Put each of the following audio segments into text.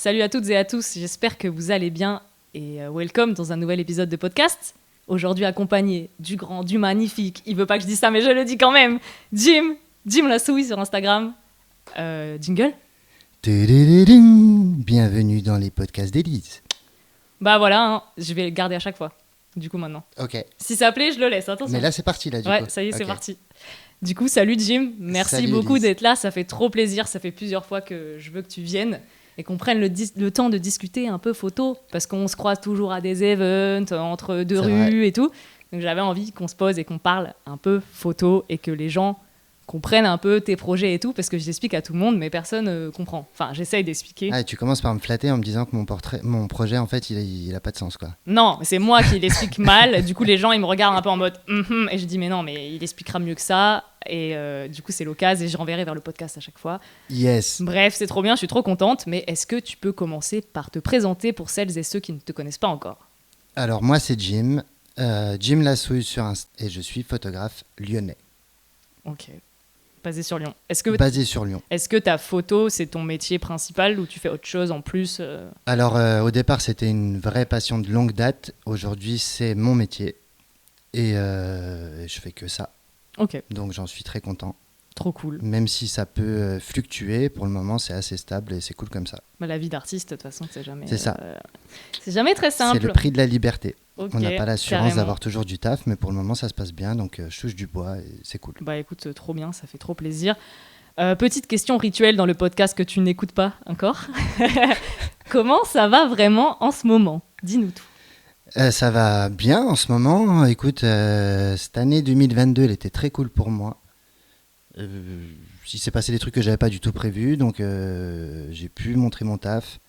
Salut à toutes et à tous, j'espère que vous allez bien et welcome dans un nouvel épisode de podcast. Aujourd'hui accompagné du grand, du magnifique, il veut pas que je dise ça mais je le dis quand même, Jim Lassouille sur Instagram. Jingle. Bienvenue dans les podcasts d'Élise. Bah voilà, hein, je vais le garder à chaque fois, du coup maintenant. Ok. Si ça plaît, je le laisse, attention. Mais là c'est parti là du coup. Ouais, ça y est, c'est parti. Du coup, salut Jim, merci Salut, beaucoup Elise. d'être là, ça fait trop plaisir, ça fait plusieurs fois que je veux que tu viennes et qu'on prenne le temps de discuter un peu photo, parce qu'on se croise toujours à des events, entre deux C'est rues vrai. et tout, donc j'avais envie qu'on se pose et qu'on parle un peu photo et que les gens comprennent un peu tes projets et tout, parce que je l'explique à tout le monde, mais personne comprend. Enfin, j'essaye d'expliquer. Ah, et tu commences par me flatter en me disant que mon projet en fait il a pas de sens quoi. Non, c'est moi qui l'explique mal. Du coup, les gens, ils me regardent un peu en mode et je dis, mais non, mais il expliquera mieux que ça. Et du coup, c'est l'occasion et je renverrai vers le podcast à chaque fois. Yes. Bref, c'est trop bien, je suis trop contente. Mais est-ce que tu peux commencer par te présenter pour celles et ceux qui ne te connaissent pas encore ? Alors moi c'est Jim Lassouille sur Insta et je suis photographe lyonnais, Ok. Basé sur Lyon. Est-ce que, basé sur Lyon. est-ce que ta photo, c'est ton métier principal ou tu fais autre chose en plus Alors au départ c'était une vraie passion de longue date. Aujourd'hui c'est mon métier et je fais que ça. Ok, Donc j'en suis très content. trop cool. Même si ça peut fluctuer, pour le moment c'est assez stable et c'est cool comme ça. Bah, la vie d'artiste, de toute façon, c'est jamais, C'est ça. c'est jamais très simple. C'est le prix de la liberté. Ok, On n'a pas l'assurance carrément. d'avoir toujours du taf, mais pour le moment ça se passe bien, donc je touche du bois et c'est cool. Bah écoute, trop bien, ça fait trop plaisir. Petite question rituelle dans le podcast que tu n'écoutes pas encore. Comment ça va vraiment en ce moment ? Dis-nous tout. Ça va bien en ce moment. Écoute, cette année 2022, elle était très cool pour moi. Il s'est passé des trucs que j'avais pas du tout prévus, donc j'ai pu montrer mon taf,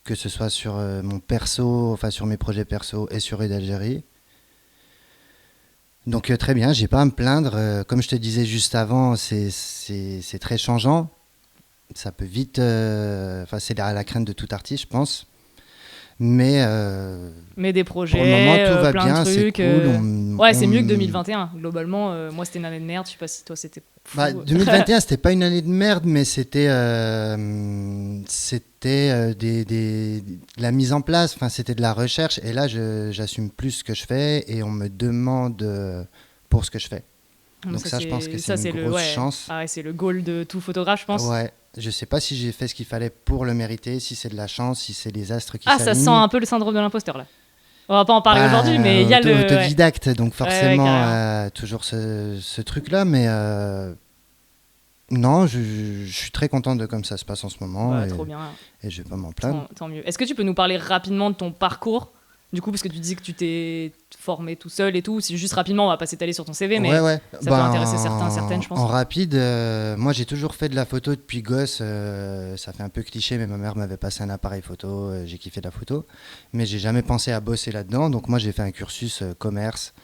que ce soit sur mon perso, enfin sur mes projets perso et sur Rue d'Algérie. Donc très bien, j'ai pas à me plaindre. Comme je te disais juste avant, c'est très changeant. Ça peut vite, c'est la crainte de tout artiste, je pense. Mais Mais des projets, pour le moment, tout va plein bien, de c'est trucs. cool. Ouais, c'est mieux que 2021. Globalement, moi, c'était une année de merde. Je sais pas si toi, c'était fou. 2021, c'était pas une année de merde, mais c'était de la mise en place, enfin, c'était de la recherche. Et là, j'assume plus ce que je fais et on me demande pour ce que je fais. Donc ça, je pense que c'est une grosse chance. Ah ouais, c'est le goal de tout photographe, je pense. Ouais, je sais pas si j'ai fait ce qu'il fallait pour le mériter, si c'est de la chance, si c'est les astres qui Ah, ça s'alignent. sent un peu le syndrome de l'imposteur, là. On va pas en parler aujourd'hui, mais il y a le... Autodidacte, donc forcément, carrément. toujours ce truc-là, mais non, je suis très content de comme ça se passe en ce moment, Bah, trop bien. et je vais pas m'en plaindre. Tant mieux. Est-ce que tu peux nous parler rapidement de ton parcours ? Du coup, parce que tu dis que tu t'es formé tout seul et tout. C'est juste rapidement, on va pas s'étaler sur ton CV, mais Ouais. ça peut intéresser certaines, je pense. En rapide, moi j'ai toujours fait de la photo depuis gosse. Ça fait un peu cliché, mais ma mère m'avait passé un appareil photo. J'ai kiffé la photo, mais j'ai jamais pensé à bosser là-dedans. Donc moi j'ai fait un cursus commerce.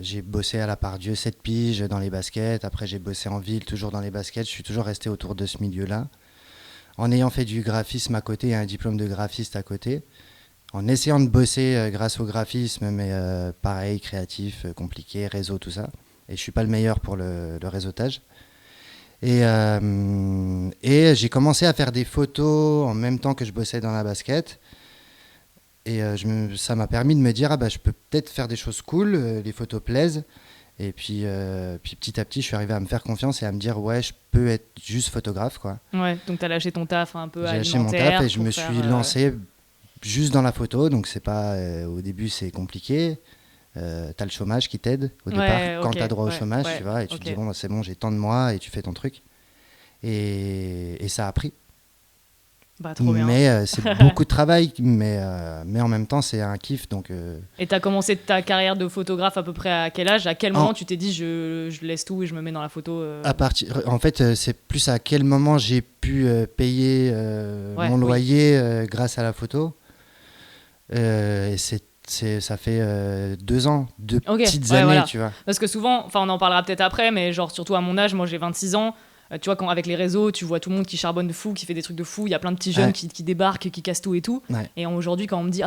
J'ai bossé à la Pardieu 7 piges dans les baskets. Après j'ai bossé en ville, toujours dans les baskets. Je suis toujours resté autour de ce milieu-là. En ayant fait du graphisme à côté et un diplôme de graphiste à côté. En essayant de bosser grâce au graphisme, mais pareil, créatif, compliqué, réseau, tout ça. Et je suis pas le meilleur pour le réseautage. Et j'ai commencé à faire des photos en même temps que je bossais dans la basket. Et ça m'a permis de me dire, je peux peut-être faire des choses cool, les photos plaisent. Et puis petit à petit, je suis arrivé à me faire confiance et à me dire, ouais, je peux être juste photographe, quoi. Ouais, donc t'as lâché ton taf un peu J'ai alimentaire. lâché mon taf et je pour me faire, suis lancé juste dans la photo, donc c'est pas au début c'est compliqué. T'as le chômage qui t'aide au départ quand t'as droit au chômage, tu vois, et tu te dis bon c'est bon, j'ai tant de mois et tu fais ton truc. Et ça a pris. Bah, trop bien. Mais c'est beaucoup de travail, mais en même temps c'est un kiff. Donc, Et t'as commencé ta carrière de photographe à peu près à quel âge ? À quel moment tu t'es dit je laisse tout et je me mets dans la photo En fait, c'est plus à quel moment j'ai pu payer mon loyer grâce à la photo. Et ça fait 2 ans, petites années, voilà. tu vois. Parce que souvent, on en parlera peut-être après, mais genre surtout à mon âge, moi j'ai 26 ans, Tu vois, quand avec les réseaux, tu vois tout le monde qui charbonne de fou, qui fait des trucs de fou. Il y a plein de petits jeunes qui débarquent, qui cassent tout et tout. Ouais. Et aujourd'hui, quand on me dit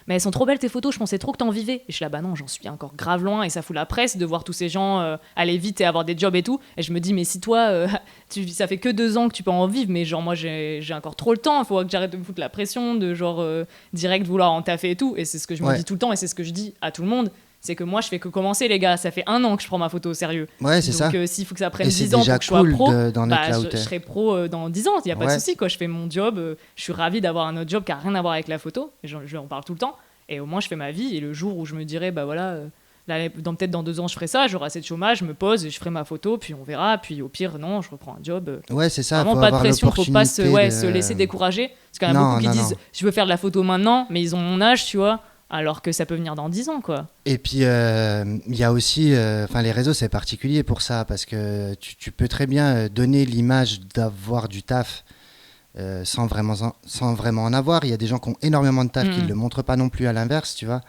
mais elles sont trop belles tes photos, je pensais trop que t'en vivais. Et je suis là, bah non, j'en suis encore grave loin. Et ça fout la presse de voir tous ces gens aller vite et avoir des jobs et tout. Et je me dis, mais si toi, ça fait que 2 ans que tu peux en vivre, mais genre moi j'ai encore trop le temps. Il faut que j'arrête de me foutre la pression, de genre direct vouloir en taffer et tout. Et c'est ce que je me dis tout le temps et c'est ce que je dis à tout le monde. C'est que moi, je fais que commencer, les gars. Ça fait 1 an que je prends ma photo au sérieux. Ouais, c'est ça. Donc, s'il faut que ça prenne et 10 ans pour que je sois cool pro, je serai pro dans 10 ans. Il n'y a pas de souci, quoi. Je fais mon job. Je suis ravie d'avoir un autre job qui n'a rien à voir avec la photo. Je en parle tout le temps. Et au moins, je fais ma vie. Et le jour où je me dirais, bah voilà, peut-être dans 2 ans, je ferai ça, j'aurai assez de chômage, je me pose et je ferai ma photo. Puis on verra. Puis au pire, non, je reprends un job. Ouais, c'est ça. Vraiment faut pas de pression. Faut pas se de... laisser décourager. Parce qu'il y en a beaucoup qui disent, je veux faire de la photo maintenant, mais ils ont mon âge, tu vois. Alors que ça peut venir dans 10 ans, quoi. Et puis, il y a aussi... les réseaux, c'est particulier pour ça, parce que tu peux très bien donner l'image d'avoir du taf sans vraiment en avoir. Il y a des gens qui ont énormément de taf qui ne le montrent pas non plus à l'inverse, tu vois.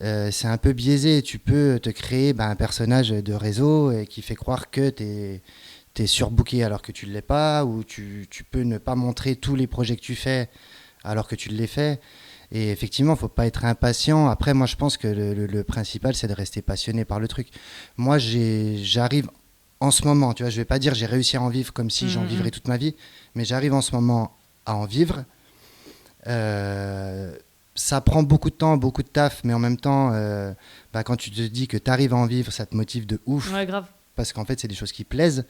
C'est un peu biaisé. Tu peux te créer un personnage de réseau qui fait croire que t'es surbooké alors que tu ne l'es pas, ou tu peux ne pas montrer tous les projets que tu fais alors que tu les fais. Et effectivement, il ne faut pas être impatient. Après, moi, je pense que le principal, c'est de rester passionné par le truc. Moi, j'arrive en ce moment, tu vois, je ne vais pas dire j'ai réussi à en vivre comme si j'en vivrais toute ma vie, mais j'arrive en ce moment à en vivre. Ça prend beaucoup de temps, beaucoup de taf, mais en même temps, quand tu te dis que tu arrives à en vivre, ça te motive de ouf. Ouais, grave. Parce qu'en fait, c'est des choses qui plaisent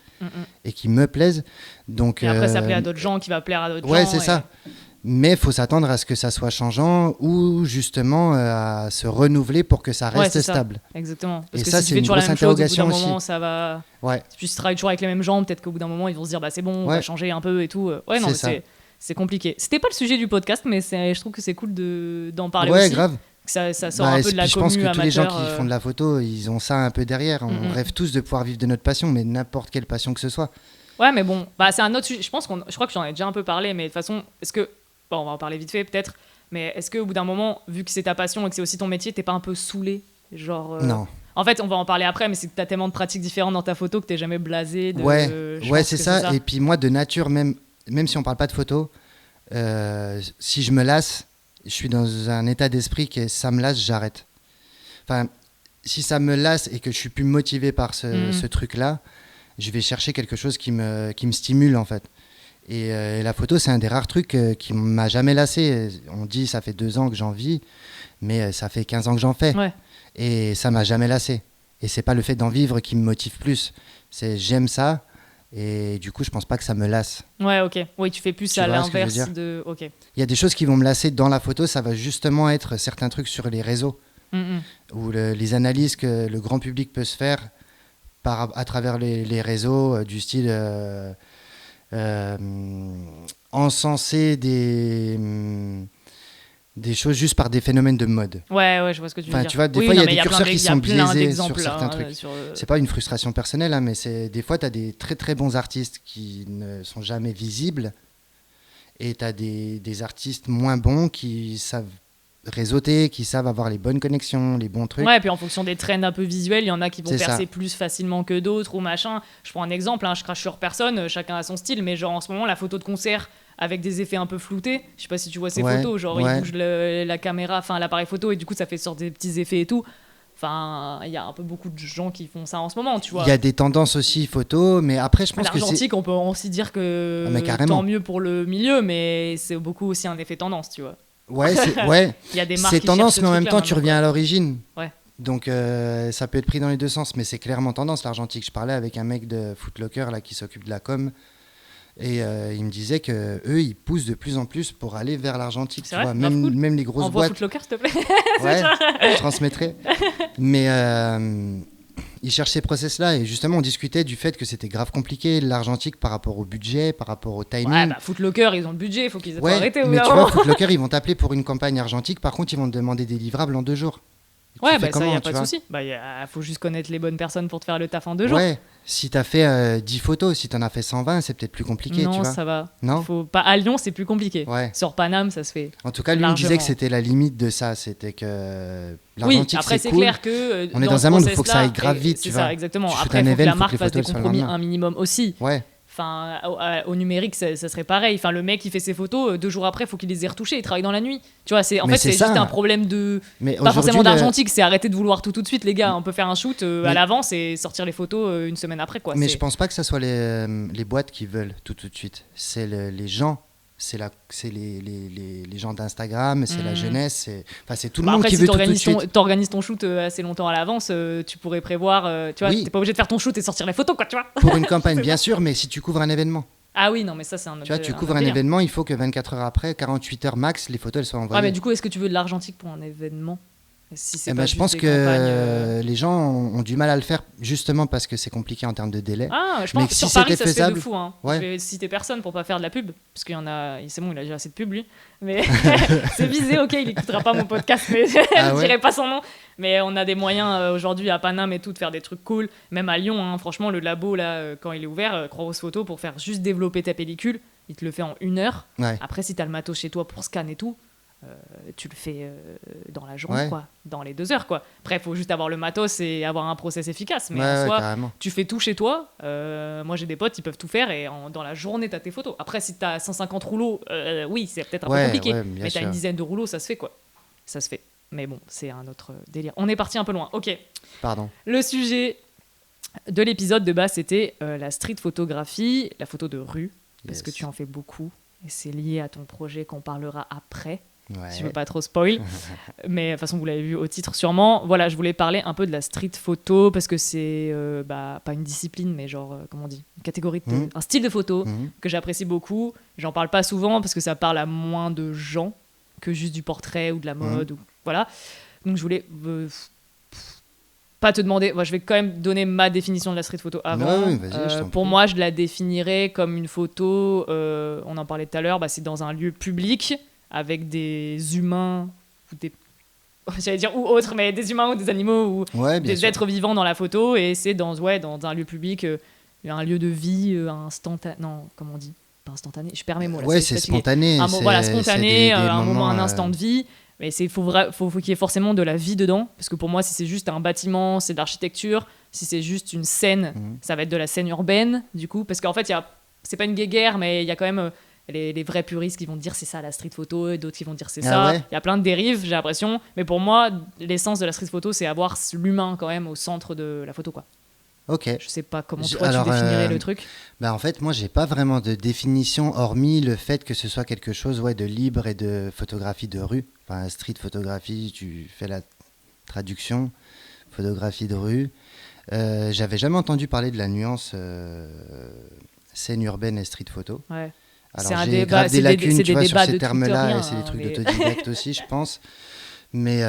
et qui me plaisent. Donc, et après, ça plaît à d'autres gens, qui va plaire à d'autres gens. Ouais, c'est ça. Mais il faut s'attendre à ce que ça soit changeant ou justement à se renouveler pour que ça reste stable. Ça. Exactement. Parce et que ça, si c'est tu fais une toujours la grosse même chose, au bout interrogation d'un aussi. moment, ça va... Ouais. Si tu travailles toujours avec les mêmes gens, peut-être qu'au bout d'un moment, ils vont se dire, bah c'est bon, on va changer un peu et tout. Ouais, non, c'est compliqué. C'était pas le sujet du podcast, mais je trouve que c'est cool d'en parler aussi. Ouais, grave. Ça sort un peu de la je pense que tous les gens qui font de la photo, ils ont ça un peu derrière. On rêve tous de pouvoir vivre de notre passion, mais n'importe quelle passion que ce soit. Ouais, mais bon, c'est un autre sujet. Je crois que j'en ai déjà un peu parlé, mais de toute façon, est-ce que... Bon, on va en parler vite fait, peut-être. Mais est-ce qu'au bout d'un moment, vu que c'est ta passion et que c'est aussi ton métier, t'es pas un peu saoulé, genre Non. En fait, on va en parler après, mais c'est que t'as tellement de pratiques différentes dans ta photo que t'es jamais blasé. Ouais, c'est ça. Et puis moi, de nature, même si on parle pas de photo, si je me lasse, je suis dans un état d'esprit que ça me lasse, j'arrête. Enfin, si ça me lasse et que je suis plus motivé par ce truc-là, je vais chercher quelque chose qui me stimule, en fait. Et la photo, c'est un des rares trucs qui m'a jamais lassé. On dit ça fait 2 ans que j'en vis, mais ça fait 15 ans que j'en fais. Ouais. Et ça m'a jamais lassé. Et c'est pas le fait d'en vivre qui me motive plus. C'est j'aime ça, et du coup, je pense pas que ça me lasse. Ouais, ok. Oui, tu fais plus à l'inverse de... Ok. Il y a des choses qui vont me lasser dans la photo, ça va justement être certains trucs sur les réseaux, ou les analyses que le grand public peut se faire à travers les réseaux, du style... encenser des choses juste par des phénomènes de mode. Ouais, je vois ce que tu veux dire. Tu vois, des fois, il y a des curseurs qui sont biaisés sur certains trucs. C'est pas une frustration personnelle, mais des fois, tu as des très très bons artistes qui ne sont jamais visibles, et tu as des artistes moins bons qui savent réseauter, qui savent avoir les bonnes connexions, les bons trucs. Ouais, et puis en fonction des trends un peu visuels, il y en a qui vont percer plus facilement que d'autres ou machin. Je prends un exemple, je crache sur personne, chacun a son style, mais genre en ce moment, la photo de concert avec des effets un peu floutés, je sais pas si tu vois ces photos, genre il bouge la caméra, enfin l'appareil photo, et du coup ça fait sortir des petits effets et tout. Enfin, il y a un peu beaucoup de gens qui font ça en ce moment, tu vois. Il y a des tendances aussi photo, mais après je pense que l'argentique, on peut aussi dire que tant mieux pour le milieu, mais c'est beaucoup aussi un effet tendance, tu vois. Ouais, il y a des marques c'est qui tendance, mais en même temps, tu maintenant, reviens à l'origine. Ouais. Donc, ça peut être pris dans les deux sens, mais c'est clairement tendance, l'argentique. Je parlais avec un mec de Footlocker là, qui s'occupe de la com, et il me disait qu'eux, ils poussent de plus en plus pour aller vers l'argentique. Tu vois, même les grosses boîtes. Footlocker, s'il te plaît. Ouais, je transmettrai. Mais ils cherchent ces process-là, et justement, on discutait du fait que c'était grave compliqué, l'argentique, par rapport au budget, par rapport au timing. Ouais, Footlocker, ils ont le budget, il faut qu'ils aient arrêté. Mais tu vois, Footlocker, ils vont t'appeler pour une campagne argentique, par contre, ils vont te demander des livrables en 2 jours. Ouais, ça, il n'y a pas de souci. Il faut juste connaître les bonnes personnes pour te faire le taf en 2 jours. Ouais, si tu as fait 10 photos, si tu en as fait 120, c'est peut-être plus compliqué. Non, tu vois. ça va. Non, à Lyon, c'est plus compliqué. Ouais. Sur Paname, ça se fait. En tout cas, lui, il disait que c'était la limite de ça. C'était que l'argentique, après, c'est cool. clair que. On est dans un monde où il faut que ça aille grave vite. C'est ça, exactement. Après, il faut que la marque fasse des compromis un minimum aussi. Ouais. Enfin, au numérique, ça serait pareil. Enfin, le mec qui fait ses photos, 2 jours après, il faut qu'il les ait retouchées. Il travaille dans la nuit. Tu vois, c'est juste un problème de. Mais pas forcément d'argentique, c'est arrêter de vouloir tout de suite, les gars. On peut faire un shoot à l'avance et sortir les photos une semaine après, quoi. Mais je pense pas que ça soit les boîtes qui veulent tout de suite. C'est les gens. C'est les gens d'Instagram, c'est la jeunesse, c'est tout le monde qui veut tout de suite. T'organises ton shoot assez longtemps à l'avance, tu pourrais prévoir, tu vois, t'es pas obligé de faire ton shoot et sortir les photos, quoi, tu vois. Pour une campagne, bien sûr, mais si tu couvres un événement. Ah oui, non, mais ça, c'est un autre. Tu vois, tu couvres un événement, il faut que 24 heures après, 48 heures max, les photos elles soient envoyées. Ah, mais du coup, est-ce que tu veux de l'argentique pour un événement ? Si c'est je pense que les gens ont du mal à le faire justement parce que c'est compliqué en termes de délai. Ah, je pense que sur Paris, ça se fait de fou. Hein. Ouais. Je vais citer personne pour pas faire de la pub, parce qu'il y en a. C'est bon, il a déjà assez de pub lui. Mais c'est visé, ok, il écoutera pas mon podcast, mais je dirai pas son nom. Mais on a des moyens aujourd'hui à Paname et tout de faire des trucs cool. Même à Lyon, hein, franchement, le labo là, quand il est ouvert, Croix Photo pour faire juste développer ta pellicule, il te le fait en 1 heure. Ouais. Après, si t'as le matos chez toi pour scan et tout. Tu le fais dans la journée, quoi, dans les 2 heures, quoi. Après, il faut juste avoir le matos et avoir un process efficace. Mais en soi, tu fais tout chez toi. Moi, j'ai des potes, ils peuvent tout faire et dans la journée, tu as tes photos. Après, si tu as 150 rouleaux, oui, c'est peut-être un peu compliqué. Mais tu as une dizaine de rouleaux, ça se fait, quoi. Ça se fait. Mais bon, c'est un autre délire. On est parti un peu loin. Ok. Pardon. Le sujet de l'épisode de base, c'était la street photographie, la photo de rue, parce que tu en fais beaucoup. Et c'est lié à ton projet qu'on parlera après. Si je veux pas trop spoil, mais de toute façon vous l'avez vu au titre sûrement. Voilà, je voulais parler un peu de la street photo parce que c'est pas une discipline, mais genre comment on dit, une catégorie, un style de photo que j'apprécie beaucoup. J'en parle pas souvent parce que ça parle à moins de gens que juste du portrait ou de la mode ou voilà. Donc je voulais pas te demander, je vais quand même donner ma définition de la street photo avant. Pour moi, je la définirais comme une photo. On en parlait tout à l'heure, c'est dans un lieu public. Avec des humains ou j'allais dire ou autres, mais des humains ou des animaux ou des êtres vivants dans la photo, et c'est dans un lieu public, un lieu de vie instantané. Non, comment on dit ? Pas instantané, je perds mes mots là. Ouais, c'est spontané. Spontané, un moment, un instant de vie. Mais faut qu'il y ait forcément de la vie dedans, parce que pour moi, si c'est juste un bâtiment, c'est de l'architecture. Si c'est juste une scène, ça va être de la scène urbaine, du coup, parce qu'en fait, c'est pas une guéguerre, mais il y a quand même les vrais puristes qui vont dire c'est ça la street photo et d'autres qui vont dire c'est ça. Il y a plein de dérives, j'ai l'impression, mais pour moi l'essence de la street photo c'est avoir l'humain quand même au centre de la photo, quoi. Ok. Je sais pas comment toi tu définirais le truc. En fait moi j'ai pas vraiment de définition hormis le fait que ce soit quelque chose de libre et de photographie de rue. Enfin street photographie, tu fais la traduction, photographie de rue. J'avais jamais entendu parler de la nuance scène urbaine et street photo. Ouais. Alors j'ai grave des lacunes tu vois, sur ces termes-là, et c'est des trucs d'autodidacte aussi, je pense. Mais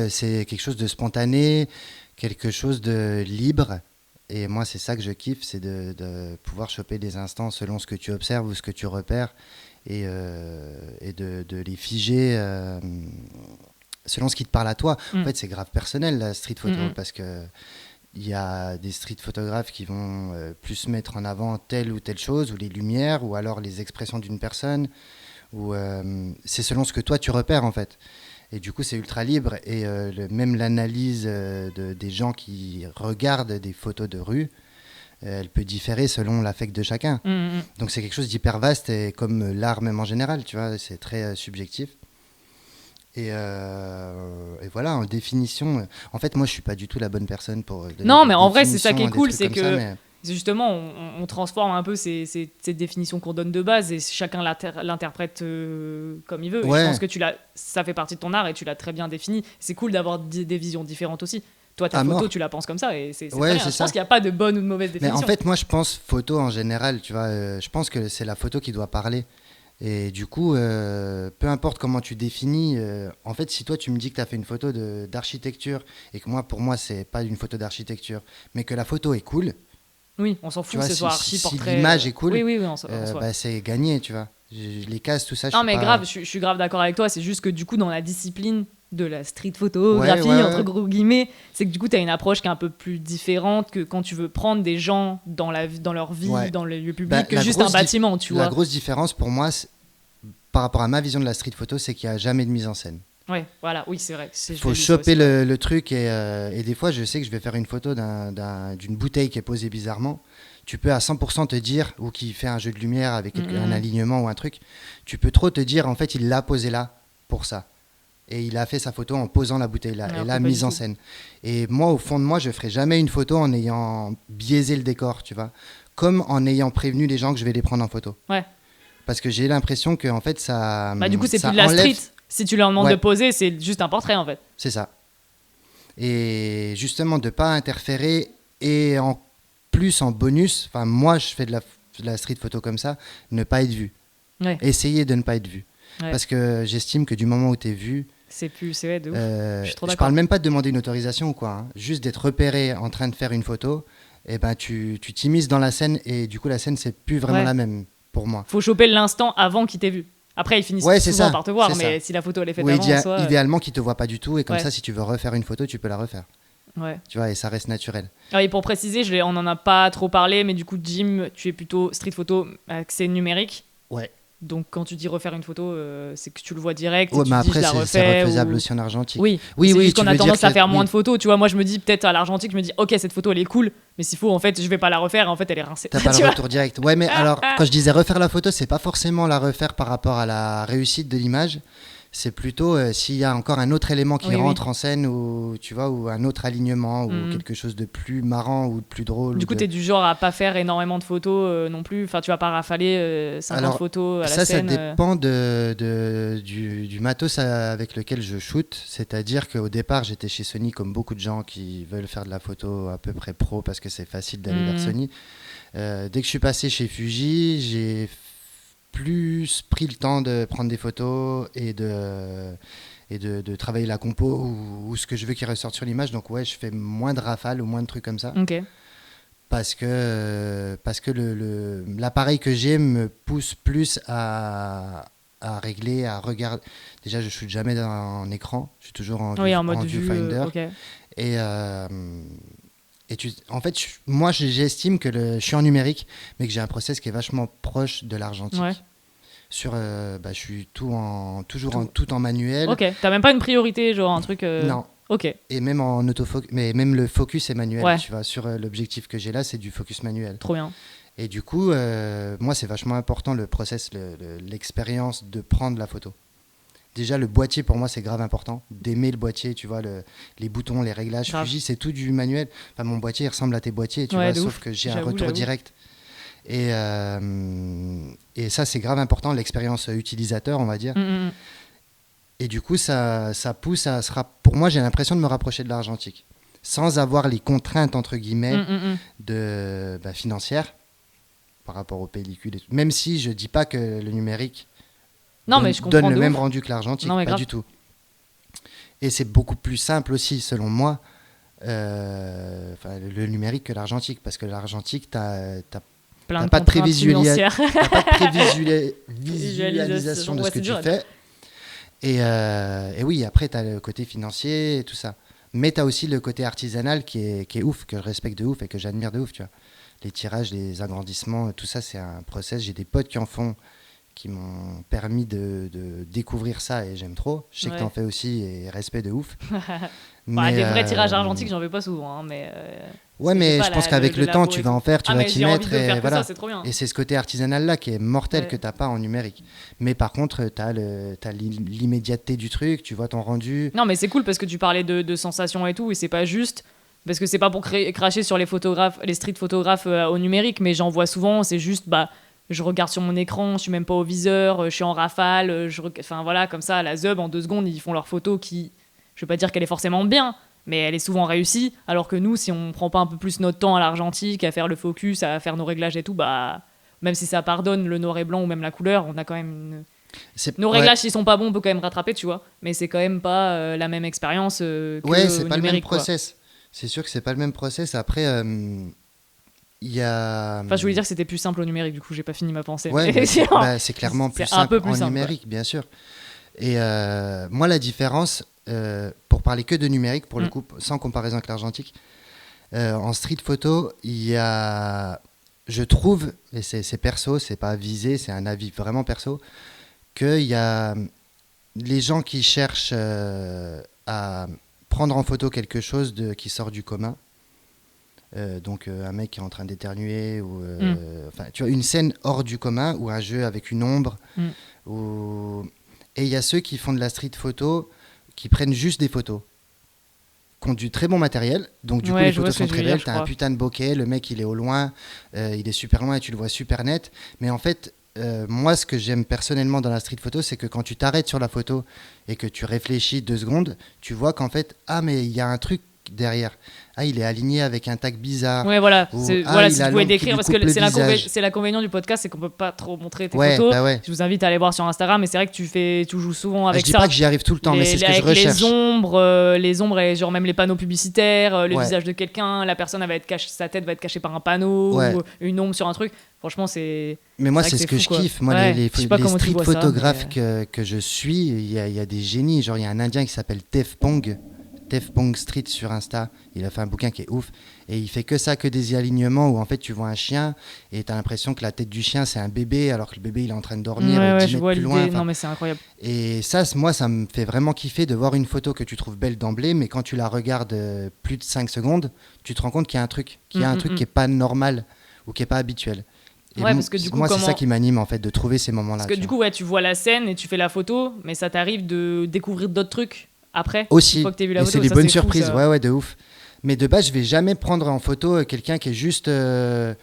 c'est quelque chose de spontané, quelque chose de libre. Et moi, c'est ça que je kiffe, c'est de pouvoir choper des instants selon ce que tu observes ou ce que tu repères et de les figer selon ce qui te parle à toi. En fait, c'est grave personnel, la street photo, parce que il y a des street photographes qui vont plus mettre en avant telle ou telle chose, ou les lumières, ou alors les expressions d'une personne. Ou, c'est selon ce que toi tu repères en fait. Et du coup c'est ultra libre. Et même l'analyse des gens qui regardent des photos de rue, elle peut différer selon l'affect de chacun. Donc c'est quelque chose d'hyper vaste, et comme l'art même en général, tu vois, c'est très subjectif. Et voilà, en définition, en fait, moi, je suis pas du tout la bonne personne pour. Non, mais en vrai, c'est ça qui est cool, c'est que justement, on transforme un peu ces définitions qu'on donne de base et chacun l'interprète comme il veut. Ouais. Et je pense que ça fait partie de ton art et tu l'as très bien défini. C'est cool d'avoir des visions différentes aussi. Toi, ta photo, tu la penses comme ça et c'est très bien. Je pense qu'il n'y a pas de bonne ou de mauvaise définition. Mais en fait, moi, je pense photo en général, tu vois. Je pense que c'est la photo qui doit parler. Et du coup, peu importe comment tu définis, en fait, si toi tu me dis que tu as fait une photo d'architecture et que pour moi, c'est pas une photo d'architecture, mais que la photo est cool. Oui, on s'en fout que ce soit archi-portrait. Si l'image est cool, c'est gagné, tu vois. Les cases, tout ça. Non, mais grave, je suis grave d'accord avec toi. C'est juste que du coup, dans la discipline de la street photographie, entre gros guillemets, c'est que du coup, tu as une approche qui est un peu plus différente que quand tu veux prendre des gens dans leur vie, dans les lieux publics, que juste un bâtiment, tu vois. La grosse différence pour moi, par rapport à ma vision de la street photo, c'est qu'il n'y a jamais de mise en scène. Ouais, voilà, oui, c'est vrai. Il faut choper le truc et des fois, je sais que je vais faire une photo d'une bouteille qui est posée bizarrement. tu peux à 100% te dire, ou qui fait un jeu de lumière avec un alignement ou un truc, tu peux trop te dire, en fait, il l'a posé là pour ça. Et il a fait sa photo en posant la bouteille là, et la mise en scène. Et moi, au fond de moi, je ferai jamais une photo en ayant biaisé le décor, tu vois. Comme en ayant prévenu les gens que je vais les prendre en photo. Ouais. Parce que j'ai l'impression que en fait, ça. Bah, du coup, c'est ça plus de la enlève... street. Si tu leur demandes de poser, c'est juste un portrait, en fait. C'est ça. Et justement, de ne pas interférer et en plus, en bonus, enfin, moi, je fais de la street photo comme ça, ne pas être vu. Ouais. Essayer de ne pas être vu. Ouais. Parce que j'estime que du moment où tu es vu, c'est de ouf. Je suis trop d'accord. Je parle même pas de demander une autorisation ou quoi, hein. Juste d'être repéré en train de faire une photo, et ben tu t'immisces dans la scène et du coup la scène c'est plus vraiment la même pour moi. Faut choper l'instant avant qu'il t'ait vu. Après ils finissent souvent par te voir, mais si la photo elle est faite avant, idéalement qu'ils te voient pas du tout et comme ça si tu veux refaire une photo tu peux la refaire. Ouais. Tu vois, et ça reste naturel. Et pour préciser, on en a pas trop parlé, mais du coup Jim, tu es plutôt street photo accès numérique. Ouais. Donc quand tu dis refaire une photo, c'est que tu le vois direct. Ouais, et tu mais dis, après, je la refais, c'est refaisable aussi en argentique. Oui, c'est juste qu'on a tendance à faire moins de photos. Tu vois, moi je me dis peut-être à l'argentique, je me dis ok, cette photo elle est cool, mais s'il faut en fait, je vais pas la refaire, en fait elle est rincée. T'as pas le retour direct. Ouais, mais alors quand je disais refaire la photo, c'est pas forcément la refaire par rapport à la réussite de l'image. C'est plutôt s'il y a encore un autre élément qui rentre en scène ou tu vois ou un autre alignement ou quelque chose de plus marrant ou de plus drôle. Du coup, t'es du genre à pas faire énormément de photos non plus. Enfin, tu vas pas rafaler 50 photos à la scène. Ça dépend du matos avec lequel je shoot. C'est-à-dire qu'au départ, j'étais chez Sony comme beaucoup de gens qui veulent faire de la photo à peu près pro parce que c'est facile d'aller vers Sony. Dès que je suis passé chez Fuji, j'ai plus pris le temps de prendre des photos et de travailler la compo ou ce que je veux qui ressorte sur l'image. Donc ouais, je fais moins de rafales ou moins de trucs comme ça. Ok. Parce que l'appareil que j'ai me pousse plus à régler, à regarder. Déjà, je ne shoot jamais en écran. Je suis toujours en mode viewfinder. Okay. En fait, moi, j'estime que je suis en numérique, mais que j'ai un process qui est vachement proche de l'argentique. Ouais. Je suis tout en manuel. Ok, t'as même pas une priorité, genre un truc... Non. Ok. Et même en autofocus, mais même le focus est manuel, tu vois. Sur l'objectif que j'ai là, c'est du focus manuel. Trop bien. Et du coup, moi, c'est vachement important le process, l'expérience de prendre la photo. Déjà, le boîtier, pour moi, c'est grave important. D'aimer le boîtier, tu vois, les boutons, les réglages. Grave. Fuji, c'est tout du manuel. Enfin, mon boîtier, il ressemble à tes boîtiers, tu vois, sauf que j'ai un retour direct. Et ça, c'est grave important, l'expérience utilisateur, on va dire. Et du coup, ça pousse à... Pour moi, j'ai l'impression de me rapprocher de l'argentique. Sans avoir les contraintes, entre guillemets, financières par rapport aux pellicules et tout. Même si je ne dis pas que le numérique... mais je comprends donne le même rendu que l'argentique, pas du tout. Et c'est beaucoup plus simple aussi, selon moi, le numérique que l'argentique, parce que l'argentique, t'as pas de prévisualisation de ce que tu fais. Et oui, après, tu as le côté financier et tout ça. Mais tu as aussi le côté artisanal qui est ouf, que je respecte de ouf et que j'admire de ouf, tu vois. Les tirages, les agrandissements, tout ça, c'est un process. J'ai des potes qui en font, qui m'ont permis de découvrir ça et j'aime trop. Je sais que t'en fais aussi et respect de ouf. Mais des vrais tirages argentiques, j'en fais pas souvent. Hein, mais je pense qu'avec le temps, tu vas en faire, tu vas t'y mettre. Et voilà. Ça, c'est trop bien. Et c'est ce côté artisanal-là qui est mortel que t'as pas en numérique. Mais par contre, t'as l'immédiateté du truc, tu vois ton rendu. Non, mais c'est cool parce que tu parlais de sensations et tout, et c'est pas juste... Parce que c'est pas pour cracher sur les photographes, les street photographes au numérique, mais j'en vois souvent, c'est juste... je regarde sur mon écran, je suis même pas au viseur, je suis en rafale, enfin voilà, comme ça, à la zeub, en 2 secondes, ils font leur photo qui, je veux pas dire qu'elle est forcément bien, mais elle est souvent réussie, alors que nous, si on prend pas un peu plus notre temps à l'argentique, à faire le focus, à faire nos réglages et tout, même si ça pardonne le noir et blanc ou même la couleur, on a quand même nos réglages, s'ils sont pas bons, on peut quand même rattraper, tu vois, mais c'est quand même pas la même expérience que c'est pas le même process. C'est sûr que c'est pas le même process. Après... Il y a... Enfin, je voulais dire que c'était plus simple au numérique, du coup, j'ai pas fini ma pensée. Ouais, c'est clairement plus simple en numérique, bien sûr. Et moi, la différence, pour parler que de numérique, pour le coup, sans comparaison avec l'argentique, en street photo, il y a, je trouve, et c'est perso, c'est pas visé, c'est un avis vraiment perso, qu'il y a les gens qui cherchent à prendre en photo quelque chose qui sort du commun, Donc un mec qui est en train d'éternuer, ou enfin, tu vois, une scène hors du commun, ou un jeu avec une ombre. Et il y a ceux qui font de la street photo, qui prennent juste des photos, qui ont du très bon matériel, donc du coup les photos sont très belles, t'as un putain de bokeh, le mec il est au loin, il est super loin et tu le vois super net, mais en fait moi ce que j'aime personnellement dans la street photo, c'est que quand tu t'arrêtes sur la photo et que tu réfléchis 2 secondes, tu vois qu'en fait, mais il y a un truc derrière. Il est aligné avec un tag bizarre. Ouais, voilà. Voilà, si tu pouvais décrire, parce que c'est l'inconvénient du podcast, c'est qu'on peut pas trop montrer tes photos. Bah ouais. Je vous invite à aller voir sur Instagram, mais c'est vrai que tu joues souvent avec ça. Je dis pas que j'y arrive tout le temps, mais c'est ce que je recherche. Les ombres et genre même les panneaux publicitaires, le visage de quelqu'un, la personne sa tête va être cachée par un panneau, ou une ombre sur un truc. Franchement, c'est. Mais moi, c'est ce que je kiffe. Moi, les street photographes que je suis, il y a des génies. Genre, il y a un Indien qui s'appelle Tev Pong Street sur Insta, il a fait un bouquin qui est ouf et il fait que ça, que des alignements où en fait tu vois un chien et t'as l'impression que la tête du chien c'est un bébé alors que le bébé il est en train de dormir 10 mètres plus loin. Non mais c'est incroyable. Et ça, moi ça me fait vraiment kiffer de voir une photo que tu trouves belle d'emblée, mais quand tu la regardes plus de 5 secondes, tu te rends compte qu'il y a un truc, qui est pas normal ou qui est pas habituel. Et parce que du coup, c'est ça qui m'anime en fait, de trouver ces moments-là. Parce que du coup, tu vois la scène et tu fais la photo, mais ça t'arrive de découvrir d'autres trucs après aussi. Une fois que t'as vu la et photo, c'est des bonnes surprises, ouais, de ouf. Mais de base, je vais jamais prendre en photo quelqu'un qui est juste, je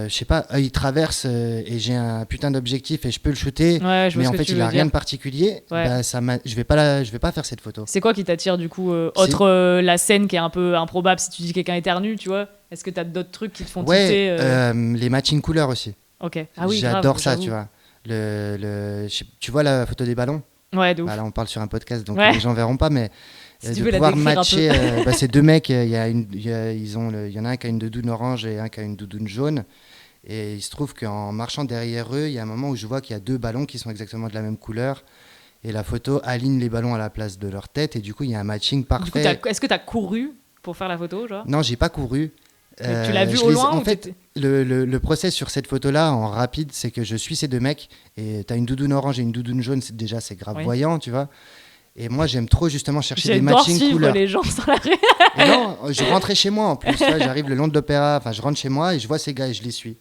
sais pas, il traverse et j'ai un putain d'objectif et je peux le shooter, mais en fait il a rien de particulier. Je vais pas faire cette photo. C'est quoi qui t'attire du coup, la scène qui est un peu improbable, si tu dis quelqu'un éternue, tu vois? Est-ce que t'as d'autres trucs qui te font tilter les matching couleurs aussi. Ok. J'adore ça, tu vois. Tu vois la photo des ballons? Ouais, de ouf. Là, on parle sur un podcast, donc les gens verront pas, mais si de pouvoir matcher ces 2 mecs, il y en a un qui a une doudoune orange et un qui a une doudoune jaune, et il se trouve qu'en marchant derrière eux, il y a un moment où je vois qu'il y a 2 ballons qui sont exactement de la même couleur, et la photo aligne les ballons à la place de leur tête, et du coup il y a un matching parfait. Du coup, est-ce que t'as couru pour faire la photo, genre? Non, j'ai pas couru. Tu l'as vu au loin? En fait, le process sur cette photo-là, en rapide, c'est que je suis ces 2 mecs, et t'as une doudoune orange et une doudoune jaune, c'est grave voyant, tu vois. Et moi, j'aime trop justement chercher des matching couleurs. Les gens sans la et non, je rentrais chez moi en plus. Là, j'arrive le long de l'opéra, je rentre chez moi et je vois ces gars et je les suis.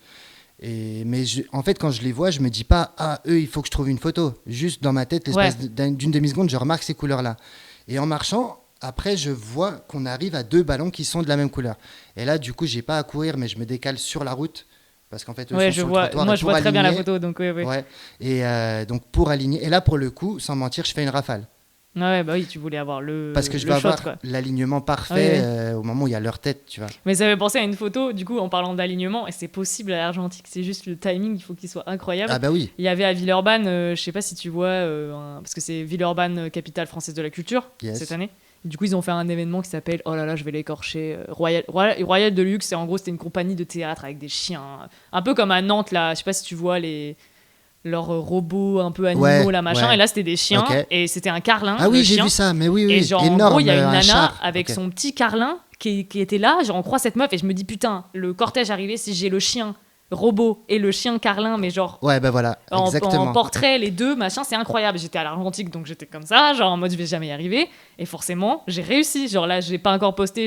Mais en fait, quand je les vois, je me dis pas, eux, il faut que je trouve une photo. Juste dans ma tête, l'espace d'une demi-seconde, je remarque ces couleurs-là. Et en marchant, après, je vois qu'on arrive à 2 ballons qui sont de la même couleur. Et là, du coup, j'ai pas à courir, mais je me décale sur la route. Parce qu'en fait, eux sont sur le trottoir. Moi, je vois très bien la photo. Donc, Et donc, pour aligner. Et là, pour le coup, sans mentir, je fais une rafale. Ouais, bah oui, tu voulais avoir parce que je veux avoir l'alignement parfait au moment où il y a leur tête, tu vois. Mais ça me fait penser à une photo, du coup, en parlant d'alignement, et c'est possible à l'Argentique, c'est juste le timing, il faut qu'il soit incroyable. Ah bah oui. Il y avait à Villeurbanne, je sais pas si tu vois, parce que c'est Villeurbanne, capitale française de la culture, cette année. Du coup, ils ont fait un événement qui s'appelle, oh là là, je vais l'écorcher, Royal de Luxe, et en gros, c'était une compagnie de théâtre avec des chiens, un peu comme à Nantes, là, je sais pas si tu vois leurs robots un peu animaux, et là c'était des chiens, et c'était un carlin. Ah oui, j'ai vu ça, mais oui, et genre énorme, en gros il y a une nana avec son petit carlin qui était là, genre on croise cette meuf et je me dis putain, le cortège arrivé, si j'ai le chien robot et le chien carlin, mais genre en portrait, les deux, machin, c'est incroyable. J'étais à l'Argentique, donc j'étais comme ça, genre en mode je vais jamais y arriver, et forcément j'ai réussi, genre là j'ai pas encore posté,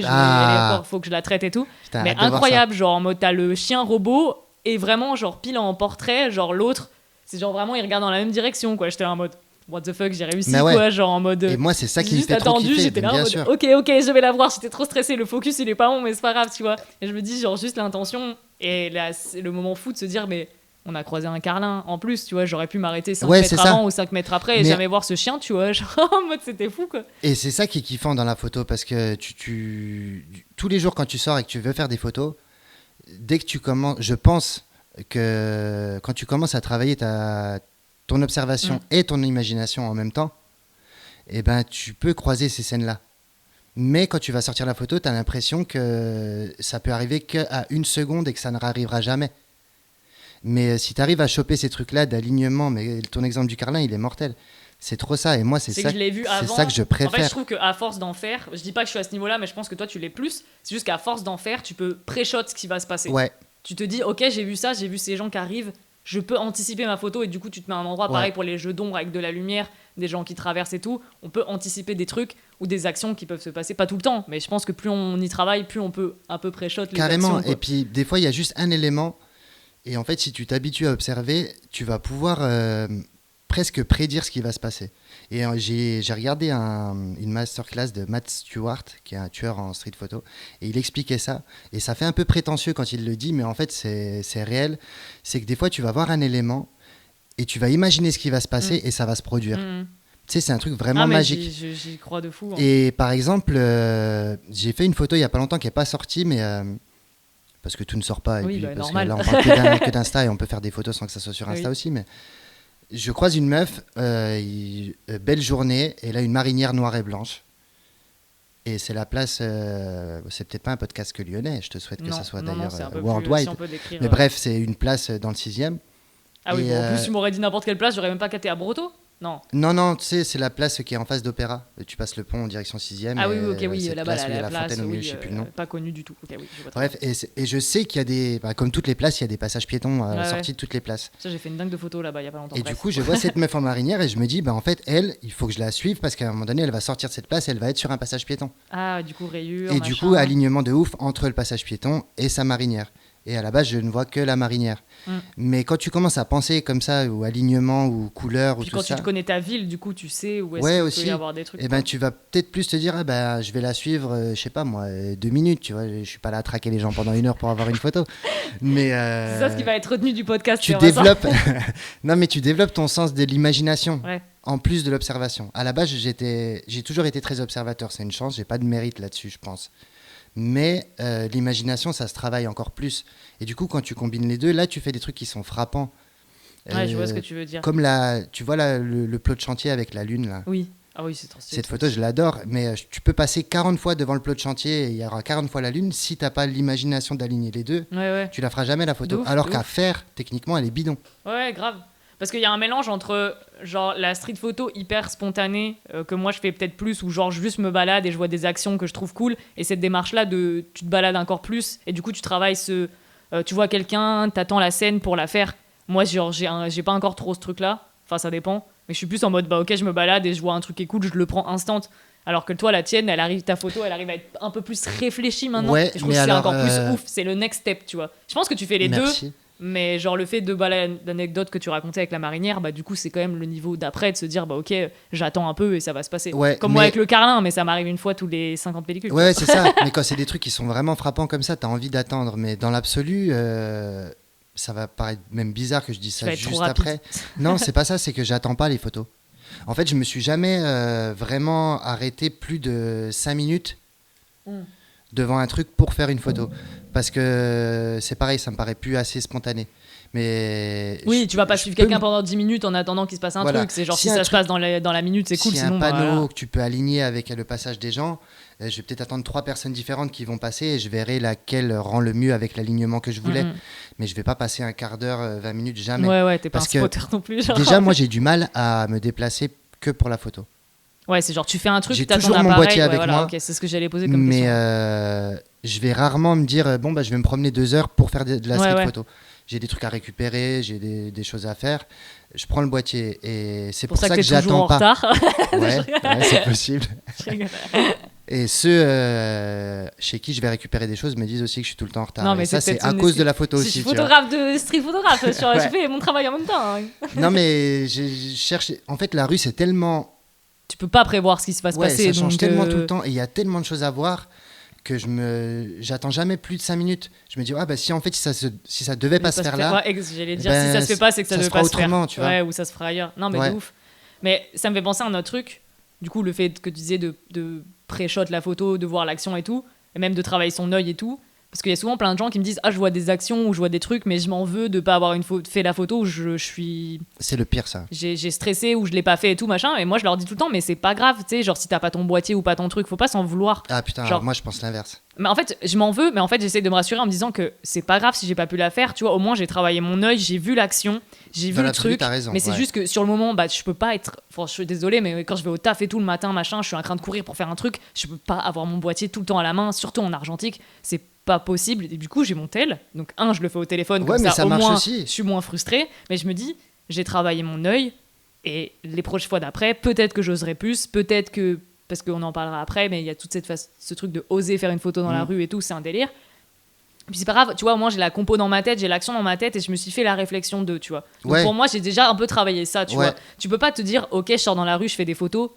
faut que je la traite et tout, mais incroyable, genre en mode t'as le chien robot et vraiment genre pile en portrait, genre l'autre c'est genre vraiment, ils regardent dans la même direction, quoi. J'étais là en mode, what the fuck, j'ai réussi, quoi. Genre en mode. Et moi, c'est ça qui me fait trop kiffer. J'étais là en mode, ok, je vais la voir. J'étais trop stressée. Le focus, il est pas bon, mais c'est pas grave, tu vois. Et je me dis, genre, juste l'intention. Et là, c'est le moment fou de se dire, mais on a croisé un carlin en plus, tu vois. J'aurais pu m'arrêter 5 mètres avant ou 5 mètres après et jamais voir ce chien, tu vois. Genre en mode, c'était fou, quoi. Et c'est ça qui est kiffant dans la photo, parce que tous les jours, quand tu sors et que tu veux faire des photos, dès que tu commences, je pense que quand tu commences à travailler ton observation et ton imagination en même temps, eh ben, tu peux croiser ces scènes-là. Mais quand tu vas sortir la photo, tu as l'impression que ça peut arriver qu'à 1 seconde et que ça ne arrivera jamais. Mais si tu arrives à choper ces trucs-là d'alignement, mais ton exemple du carlin, il est mortel. C'est trop ça. Et moi, c'est ça que je préfère. En fait, je trouve qu'à force d'en faire, je dis pas que je suis à ce niveau-là, mais je pense que toi, tu l'es plus. C'est juste qu'à force d'en faire, tu peux pré-shot ce qui va se passer. Ouais. Tu te dis, ok, j'ai vu ça, j'ai vu ces gens qui arrivent, je peux anticiper ma photo et du coup tu te mets à un endroit pareil pour les jeux d'ombre avec de la lumière, des gens qui traversent et tout, on peut anticiper des trucs ou des actions qui peuvent se passer, pas tout le temps, mais je pense que plus on y travaille, plus on peut un peu pré-shot les Carrément. actions. Et puis des fois il y a juste un élément et en fait si tu t'habitues à observer, tu vas pouvoir presque prédire ce qui va se passer. Et j'ai regardé une masterclass de Matt Stewart, qui est un tueur en street photo, et il expliquait ça. Et ça fait un peu prétentieux quand il le dit, mais en fait, c'est réel. C'est que des fois, tu vas voir un élément et tu vas imaginer ce qui va se passer et ça va se produire. Tu sais, c'est un truc vraiment magique. J'y crois de fou. Hein. Et par exemple, j'ai fait une photo il n'y a pas longtemps qui n'est pas sortie, mais... parce que tout ne sort pas. Et puis, parce normal. que là, on parle que d'Insta et on peut faire des photos sans que ça soit sur Insta aussi, mais... Je croise une meuf, belle journée, et là une marinière noire et blanche. Et c'est la place, c'est peut-être pas un podcast que lyonnais, je te souhaite que ça soit d'ailleurs worldwide. Mais bref, c'est une place dans le 6e. Ah oui, en plus tu m'aurais dit n'importe quelle place, j'aurais même pas capté à Broto. Non, tu sais, c'est la place qui est en face d'Opéra. Tu passes le pont en direction 6e. Ah oui, là-bas, la place, fontaine au milieu, je sais plus le nom. Pas connue du tout. Okay, oui, bref, et je sais qu'il y a des... comme toutes les places, il y a des passages piétons sortis de toutes les places. Ça, j'ai fait une dingue de photos là-bas il y a pas longtemps. Et du coup, je vois cette meuf en marinière et je me dis, en fait, elle, il faut que je la suive parce qu'à un moment donné, elle va sortir de cette place et elle va être sur un passage piéton. Ah, du coup, rayure, et du coup, alignement de ouf entre le passage piéton et sa marinière. Et à la base, je ne vois que la marinière. Mais quand tu commences à penser comme ça, ou alignement, ou couleur, ou tout ça... Puis quand tu connais ta ville, du coup, tu sais où est-ce qu'il peut y avoir des trucs. Et tu vas peut-être plus te dire, je vais la suivre, je sais pas moi, 2 minutes, tu vois. Je suis pas là à traquer les gens pendant 1 heure pour avoir une photo. Mais c'est ça ce qui va être retenu du podcast. Tu développes... non, mais tu développes ton sens de l'imagination. En plus de l'observation. À la base, j'ai toujours été très observateur. C'est une chance, j'ai pas de mérite là-dessus, je pense. Mais l'imagination, ça se travaille encore plus. Et du coup, quand tu combines les deux, là, tu fais des trucs qui sont frappants. Ouais, je vois ce que tu veux dire. Comme tu vois le plot de chantier avec la lune, là. Oui. Ah oui, c'est trop stylé. Cette photo, je l'adore. Mais tu peux passer 40 fois devant le plot de chantier et il y aura 40 fois la lune. Si t'as pas l'imagination d'aligner les deux, tu la feras jamais, la photo. Alors qu'à faire, techniquement, elle est bidon. Ouais, grave. Parce qu'il y a un mélange entre genre la street photo hyper spontanée que moi je fais peut-être plus, où genre je juste me balade et je vois des actions que je trouve cool, et cette démarche là de tu te balades encore plus et du coup tu travailles tu vois quelqu'un, t'attends la scène pour la faire. Moi genre j'ai pas encore trop ce truc là, enfin ça dépend, mais je suis plus en mode ok, je me balade et je vois un truc qui est cool, je le prends instant. Alors que toi, la tienne, ta photo, elle arrive à être un peu plus réfléchie maintenant. Ouais, et je trouve que c'est encore plus ouf, c'est le next step, tu vois. Je pense que tu fais les deux. Mais genre le fait de l'anecdote que tu racontais avec la marinière, du coup c'est quand même le niveau d'après de se dire ok, j'attends un peu et ça va se passer. Comme moi avec le carlin, mais ça m'arrive une fois tous les 50 pellicules. Ouais, c'est ça. Mais quand c'est des trucs qui sont vraiment frappants comme ça, t'as envie d'attendre. Mais dans l'absolu, ça va paraître même bizarre que je dise ça juste après. Non, c'est pas ça, c'est que j'attends pas les photos. En fait, je me suis jamais vraiment arrêté plus de 5 minutes devant un truc pour faire une photo. Parce que c'est pareil, ça me paraît plus assez spontané. Mais oui, tu vas pas suivre quelqu'un pendant 10 minutes en attendant qu'il se passe un truc. C'est genre si ça se passe dans la minute, c'est cool. Si sinon, un panneau que tu peux aligner avec le passage des gens, je vais peut-être attendre 3 personnes différentes qui vont passer et je verrai laquelle rend le mieux avec l'alignement que je voulais. Mais je vais pas passer un quart d'heure, 20 minutes, jamais. Ouais, t'es pas un spotter non plus. Genre. Déjà, moi, j'ai du mal à me déplacer que pour la photo. Ouais, c'est genre tu fais un truc, j'ai t'as toujours ton mon appareil, boîtier avec moi. Okay, c'est ce que j'allais poser comme question. Mais je vais rarement me dire je vais me promener 2 heures pour faire de la street photo. J'ai des trucs à récupérer, j'ai des choses à faire. Je prends le boîtier et c'est pour ça que j'attends pas. Retard. Ouais, c'est possible. Et ceux chez qui je vais récupérer des choses me disent aussi que je suis tout le temps en retard. Non, mais ça, c'est à cause de la photo aussi. Je suis photographe de street photographe. Je fais mon travail en même temps. Non, mais je cherche. En fait, la rue, c'est tellement. Tu peux pas prévoir ce qui se va se passer. Ça change tellement tout le temps et il y a tellement de choses à voir que j'attends jamais plus de 5 minutes. Je me dis si ça devait pas se faire là, j'allais dire si ça se fait pas, c'est que ça devait pas se faire. Tu vois. Ou ça se fera ailleurs. Non, mais de ouf. Mais ça me fait penser à un autre truc. Du coup, le fait que tu disais de pré-shot la photo, de voir l'action et tout, et même de travailler son œil et tout. Parce qu'il y a souvent plein de gens qui me disent je vois des actions ou je vois des trucs, mais je m'en veux de pas avoir fait la photo où je suis. C'est le pire, ça. J'ai stressé ou je l'ai pas fait et tout, machin. Et moi, je leur dis tout le temps, mais c'est pas grave, tu sais, genre si t'as pas ton boîtier ou pas ton truc, faut pas s'en vouloir. Ah putain, genre, moi je pense l'inverse. Mais en fait, je m'en veux, mais en fait, j'essaie de me rassurer en me disant que c'est pas grave si j'ai pas pu la faire. Tu vois, au moins, j'ai travaillé mon œil, j'ai vu l'action, j'ai vu le truc. T'as raison, mais c'est juste que sur le moment, je peux pas être. Enfin, je suis désolée, mais quand je vais au taf et tout le matin, machin, je suis en train de courir pour faire un truc, je peux pas avoir mon boîtier tout le temps à la main, surtout en argentique. pas possible. Et du coup, j'ai mon tel. Donc, je le fais au téléphone, Ouais, comme mais ça, ça au marche moins, aussi. je suis moins frustrée. Mais je me dis, j'ai travaillé mon œil. Et les prochaines fois d'après, peut-être que j'oserai plus. Peut-être que... Parce qu'on en parlera après, mais il y a toute ce truc de oser faire une photo dans la rue et tout, c'est un délire. Puis c'est pas grave, tu vois, moi j'ai la compo dans ma tête, j'ai l'action dans ma tête et je me suis fait la réflexion de, tu vois. Donc pour moi, j'ai déjà un peu travaillé ça, tu vois. Tu peux pas te dire, ok, je sors dans la rue, je fais des photos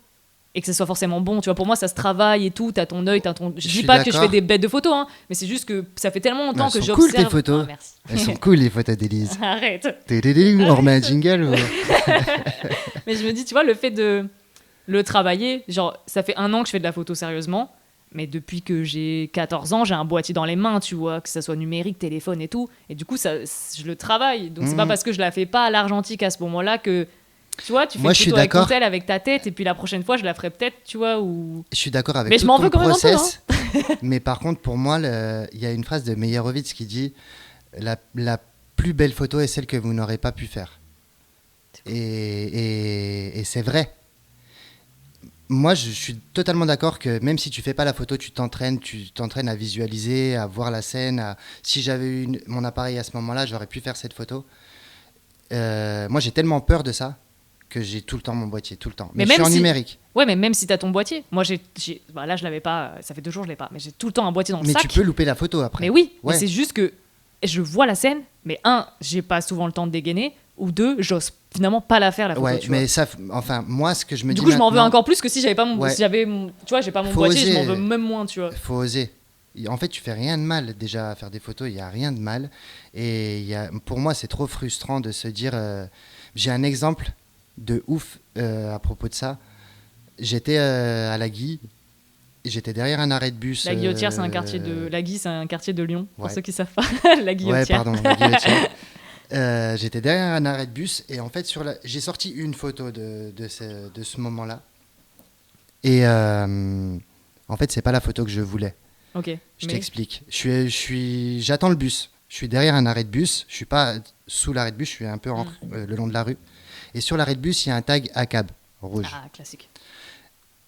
et que ce soit forcément bon, tu vois. Pour moi, ça se travaille et tout, t'as ton œil, Je dis pas que je fais des bêtes de photos, hein, mais c'est juste que ça fait tellement longtemps que j'observe. Elles sont cool tes photos. Ah, merci. Elles sont cool les photos d'Élise. Arrête. On remet un jingle ou... Mais je me dis, tu vois, le fait de le travailler, genre, ça fait 1 an que je fais de la photo sérieusement. Mais depuis que j'ai 14 ans, j'ai un boîtier dans les mains, tu vois, que ça soit numérique, téléphone et tout. Et du coup, je le travaille. Donc, c'est pas parce que je la fais pas à l'argentique à ce moment-là que, tu vois, tu fais une photo avec ton tel, avec ta tête, et puis la prochaine fois, je la ferai peut-être, tu vois, ou... Je suis d'accord avec mais tout je m'en ton veux quand même process. un peu, hein. Mais par contre, pour moi, il y a une phrase de Meyerowitz qui dit la plus belle photo est celle que vous n'aurez pas pu faire. Et c'est vrai. Moi, je suis totalement d'accord que même si tu fais pas la photo, tu t'entraînes à visualiser, à voir la scène. Si j'avais eu mon appareil à ce moment-là, j'aurais pu faire cette photo. Moi, j'ai tellement peur de ça que j'ai tout le temps mon boîtier, tout le temps. Mais je suis en numérique. Ouais, mais même si tu as ton boîtier. Moi, là, je l'avais pas, ça fait 2 jours, je l'ai pas. Mais j'ai tout le temps un boîtier dans le sac. Mais tu peux louper la photo après. Mais oui, mais c'est juste que je vois la scène, mais j'ai pas souvent le temps de dégainer. Ou 2, j'ose finalement pas la faire la photo. Ouais, mais ça, enfin, moi, ce que je me dis. Du coup, je m'en veux encore plus que si j'avais pas mon, si j'avais, tu vois, j'ai pas mon boîtier, je m'en veux même moins, tu vois. Faut oser. En fait, tu fais rien de mal déjà à faire des photos. Il y a rien de mal. Et pour moi, c'est trop frustrant de se dire. J'ai un exemple de ouf à propos de ça. J'étais à La Guy. J'étais derrière un arrêt de bus. La Guillotière, c'est un quartier de. La Guy, c'est un quartier de Lyon. Pour ceux qui savent pas. La Guillotière. Ouais, pardon. La Guillotière. J'étais derrière un arrêt de bus et en fait j'ai sorti une photo de ce moment-là et en fait c'est pas la photo que je voulais. Ok. Je t'explique. J'attends le bus. Je suis derrière un arrêt de bus. Je suis pas sous l'arrêt de bus. Je suis un peu le long de la rue. Et sur l'arrêt de bus il y a un tag ACAB rouge. Ah, classique.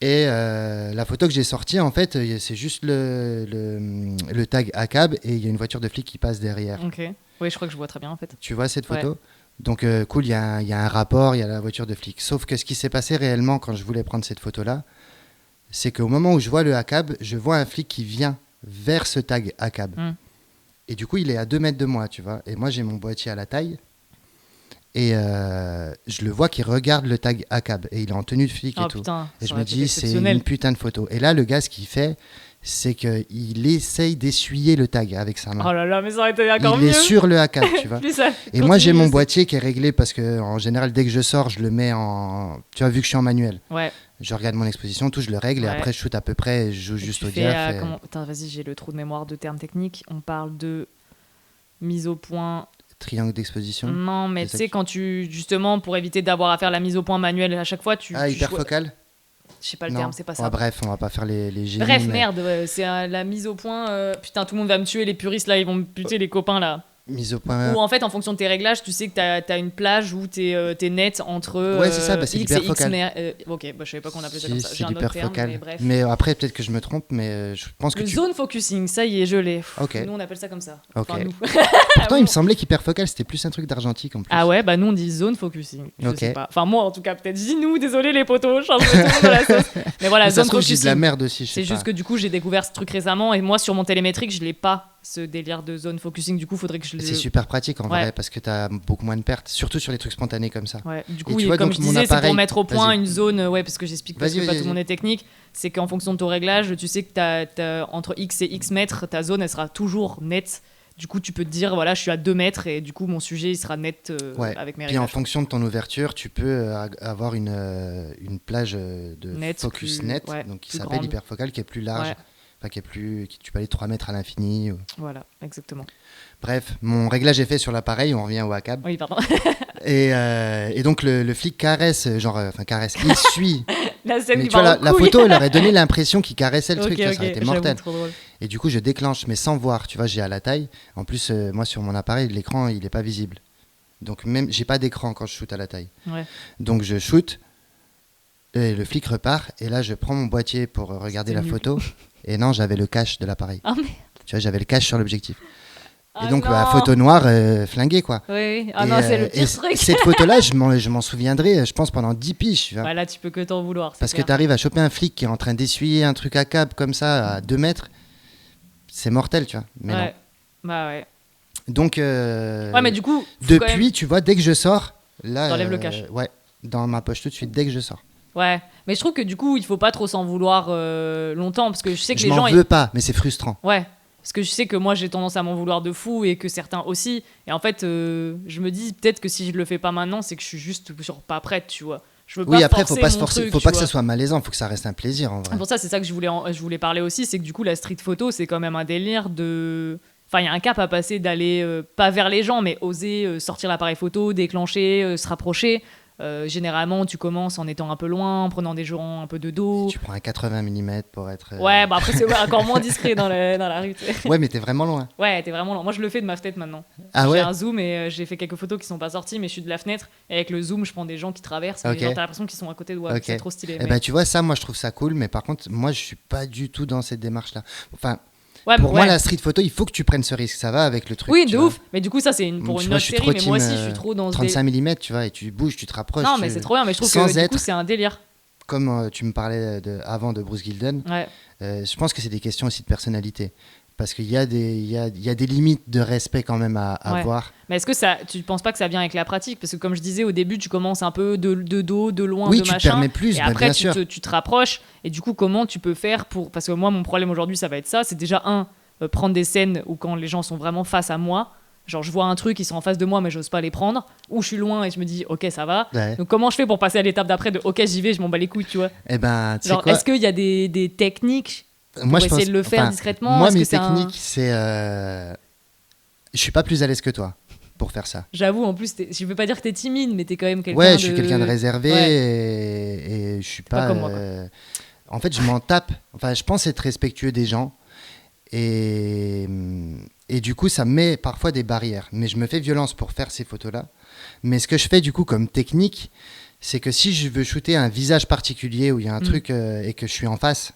Et la photo que j'ai sortie, en fait, c'est juste le tag ACAB et il y a une voiture de flic qui passe derrière. Ok. Oui, je crois que je vois très bien en fait. Tu vois cette photo ? Donc cool, il y a un rapport, il y a la voiture de flic. Sauf que ce qui s'est passé réellement quand je voulais prendre cette photo-là, c'est qu'au moment où je vois le ACAB, je vois un flic qui vient vers ce tag ACAB. Et du coup, il est à 2 mètres de moi, tu vois. Et moi, j'ai mon boîtier à la taille. Et je le vois qui regarde le tag ACAB. Et il est en tenue de flic et tout. Putain, et je me dis, c'est une putain de photo. Et là, le gars, ce qu'il fait... c'est qu'il essaye d'essuyer le tag avec sa main. Oh là là, mais ça aurait été encore mieux. Il est sur le ACAB, tu vois. Et moi, j'ai mon boîtier qui est réglé parce que, en général, dès que je sors, je le mets en... Tu vois, vu que je suis en manuel. Ouais. Je regarde mon exposition, tout, je le règle et après, je shoot à peu près et je joue juste au diaph. Attends, vas-y, j'ai le trou de mémoire de termes techniques. On parle de mise au point... Triangle d'exposition. Non, mais tu sais, quand justement, pour éviter d'avoir à faire la mise au point manuelle à chaque fois, hyperfocal. Je sais pas le terme, c'est pas ça. Bref, on va pas faire les génies. Bref, merde, c'est la mise au point. Putain, tout le monde va me tuer, les puristes là, ils vont me buter, les copains là. Mise au point. Ou en fait, en fonction de tes réglages, tu sais que t'as une plage où t'es net entre ouais, c'est ça, c'est X et X. Ok, je savais pas qu'on appelait ça comme ça. C'est l'hyperfocal. Mais après, peut-être que je me trompe, mais je pense que zone focusing, ça y est, je l'ai. Okay. Nous, on appelle ça comme ça. Okay. Enfin, nous. Pourtant, il me semblait qu'hyperfocal, c'était plus un truc d'argentique en plus. Ah ouais, bah nous, on dit zone focusing. Je sais pas. Enfin, moi, en tout cas, peut-être. Dis-nous, désolé les potos, je suis un peu dans la sauce. Mais voilà, zone focusing. C'est de la merde aussi, c'est juste que du coup, j'ai découvert ce truc récemment et moi, sur mon télémétrique, je l'ai pas. Ce délire de zone focusing, du coup, faudrait que je le... C'est super pratique en vrai, parce que t'as beaucoup moins de pertes, surtout sur les trucs spontanés comme ça. Ouais. Du coup, comme je disais, c'est pour mettre au point une zone, parce que j'explique parce que pas tout le monde est technique, c'est qu'en fonction de ton réglage, tu sais que t'as entre X et X mètres, ta zone, elle sera toujours nette. Du coup, tu peux te dire, voilà, je suis à 2 mètres et du coup, mon sujet, il sera net avec mes réglages. Puis en fonction de ton ouverture, tu peux avoir une plage de focus net, donc qui s'appelle hyperfocal, qui est plus large. Enfin, tu peux aller 3 mètres à l'infini. Voilà, exactement. Bref, mon réglage est fait sur l'appareil, on revient au ACAB. Oui, pardon. et donc le flic caresse, il suit. La scène mais tu vois, la photo, elle aurait donné l'impression qu'il caressait le truc, ça aurait été mortel. Et du coup, je déclenche, mais sans voir, tu vois, j'ai à la taille. En plus, moi, sur mon appareil, l'écran, il n'est pas visible. Donc, même, j'ai pas d'écran quand je shoot à la taille. Ouais. Donc, je shoot, et le flic repart, et là, je prends mon boîtier pour regarder la photo. Et non, j'avais le cache de l'appareil. Oh merde. Tu vois, j'avais le cache sur l'objectif. Ah Et donc, non. photo noire, flinguée, quoi. Oui. Ah Et, non, c'est le et pire truc. cette photo-là, je m'en souviendrai, je pense, pendant 10 piges. Tu vois. Ouais, là, tu peux que t'en vouloir. Parce que clair. tu arrives à choper un flic qui est en train d'essuyer un truc à câble comme ça, à 2 mètres. C'est mortel, tu vois. Mais non. Ouais. Bah ouais. Donc, Ouais, mais du coup, faut quand même- depuis, tu vois, dès que je sors, là. T'enlèves le cache. Ouais, dans ma poche tout de suite, dès que je sors. Ouais, mais je trouve que du coup, il faut pas trop s'en vouloir longtemps parce que je sais que Je les m'en gens. veux pas, mais c'est frustrant. Ouais, parce que je sais que moi j'ai tendance à m'en vouloir de fou et que certains aussi. Et en fait, je me dis peut-être que si je le fais pas maintenant, c'est que je suis juste genre pas prête, tu vois. Je veux Oui, pas après, forcer faut pas se mon forcer, truc, faut tu pas que vois. ça soit malaisant, faut que ça reste un plaisir en vrai. Pour ça, c'est ça que je voulais parler aussi, c'est que du coup, la street photo, c'est quand même un délire de. Enfin, il y a un cap à passer d'aller pas vers les gens, mais oser sortir l'appareil photo, déclencher, se rapprocher. Généralement, tu commences en étant un peu loin, en prenant des gens un peu de dos. Tu prends un 80 mm pour être. Ouais, bah après, c'est encore moins discret dans la rue. Tu sais. Ouais, mais t'es vraiment loin. Ouais, t'es vraiment lent. Moi, je le fais de ma fenêtre maintenant. Ah J'ai ouais. un zoom et j'ai fait quelques photos qui sont pas sorties, mais je suis de la fenêtre. Et avec le zoom, je prends des gens qui traversent. Ok. Et genre, t'as l'impression qu'ils sont à côté de moi. Ok. C'est trop stylé. Eh ben, tu vois, ça, moi, je trouve ça cool, mais par contre, moi, je suis pas du tout dans cette démarche-là. Enfin, ouais, pour mais moi, ouais. la street photo, il faut que tu prennes ce risque. Ça va avec le truc. Oui, tu de vois. ouf. Mais du coup, ça, c'est pour Tu une vois, autre je suis série. trop Mais moi team, aussi, je suis trop dans ce 35 mm, tu vois, et tu bouges, tu te rapproches. Non, mais tu- c'est trop bien. Mais je trouve sans que du être- coup, c'est un délire. Comme tu me parlais avant de Bruce Gilden, Ouais. je pense que c'est des questions aussi de personnalité. Parce qu'il y a des limites de respect quand même à Ouais. avoir. Mais est-ce que tu penses pas que ça vient avec la pratique? Parce que comme je disais au début, tu commences un peu de dos, de loin, Oui, de tu te machin. permets plus, et bah, après, bien tu sûr. tu te rapproches. Et du coup, comment tu peux faire pour. Parce que moi, mon problème aujourd'hui, ça va être ça. C'est déjà, prendre des scènes où quand les gens sont vraiment face à moi. Genre, je vois un truc, ils sont en face de moi, mais j'ose pas les prendre. Ou je suis loin et je me dis, ok, ça va. Ouais. Donc, comment je fais pour passer à l'étape d'après de, ok, j'y vais, je m'en bats les couilles, tu vois? Eh ben, tu sais Genre, quoi est-ce qu'il y a des techniques Moi, pour essayer de le faire enfin, discrètement? Moi, Est-ce mes que c'est un- techniques, c'est. Je suis pas plus à l'aise que toi pour faire ça. J'avoue, en plus, je veux pas dire que t'es timide, mais t'es quand même quelqu'un Ouais, de. je suis quelqu'un de réservé Ouais. et je suis pas pas. comme moi, quoi. En fait, je m'en tape. Enfin, je pense être respectueux des gens et du coup, ça me met parfois des barrières. Mais je me fais violence pour faire ces photos-là. Mais ce que je fais du coup comme technique, c'est que si je veux shooter un visage particulier où il y a un truc et que je suis en face,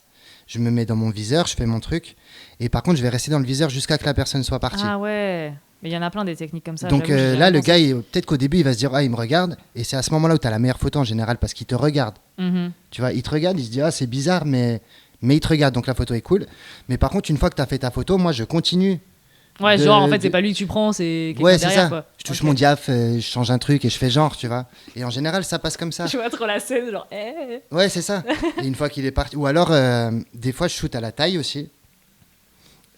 je me mets dans mon viseur, je fais mon truc. Et par contre, je vais rester dans le viseur jusqu'à que la personne soit partie. Ah ouais. Mais il y en a plein des techniques comme ça. Donc j'avoue, j'ai là, jamais le gars, peut-être qu'au début, il va se dire, ah, il me regarde. Et c'est à ce moment-là où tu as la meilleure photo en général parce qu'il te regarde. pensé. Mhm. Tu vois, il te regarde, il se dit, ah, c'est bizarre, mais il te regarde. Donc la photo est cool. Mais par contre, une fois que tu as fait ta photo, moi, je continue. Ouais, De- genre en fait, c'est de- pas lui que tu prends, c'est quelqu'un Ouais, c'est derrière ça. quoi. Je touche Ok. mon diaph, je change un truc et je fais genre, tu vois. Et en général, ça passe comme ça. Je vois trop la scène, genre. Eh. Ouais, c'est ça. Et une fois qu'il est parti. Ou alors, des fois, je shoot à la taille aussi.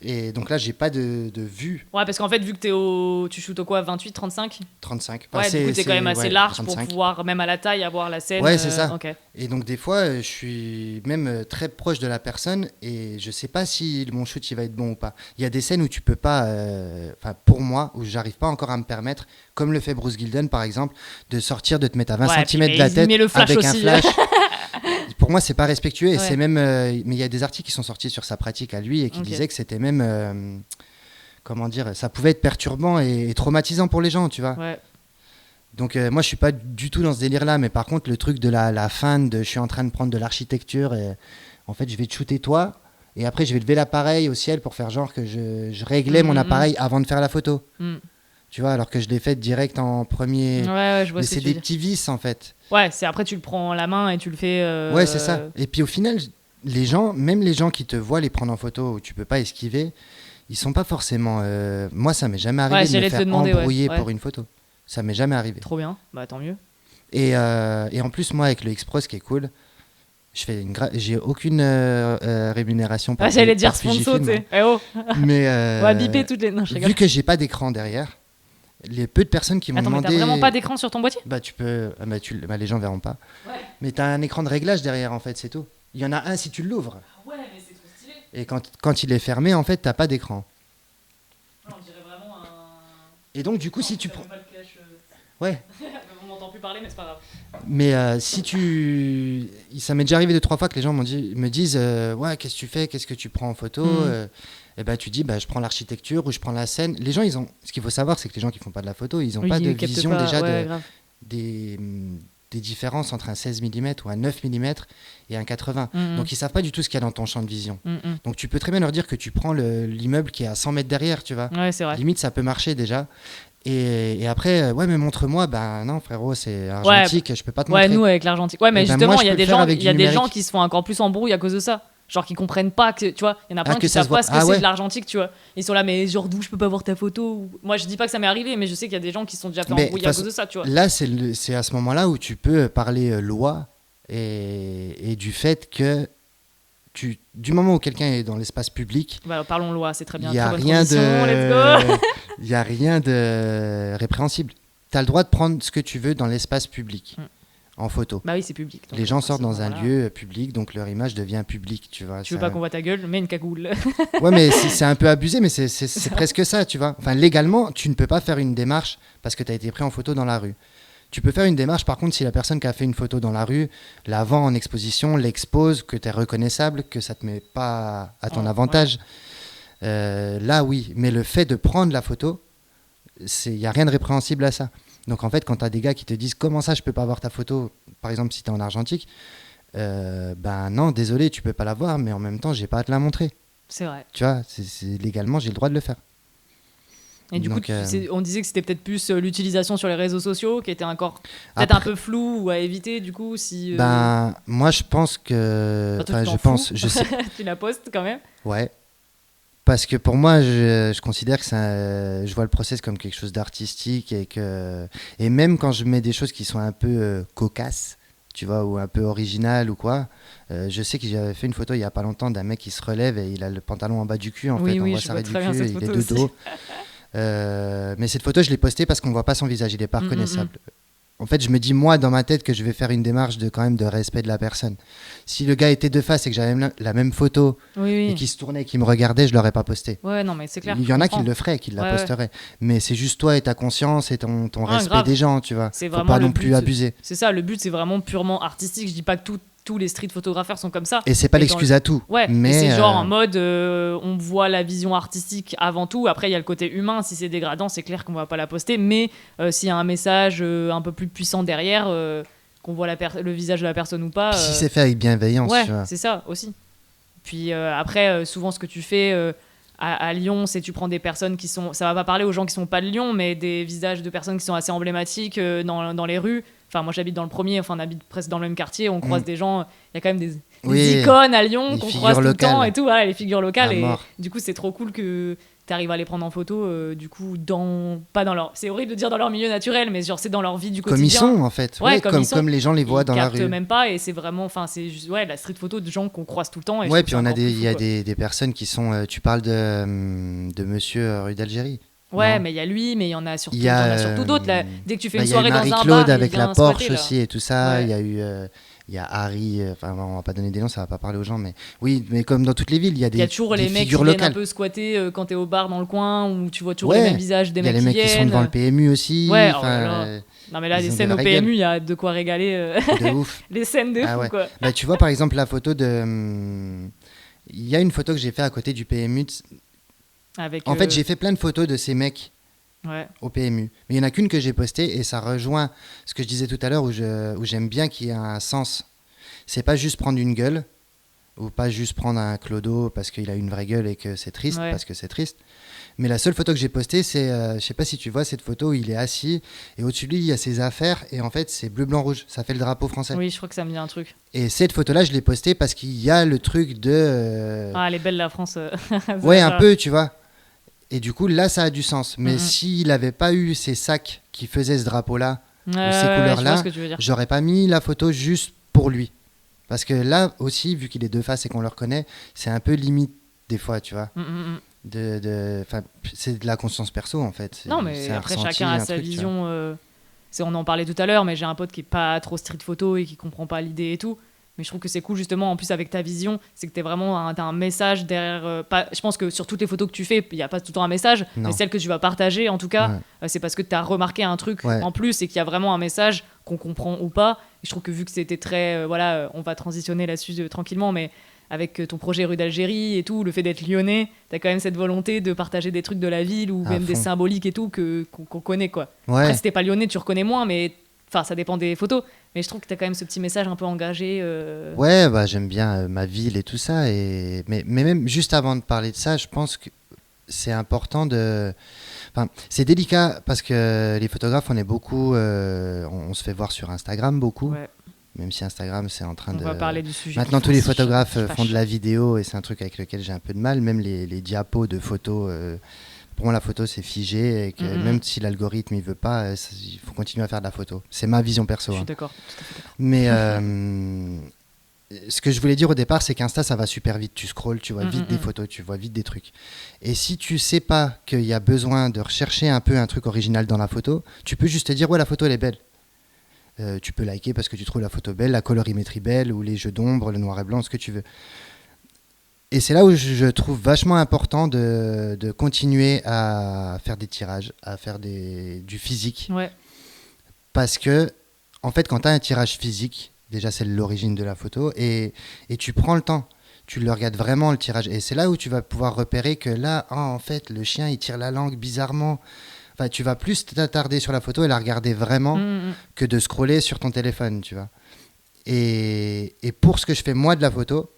Et donc là, j'ai pas de vue Ouais, parce qu'en fait, vu que tu shootes au quoi, 28, 35? 35. Ouais, du coup, t'es quand même assez ouais, large 35. pour pouvoir, même à la taille, avoir la scène. Ouais, c'est ça. Ok. Et donc des fois, je suis même très proche de la personne et je sais pas si mon shoot il va être bon ou pas. Il y a des scènes où tu peux pas, enfin pour moi, où j'arrive pas encore à me permettre, comme le fait Bruce Gilden par exemple, de sortir, de te mettre à 20 Ouais, cm puis de la il tête met le flash avec un aussi. flash. Pour moi, c'est pas respectueux et Ouais. c'est même. Mais il y a des articles qui sont sortis sur sa pratique à lui et qui Ok. disaient que c'était même. Comment dire, ça pouvait être perturbant et traumatisant pour les gens, tu vois. Ouais. Donc moi je suis pas du tout dans ce délire là, mais par contre le truc de la fin de je suis en train de prendre de l'architecture et en fait je vais te shooter toi et après je vais lever l'appareil au ciel pour faire genre que je réglais mon appareil avant de faire la photo. Mm. Tu vois, alors que je l'ai fait direct en premier. Ouais, je vois Mais ce que c'est tu des veux dire. petits vices en fait. Ouais, c'est après tu le prends à la main et tu le fais. Ouais, c'est ça. Et puis au final, les gens, même les gens qui te voient les prendre en photo où tu peux pas esquiver, ils sont pas forcément. Moi, ça m'est jamais arrivé Ouais, de me j'allais te faire demander, ouais. embrouiller Ouais. pour une photo. Ça m'est jamais arrivé. Trop bien, bah tant mieux. Et en plus, moi, avec le X-Pro, ce qui est cool, j'ai aucune rémunération par Ah, j'allais par dire sponsor, tu Fujifilm, sais. Eh oh, Mais on va biper toutes les. Non, je rigole. vu que j'ai pas d'écran derrière, les peu de personnes qui m'ont Attends, mais demandé. t'as vraiment pas d'écran sur ton boîtier? Bah tu peux, les gens verront pas. Ouais. Mais t'as un écran de réglage derrière en fait, c'est tout. Il y en a un si tu l'ouvres. Ouais, mais c'est trop stylé. Et quand il est fermé, en fait, t'as pas d'écran. On dirait vraiment un. Et donc du coup, si tu prends, Pas le cache. ouais. On m'entend plus parler, mais c'est pas grave. Mais si tu, ça m'est déjà arrivé 2-3 fois que les gens me disent, ouais, qu'est-ce que tu fais, qu'est-ce que tu prends en photo Et ben tu dis, bah je prends l'architecture ou je prends la scène. Les gens, ce qu'il faut savoir, c'est que les gens qui font pas de la photo, ils ont Oui, pas de ils captent vision pas, déjà ouais, grave. des des différences entre un 16 mm ou un 9 mm et un 80. Donc, ils savent pas du tout ce qu'il y a dans ton champ de vision. Donc, tu peux très bien leur dire que tu prends l'immeuble qui est à 100 mètres derrière, tu vois. Ouais, c'est vrai. Limite, ça peut marcher déjà. Et après, ouais, mais montre-moi. Ben non, frérot, c'est argentique, je peux pas te montrer. Ouais, nous, avec l'argentique. Ouais, mais Et ben, justement, moi, il y a je peux des le faire gens, avec il y a du des gens numérique. qui se font encore plus embrouille à cause de ça. Genre, qui comprennent pas que, tu vois, il y en a plein que qui ça savent se voit. pas ce que Ah c'est ouais. de l'argentique, tu vois. Ils sont là, mais genre, d'où je peux pas voir ta photo. Moi, je dis pas que ça m'est arrivé, mais je sais qu'il y a des gens qui se sont déjà fait Mais, embrouiller de à toute cause de ça, tu vois. Là, c'est à ce moment-là où tu peux parler loi et du fait que du moment où quelqu'un est dans l'espace public, Bah, parlons loi, c'est très bien. il n'y a Très bonne rien transition, let's go. il y a rien de répréhensible. Tu as le droit de prendre ce que tu veux dans l'espace public en photo. Bah oui, c'est public. Donc Les gens sortent dans un voilà. lieu public, donc leur image devient publique, tu vois. Tu veux pas qu'on voit ta gueule, mets une cagoule. Ouais, mais c'est un peu abusé, mais c'est presque ça, tu vois. Enfin, légalement, tu ne peux pas faire une démarche parce que tu as été pris en photo dans la rue. Tu peux faire une démarche, par contre, si la personne qui a fait une photo dans la rue la vend en exposition, l'expose, que tu es reconnaissable, que ça ne te met pas à ton avantage. Là, oui. Mais le fait de prendre la photo, il n'y a rien de répréhensible à ça. Donc, en fait, quand tu as des gars qui te disent « Comment ça, je ne peux pas avoir ta photo ?» Par exemple, si tu es en argentique, ben non, désolé, tu ne peux pas la voir, mais en même temps, je n'ai pas à te la montrer. C'est vrai. Tu vois, légalement, j'ai le droit de le faire. Et du Donc, coup, on disait que c'était peut-être plus l'utilisation sur les réseaux sociaux qui était encore peut-être après, un peu flou ou à éviter, du coup, si... Ben, moi, je pense que... toi, tu je t'en pense, fous. je sais. Tu la postes quand même. Ouais. Parce que pour moi, je considère que je vois le process comme quelque chose d'artistique et même quand je mets des choses qui sont un peu cocasses, tu vois, ou un peu originales ou quoi, je sais que j'avais fait une photo il y a pas longtemps d'un mec qui se relève et il a le pantalon en bas du cul, en fait, on voit sa raie du cul, et il est de dos. Mais cette photo, je l'ai postée parce qu'on voit pas son visage, il est pas reconnaissable. En fait, je me dis, moi, dans ma tête, que je vais faire une démarche quand même de respect de la personne. Si le gars était de face et que j'avais la même photo et qu'il se tournait et qu'il me regardait, je l'aurais pas posté. Ouais, non, mais c'est clair. Il y en a qui le feraient, qui la posteraient. Mais c'est juste toi et ta conscience et ton respect grave. des gens, tu vois. C'est Faut vraiment pas le non plus but. abuser. C'est ça, le but, c'est vraiment purement artistique. Je dis pas que tous les street photographeurs sont comme ça. Et c'est pas l'excuse à tout. Ouais, mais c'est genre en mode on voit la vision artistique avant tout. Après, il y a le côté humain. Si c'est dégradant, c'est clair qu'on va pas la poster. Mais s'il y a un message un peu plus puissant derrière, qu'on voit le visage de la personne ou pas. Si c'est fait avec bienveillance, ouais, tu vois. c'est ça aussi. Puis après, souvent, ce que tu fais à Lyon, c'est tu prends des personnes qui sont. Ça va pas parler aux gens qui sont pas de Lyon, mais des visages de personnes qui sont assez emblématiques dans les rues. Enfin, moi, j'habite dans le premier, on habite presque dans le même quartier, on croise des gens, il y a quand même des icônes à Lyon qu'on croise tout le temps et tout, voilà, les figures locales. Et du coup, c'est trop cool que tu arrives à les prendre en photo, du coup, pas dans leur... C'est horrible de dire dans leur milieu naturel, mais genre, c'est dans leur vie du quotidien. Comme ils sont, en fait. Ouais, comme les gens les voient dans la rue. Ils captent même pas, et c'est vraiment... Enfin, c'est juste, la street photo de gens qu'on croise tout le temps. Et ouais, puis il y a des personnes qui sont... tu parles de monsieur rue d'Algérie. Ouais, non. mais il y a lui, mais il y en a surtout d'autres. Là. Dès que tu fais une soirée dans un bar, Marie-Claude avec la Porsche squatter, aussi et tout ça. Il ouais. y a eu, il y a Harry. Enfin, on va pas donner des noms, ça va pas parler aux gens, mais oui, mais comme dans toutes les villes, il y a des. Il y a toujours les mecs qui viennent un peu squatter quand t'es au bar dans le coin, où tu vois toujours les mêmes visages des mecs qui viennent. Il y a les mecs qui sont devant le PMU aussi. Ouais. Non mais là, les scènes au PMU, il y a de quoi régaler. De ouf. Les scènes de fou, quoi. Bah, tu vois par exemple la photo de. Il y a une photo que j'ai fait à côté du PMU. En fait, j'ai fait plein de photos de ces mecs. Ouais. Au PMU. Mais il n'y en a qu'une que j'ai postée et ça rejoint ce que je disais tout à l'heure où j'aime bien qu'il y ait un sens. C'est pas juste prendre une gueule ou pas juste prendre un clodo parce qu'il a une vraie gueule et que c'est triste, parce que c'est triste. Mais la seule photo que j'ai postée, c'est, je sais pas si tu vois cette photo où il est assis et au-dessus de lui, il y a ses affaires et en fait, c'est bleu, blanc, rouge. Ça fait le drapeau français. Oui, je crois que ça me dit un truc. Et cette photo-là, je l'ai postée parce qu'il y a le truc de... Ah, elle est belle la France. Ouais, un peu, tu vois. Et du coup, là, ça a du sens. Mais s'il n'avait pas eu ces sacs qui faisaient ce drapeau-là, ou ces couleurs-là, j'aurais pas mis la photo juste pour lui. Parce que là aussi, vu qu'il est de face et qu'on le reconnaît, c'est un peu limite des fois, tu vois. C'est de la conscience perso, en fait. Non, mais après, chacun a sa vision. On en parlait tout à l'heure, mais j'ai un pote qui est pas trop street photo et qui comprend pas l'idée et tout. Mais je trouve que c'est cool justement, en plus avec ta vision, c'est que t'as un message derrière. Je pense que sur toutes les photos que tu fais, il n'y a pas tout le temps un message, mais celles que tu vas partager en tout cas, c'est parce que tu as remarqué un truc en plus et qu'il y a vraiment un message qu'on comprend ou pas. Et je trouve que vu que c'était très... on va transitionner là-dessus tranquillement, mais avec ton projet Rue d'Algérie et tout, le fait d'être lyonnais, tu as quand même cette volonté de partager des trucs de la ville ou même des symboliques et tout qu'on connaît, quoi. Ouais. Après, si t'es pas lyonnais, tu reconnais moins, mais Enfin, ça dépend des photos, mais je trouve que tu as quand même ce petit message un peu engagé. Ouais, bah, j'aime bien ma ville et tout ça. Mais même juste avant de parler de ça, je pense que c'est important de... Enfin, c'est délicat parce que les photographes, on est beaucoup... on se fait voir sur Instagram beaucoup. Ouais. Même si Instagram, c'est en train On de... va parler du sujet. Maintenant, tous les photographes je font de la vidéo et c'est un truc avec lequel j'ai un peu de mal. Même les diapos de photos... pour moi, la photo, c'est figé et que même si l'algorithme il veut pas, il faut continuer à faire de la photo. C'est ma vision perso. Je suis hein. d'accord, tout à fait d'accord. Mais ce que je voulais dire au départ, c'est qu'Insta, ça va super vite. Tu scrolles, tu vois vite des photos, tu vois vite des trucs. Et si tu sais pas qu'il y a besoin de rechercher un peu un truc original dans la photo, tu peux juste te dire, ouais, la photo, elle est belle. Tu peux liker parce que tu trouves la photo belle, la colorimétrie belle, ou les jeux d'ombre, le noir et blanc, ce que tu veux. Et c'est là où je trouve vachement important de continuer à faire des tirages, à faire du physique. Ouais. Parce que, en fait, quand tu as un tirage physique, déjà c'est l'origine de la photo, et tu prends le temps, tu le regardes vraiment le tirage. Et c'est là où tu vas pouvoir repérer que là, en fait, le chien, il tire la langue bizarrement. Enfin, tu vas plus t'attarder sur la photo et la regarder vraiment que de scroller sur ton téléphone, tu vois. Et pour ce que je fais moi de la photo,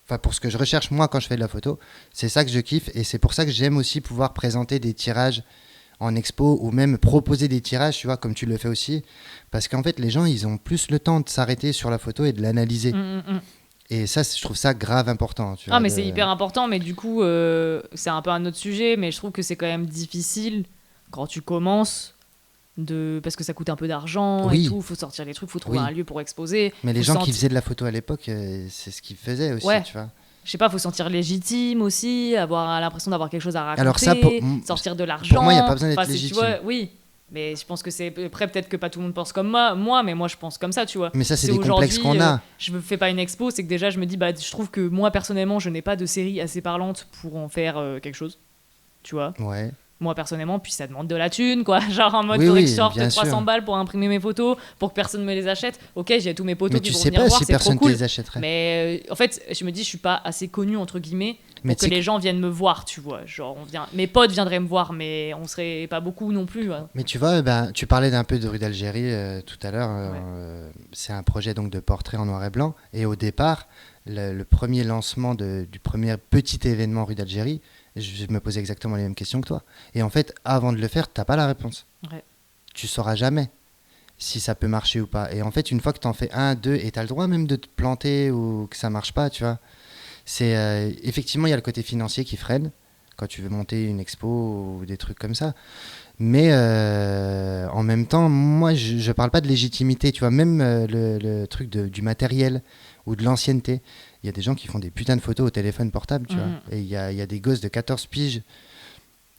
enfin pour ce que je recherche moi quand je fais de la photo, c'est ça que je kiffe et c'est pour ça que j'aime aussi pouvoir présenter des tirages en expo ou même proposer des tirages, tu vois, comme tu le fais aussi, parce qu'en fait les gens ils ont plus le temps de s'arrêter sur la photo et de l'analyser. Et ça, je trouve ça grave important. Tu vois, mais c'est hyper important, mais du coup, c'est un peu un autre sujet, mais je trouve que c'est quand même difficile quand tu commences. Parce que ça coûte un peu d'argent et tout, faut sortir les trucs, faut trouver un lieu pour exposer. Mais les gens qui faisaient de la photo à l'époque, c'est ce qu'ils faisaient aussi, tu vois. Je sais pas, faut se sentir légitime aussi, avoir l'impression d'avoir quelque chose à raconter, alors ça, sortir de l'argent. Pour moi, il n'y a pas besoin d'être légitime. Tu vois, oui, mais je pense que c'est... Après, peut-être que pas tout le monde pense comme moi, mais moi, je pense comme ça, tu vois. Mais ça, c'est des complexes qu'on a. Je fais pas une expo, c'est que déjà, je me dis, je trouve que moi, personnellement, je n'ai pas de série assez parlante pour en faire quelque chose, tu vois. Ouais. Moi personnellement, puis ça demande de la thune, quoi. Genre en mode faudrait que je sorte 300 balles pour imprimer mes photos, pour que personne me les achète. Ok, j'ai tous mes potos qui vont venir voir, c'est trop cool. Mais tu sais pas si personne te les achèterait. Mais en fait, je me dis, je suis pas assez connue entre guillemets pour que les gens viennent me voir, tu vois. Genre, mes potes viendraient me voir, mais on serait pas beaucoup non plus. Ouais. Mais tu vois, tu parlais d'un peu de Rue d'Algérie tout à l'heure. C'est un projet donc de portrait en noir et blanc. Et au départ, le premier lancement du premier petit événement Rue d'Algérie, je me posais exactement les mêmes questions que toi. Et en fait, avant de le faire, t'as pas la réponse. Ouais. Tu sauras jamais si ça peut marcher ou pas. Et en fait, une fois que t'en fais un, deux, et t'as le droit même de te planter ou que ça marche pas, tu vois. C'est effectivement, il y a le côté financier qui freine quand tu veux monter une expo ou des trucs comme ça. Mais en même temps, moi, je parle pas de légitimité, tu vois. Même le truc du matériel ou de l'ancienneté. Il y a des gens qui font des putains de photos au téléphone portable, tu vois. Et il y a des gosses de 14 piges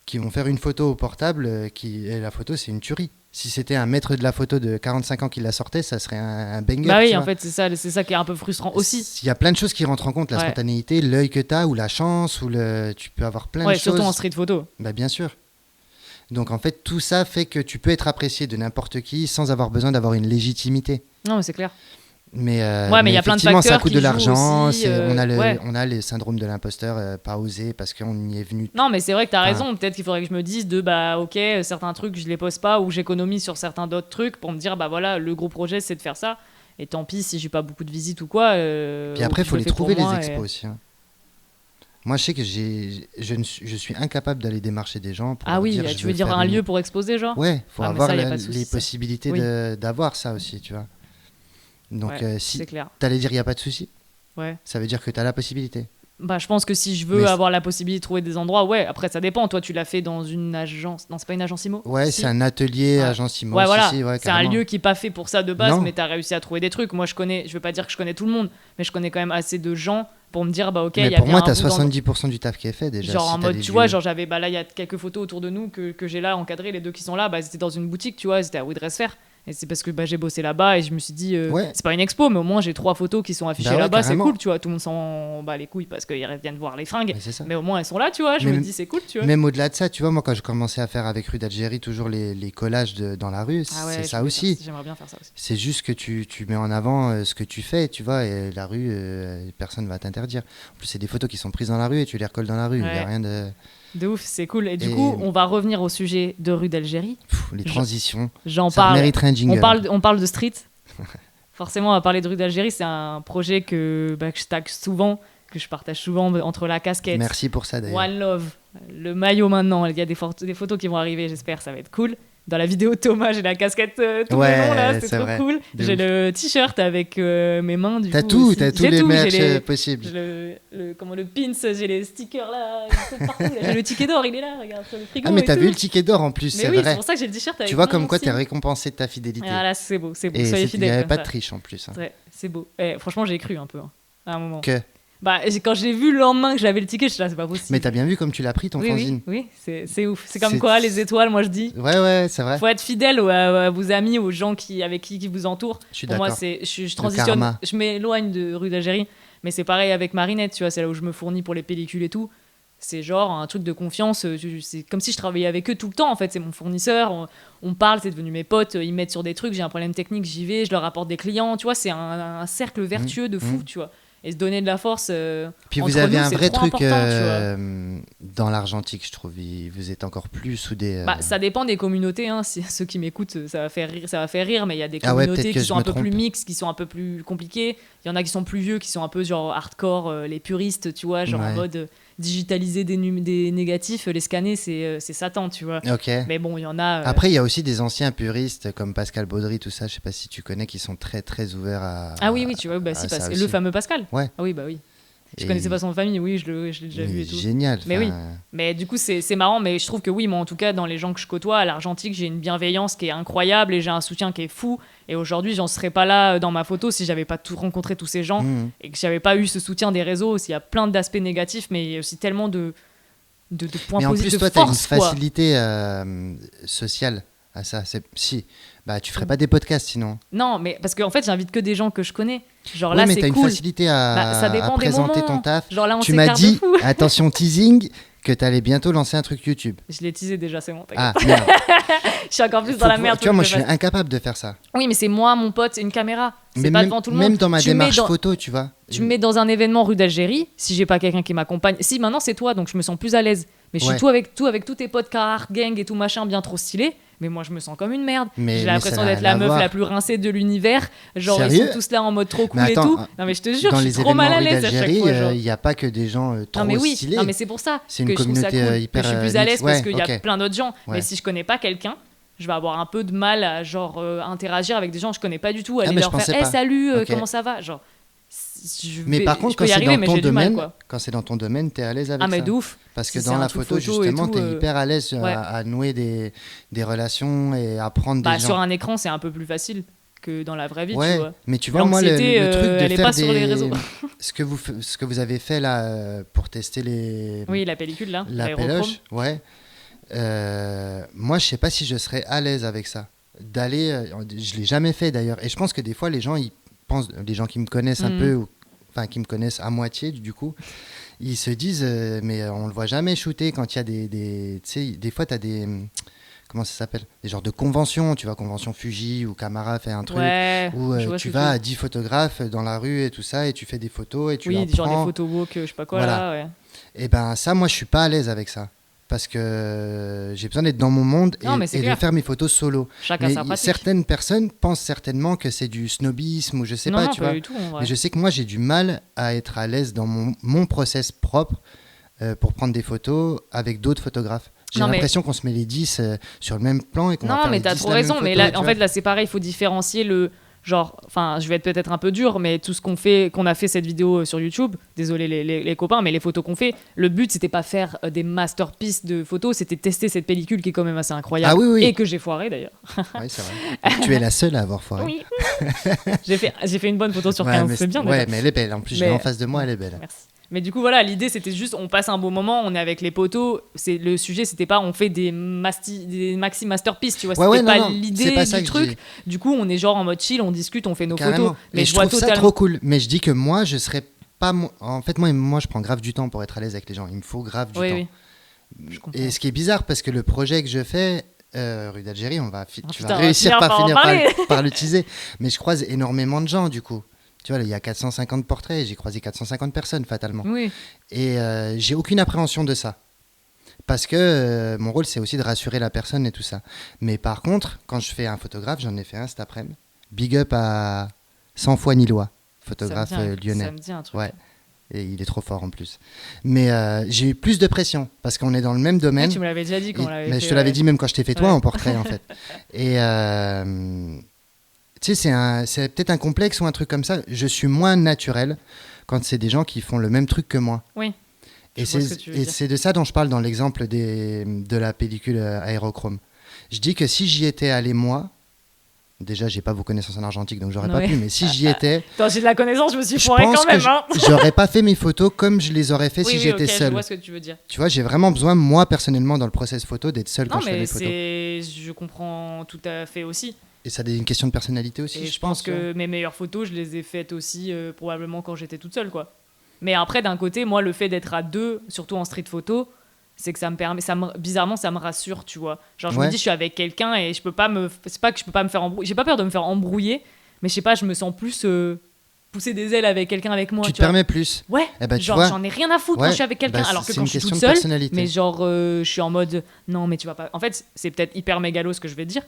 qui vont faire une photo au portable et la photo, c'est une tuerie. Si c'était un maître de la photo de 45 ans qui la sortait, ça serait un banger. Bah oui, en fait, c'est ça qui est un peu frustrant aussi. Il y a plein de choses qui rentrent en compte, la spontanéité, l'œil que tu as, ou la chance, tu peux avoir plein de choses. Surtout en street photo. Bah bien sûr. Donc en fait, tout ça fait que tu peux être apprécié de n'importe qui sans avoir besoin d'avoir une légitimité. Non, mais c'est clair. Mais il y a plein de facteurs ça coûte qui de l'argent. aussi, on a le syndrome de l'imposteur, pas osé parce qu'on y est venu. Non, mais c'est vrai que t'as raison. Peut-être qu'il faudrait que je me dise ok, certains trucs je les pose pas ou j'économise sur certains d'autres trucs pour me dire voilà, le gros projet c'est de faire ça. Et tant pis si j'ai pas beaucoup de visites ou quoi. Puis après, il faut les trouver les expos aussi. Hein. Moi, je sais que je suis incapable d'aller démarcher des gens. Pour dire, tu veux dire un lieu pour exposer, genre ? Ouais, faut avoir les possibilités d'avoir ça aussi, tu vois. Donc, si t'allais dire il n'y a pas de souci, ça veut dire que tu as la possibilité. Je pense que si je veux avoir la possibilité de trouver des endroits, après ça dépend. Toi, tu l'as fait dans une agence. Non, c'est pas une agence IMO ? Ouais, c'est un atelier agence IMO. Voilà. C'est un lieu qui n'est pas fait pour ça de base, mais tu as réussi à trouver des trucs. Moi, je veux pas dire que je connais tout le monde, mais je connais quand même assez de gens pour me dire ok, il y a pour moi, tu as 70% du taf qui est fait déjà. Genre en mode, tu vois, j'avais là, il y a quelques photos autour de nous que j'ai là encadrées. Les deux qui sont là, c'était dans une boutique, tu vois, c'était à Woodresfer. Et c'est parce que j'ai bossé là-bas et je me suis dit, c'est pas une expo, mais au moins j'ai 3 photos qui sont affichées là-bas, carrément. C'est cool, tu vois. Tout le monde s'en bat les couilles parce qu'ils viennent voir les fringues, mais au moins elles sont là, tu vois. Je me dis, c'est cool, tu vois. Même au-delà de ça, tu vois, moi quand je commençais à faire avec Rue d'Algérie toujours les collages dans la rue, c'est ça aussi. J'aimerais bien faire ça aussi. C'est juste que tu mets en avant ce que tu fais, tu vois, et la rue, personne va t'interdire. En plus, c'est des photos qui sont prises dans la rue et tu les recolles dans la rue. Il y a rien de. De ouf, c'est cool. Et du Et- coup, on va revenir au sujet de rue d'Algérie. Les transitions, J'en ça parle. mériterait un jingle. On parle de street. Forcément, on va parler de rue d'Algérie. C'est un projet que je tag souvent, que je partage souvent entre la casquette, Merci pour ça d'ailleurs. One Love, le maillot maintenant. Il y a des photos qui vont arriver, j'espère, ça va être cool. Dans la vidéo Thomas, j'ai la casquette tout Ouais, le long là, c'est c'est trop vrai. cool. De J'ai ouf. le t-shirt avec mes mains du T'as coup. tout, aussi. t'as tous J'ai les tout, merch j'ai possibles. j'ai le pins, j'ai les stickers là, ils sont partout, là. J'ai le ticket d'or, il est là, regarde sur le frigo. Ah, mais et t'as tout. vu le ticket d'or en plus, Mais c'est oui, c'est vrai. pour ça que j'ai le t-shirt avec Tu vois mon comme quoi signe. t'es récompensé de ta fidélité. Ah là, c'est beau, Et soyez il n'y fidèles. avait comme pas ça. de triche en plus. Hein. Ouais, c'est beau. Franchement, j'ai cru un peu, hein, à un moment. Que Bah, quand j'ai vu le lendemain que j'avais le ticket, je suis là, c'est pas possible. Mais t'as bien vu comme tu l'as pris ton oui, fanzine. oui, c'est ouf. C'est comme C'est- quoi, les étoiles, moi je dis. Ouais, c'est vrai. Faut être fidèle à vos amis, aux gens avec qui vous entourent. Je suis Pour moi, d'accord. je transitionne, karma. je m'éloigne de rue d'Algérie, mais c'est pareil avec Marinette, tu vois, c'est là où je me fournis pour les pellicules et tout. C'est genre un truc de confiance, c'est comme si je travaillais avec eux tout le temps en fait, c'est mon fournisseur, on parle, c'est devenu mes potes, ils m'aident sur des trucs, j'ai un problème technique, j'y vais, je leur apporte des clients, tu vois, c'est un cercle vertueux de fou, tu vois. Et se donner de la force. Puis entre vous avez nous, un c'est vrai trop truc important, tu vois. dans l'argentique, je trouve. Vous êtes encore plus soudés. Bah, ça dépend des communautés. Hein. Si, ceux qui m'écoutent, ça va faire rire, mais il y a des Ah ouais, communautés peut-être que qui je sont me un peu trompe. plus mixtes, qui sont un peu plus compliquées. Il y en a qui sont plus vieux, qui sont un peu genre hardcore, les puristes, tu vois, genre en Ouais. mode digitaliser des négatifs, les scanner, c'est Satan, tu vois. Ok. Mais bon, il y en a. Après, il y a aussi des anciens puristes comme Pascal Baudry, tout ça. Je sais pas si tu connais, qui sont très très ouverts à. Ah oui, tu vois, bah, si, ça parce que aussi. le fameux Pascal. Ouais. Ah oui, bah oui. Je Et- connaissais pas son famille, oui, je l'ai déjà vu Mais et tout. génial. Mais oui. enfin, Mais du coup, c'est marrant, mais je trouve que oui, moi en tout cas, dans les gens que je côtoie à l'Argentique, j'ai une bienveillance qui est incroyable et j'ai un soutien qui est fou. Et aujourd'hui, j'en serais pas là dans ma photo si j'avais pas rencontré tous ces gens et que j'avais pas eu ce soutien des réseaux. Il y a plein d'aspects négatifs, mais il y a aussi tellement de points Mais en positifs, plus, toi, de tu as une force, quoi. facilité sociale à ça. Si. Bah, tu ferais pas des podcasts sinon. Non, mais parce qu'en fait, j'invite que des gens que je connais. Genre Oui, là, mais c'est t'as une cool. facilité à, Bah, ça dépend à des présenter moments. ton taf. Genre là, on Tu m'as s'écarte de dit, fou. attention teasing, que t'allais bientôt lancer un truc YouTube. Je l'ai teasé déjà, c'est bon. t'inquiète. Ah, merde. Je suis encore plus Faut dans la pouvoir- merde. Tu vois, faut moi, que je je suis fasse. incapable de faire ça. Oui, mais c'est moi, mon pote, une caméra. C'est Mais pas même, devant tout le monde. même dans ma Tu mets démarche dans- photo, tu vois. Tu me mets dans un événement rue d'Algérie, si j'ai pas quelqu'un qui m'accompagne. Si maintenant c'est toi, donc je me sens plus à l'aise. Mais je suis Ouais. tout avec tous tes potes car gang et tout machin bien trop stylé. Mais moi je me sens comme une merde. Mais J'ai ça l'impression n'a d'être rien la à meuf voir. la plus rincée de l'univers. Genre ils Sérieux sont tous là en mode trop cool Mais attends, et tout. Non mais je te jure, dans je les suis trop mal événements à rue l'aise à chaque d'Algérie, fois. genre. il n'y a pas que des gens trop Non mais oui, stylés. non mais c'est pour ça C'est une que je trouve ça communauté, cool, hyper, que je suis plus à l'aise mixte. parce Ouais, qu'il y a ok. plein d'autres gens. Ouais. Mais si je connais pas quelqu'un, je vais avoir un peu de mal à genre interagir avec des gens que je connais pas du tout, aller mais je leur faire pensais hey, pas. salut, Ok. comment ça va, genre. Mais par je contre, peux quand y c'est arriver, dans mais ton j'ai du mal, domaine, quoi. quand c'est dans ton domaine, t'es à l'aise avec Ah mais ça. de ouf. Parce que Si dans c'est la un truc photo, photo et justement, tout, t'es hyper à l'aise ouais. à nouer des relations et à prendre Bah, des gens. sur un écran, c'est un peu plus facile que dans la vraie vie, Ouais, tu vois. mais tu vois, moi, le L'anxiété, truc de elle est faire pas sur les réseaux. ce que vous avez fait là pour tester Oui, la pellicule là, la l'aérochrome. péloche, ouais. Moi, je sais pas si je serais à l'aise avec ça. D'aller, je l'ai jamais fait d'ailleurs. Et je pense que des fois, les gens, ils pensent, les gens qui me connaissent un Mhm. peu, enfin qui me connaissent à moitié du coup, ils se disent, mais on le voit jamais shooter quand il y a tu sais, des fois, tu as des, comment ça s'appelle, des genres de conventions, tu vois, convention Fuji ou Camara fait un truc. Ouais, Où je vois tu ce que vas tu à 10 photographes dans la rue et tout ça, et tu fais des photos et tu Oui, leur genre des prends. photos walk, je sais pas quoi Voilà. là, ouais. Et ben ça, moi, je suis pas à l'aise avec ça. Parce que j'ai besoin d'être dans mon monde Non, mais c'est et de clair. faire mes photos solo. Chacun Mais sa pratique. certaines personnes pensent certainement que c'est du snobisme ou je sais non, pas, non, tu pas vois. du tout, en vrai. Mais je sais que moi, j'ai du mal à être à l'aise dans mon process propre pour prendre des photos avec d'autres photographes. J'ai Non, mais- l'impression qu'on se met les 10 sur le même plan et qu'on va Non, faire mais les t'as 10 trop la même raison. Mais photo, là, tu en vois. fait, là, c'est pareil, il faut différencier le. Genre, enfin, je vais être peut-être un peu dur, mais tout ce qu'on a fait cette vidéo sur YouTube, désolé les copains, mais les photos qu'on fait, le but c'était pas faire des masterpieces de photos, c'était tester cette pellicule qui est quand même assez incroyable Ah oui, oui. et que j'ai foiré d'ailleurs. Oui, c'est vrai. Tu es la seule à avoir foiré. Oui. j'ai fait une bonne photo sur Ouais, 15, mais c'est bien. ouais, déjà. mais elle est belle. En plus, je Mais- l'ai en face de moi, elle est belle. Merci. Mais du coup, voilà, l'idée c'était juste, on passe un beau moment, on est avec les potos. Le sujet c'était pas on fait des maxi masterpieces, tu vois, Ouais, c'était ouais, pas non, non, l'idée c'est pas ça du que je truc. Du coup, on est genre en mode chill, on discute, on fait nos Carrément. photos. Mais Et je je vois trouve ça totalement. trop cool. Mais je dis que moi, je serais pas. En fait, moi, je prends grave du temps pour être à l'aise avec les gens. Il me faut grave du Oui, temps. oui. Je comprends. Et ce qui est bizarre, parce que le projet que je fais, rue d'Algérie, tu putain, vas on va réussir finir par par en finir par, parler. par l'utiliser. Mais je croise énormément de gens, du coup. Tu vois, là, il y a 450 portraits, j'ai croisé 450 personnes, fatalement. Oui. Et j'ai aucune appréhension de ça. Parce que mon rôle, c'est aussi de rassurer la personne et tout ça. Mais par contre, quand je fais un photographe, j'en ai fait un cet après-midi. Big up à 100 fois Nilois, photographe lyonnais. Ça me dit un truc. Ouais. Et il est trop fort en plus. Mais j'ai eu plus de pression parce qu'on est dans le même domaine. Oui, tu me l'avais déjà dit quand on l'avait fait. Mais je te l'avais dit même quand je t'ai fait toi en portrait en fait. Et tu sais, c'est peut-être un complexe ou un truc comme ça. Je suis moins naturel quand c'est des gens qui font le même truc que moi. Oui. Et c'est de ça dont je parle dans l'exemple de la pellicule aérochrome. Je dis que si j'y étais allé moi, déjà j'ai pas vos connaissances en argentique donc j'aurais pas pu, mais si j'y étais... Attends, j'ai de la connaissance, je me suis foiré quand même. J'aurais pas fait mes photos comme je les aurais fait si j'étais seul. Je vois ce que tu veux dire. Tu vois, j'ai vraiment besoin, moi personnellement, dans le process photo, d'être seul quand je fais mes photos. Je comprends tout à fait aussi. Et ça a une question de personnalité aussi, et je pense que mes meilleures photos, je les ai faites aussi probablement quand j'étais toute seule, quoi. Mais après, d'un côté, moi, le fait d'être à deux, surtout en street photo, c'est que ça me permet, bizarrement, ça me rassure, tu vois. Genre, je me dis, je suis avec quelqu'un et c'est pas que je peux pas me faire embrouiller. J'ai pas peur de me faire embrouiller, mais je sais pas, je me sens plus pousser des ailes avec quelqu'un avec moi. Tu te permets plus. Ouais. Eh ben, genre, j'en ai rien à foutre quand je suis avec quelqu'un. Alors que quand je suis toute seule, mais genre, je suis en mode, non, mais tu vas pas. En fait, c'est peut-être hyper mégalo ce que je vais te dire.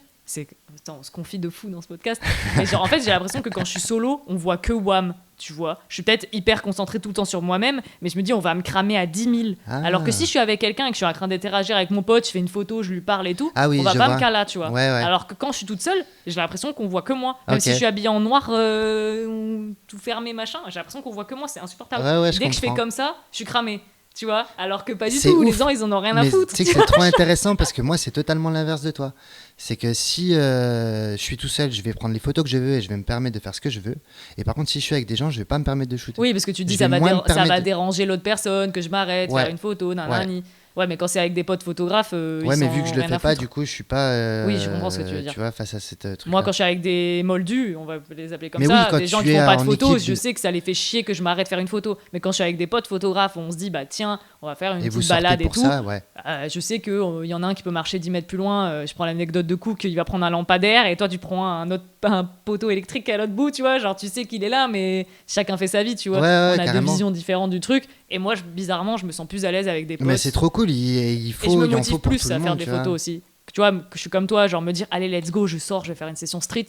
Attends, on se confie de fou dans ce podcast. Mais genre, en fait, j'ai l'impression que quand je suis solo, on voit que Wham, tu vois. Je suis peut-être hyper concentrée tout le temps sur moi-même, mais je me dis, on va me cramer à 10 000. Alors que si je suis avec quelqu'un et que je suis en train d'interagir avec mon pote, je fais une photo, je lui parle et tout, on va pas me caler là, tu vois. Alors que quand je suis toute seule, j'ai l'impression qu'on voit que moi. Même si je suis habillée en noir, tout fermé, machin, j'ai l'impression qu'on voit que moi, c'est insupportable. Dès que je fais comme ça, je suis cramée. Tu vois, alors que pas du tout, ouf. Les gens ils en ont rien à foutre. Tu sais que c'est trop intéressant parce que moi c'est totalement l'inverse de toi. C'est que si je suis tout seul, je vais prendre les photos que je veux et je vais me permettre de faire ce que je veux. Et par contre, si je suis avec des gens, je vais pas me permettre de shooter. Oui, parce que tu dis ça va déranger l'autre personne, que je m'arrête, faire une photo, nanani. Ouais, mais quand c'est avec des potes photographes, mais vu que je le fais pas, du coup, je suis pas. Oui, je comprends ce que tu veux dire. Tu vois, face à cette truc. Moi, quand je suis avec des moldus, on va les appeler comme ça, des gens qui font pas de photos, je sais que ça les fait chier que je m'arrête de faire une photo. Mais quand je suis avec des potes photographes, on se dit, bah tiens, on va faire une petite balade et tout. Je sais qu'il y en a un qui peut marcher 10 mètres plus loin. Je prends l'anecdote de Cook, il va prendre un lampadaire et toi, tu prends un poteau électrique à l'autre bout, tu vois. Genre, tu sais qu'il est là, mais chacun fait sa vie, tu vois. On a deux visions différentes du truc. Et moi, bizarrement, je me sens plus à l'aise avec des potes. Mais c'est trop cool, il faut. Et je me motive plus à faire des photos aussi. Tu vois, que je suis comme toi, genre me dire, allez, let's go, je sors, je vais faire une session street.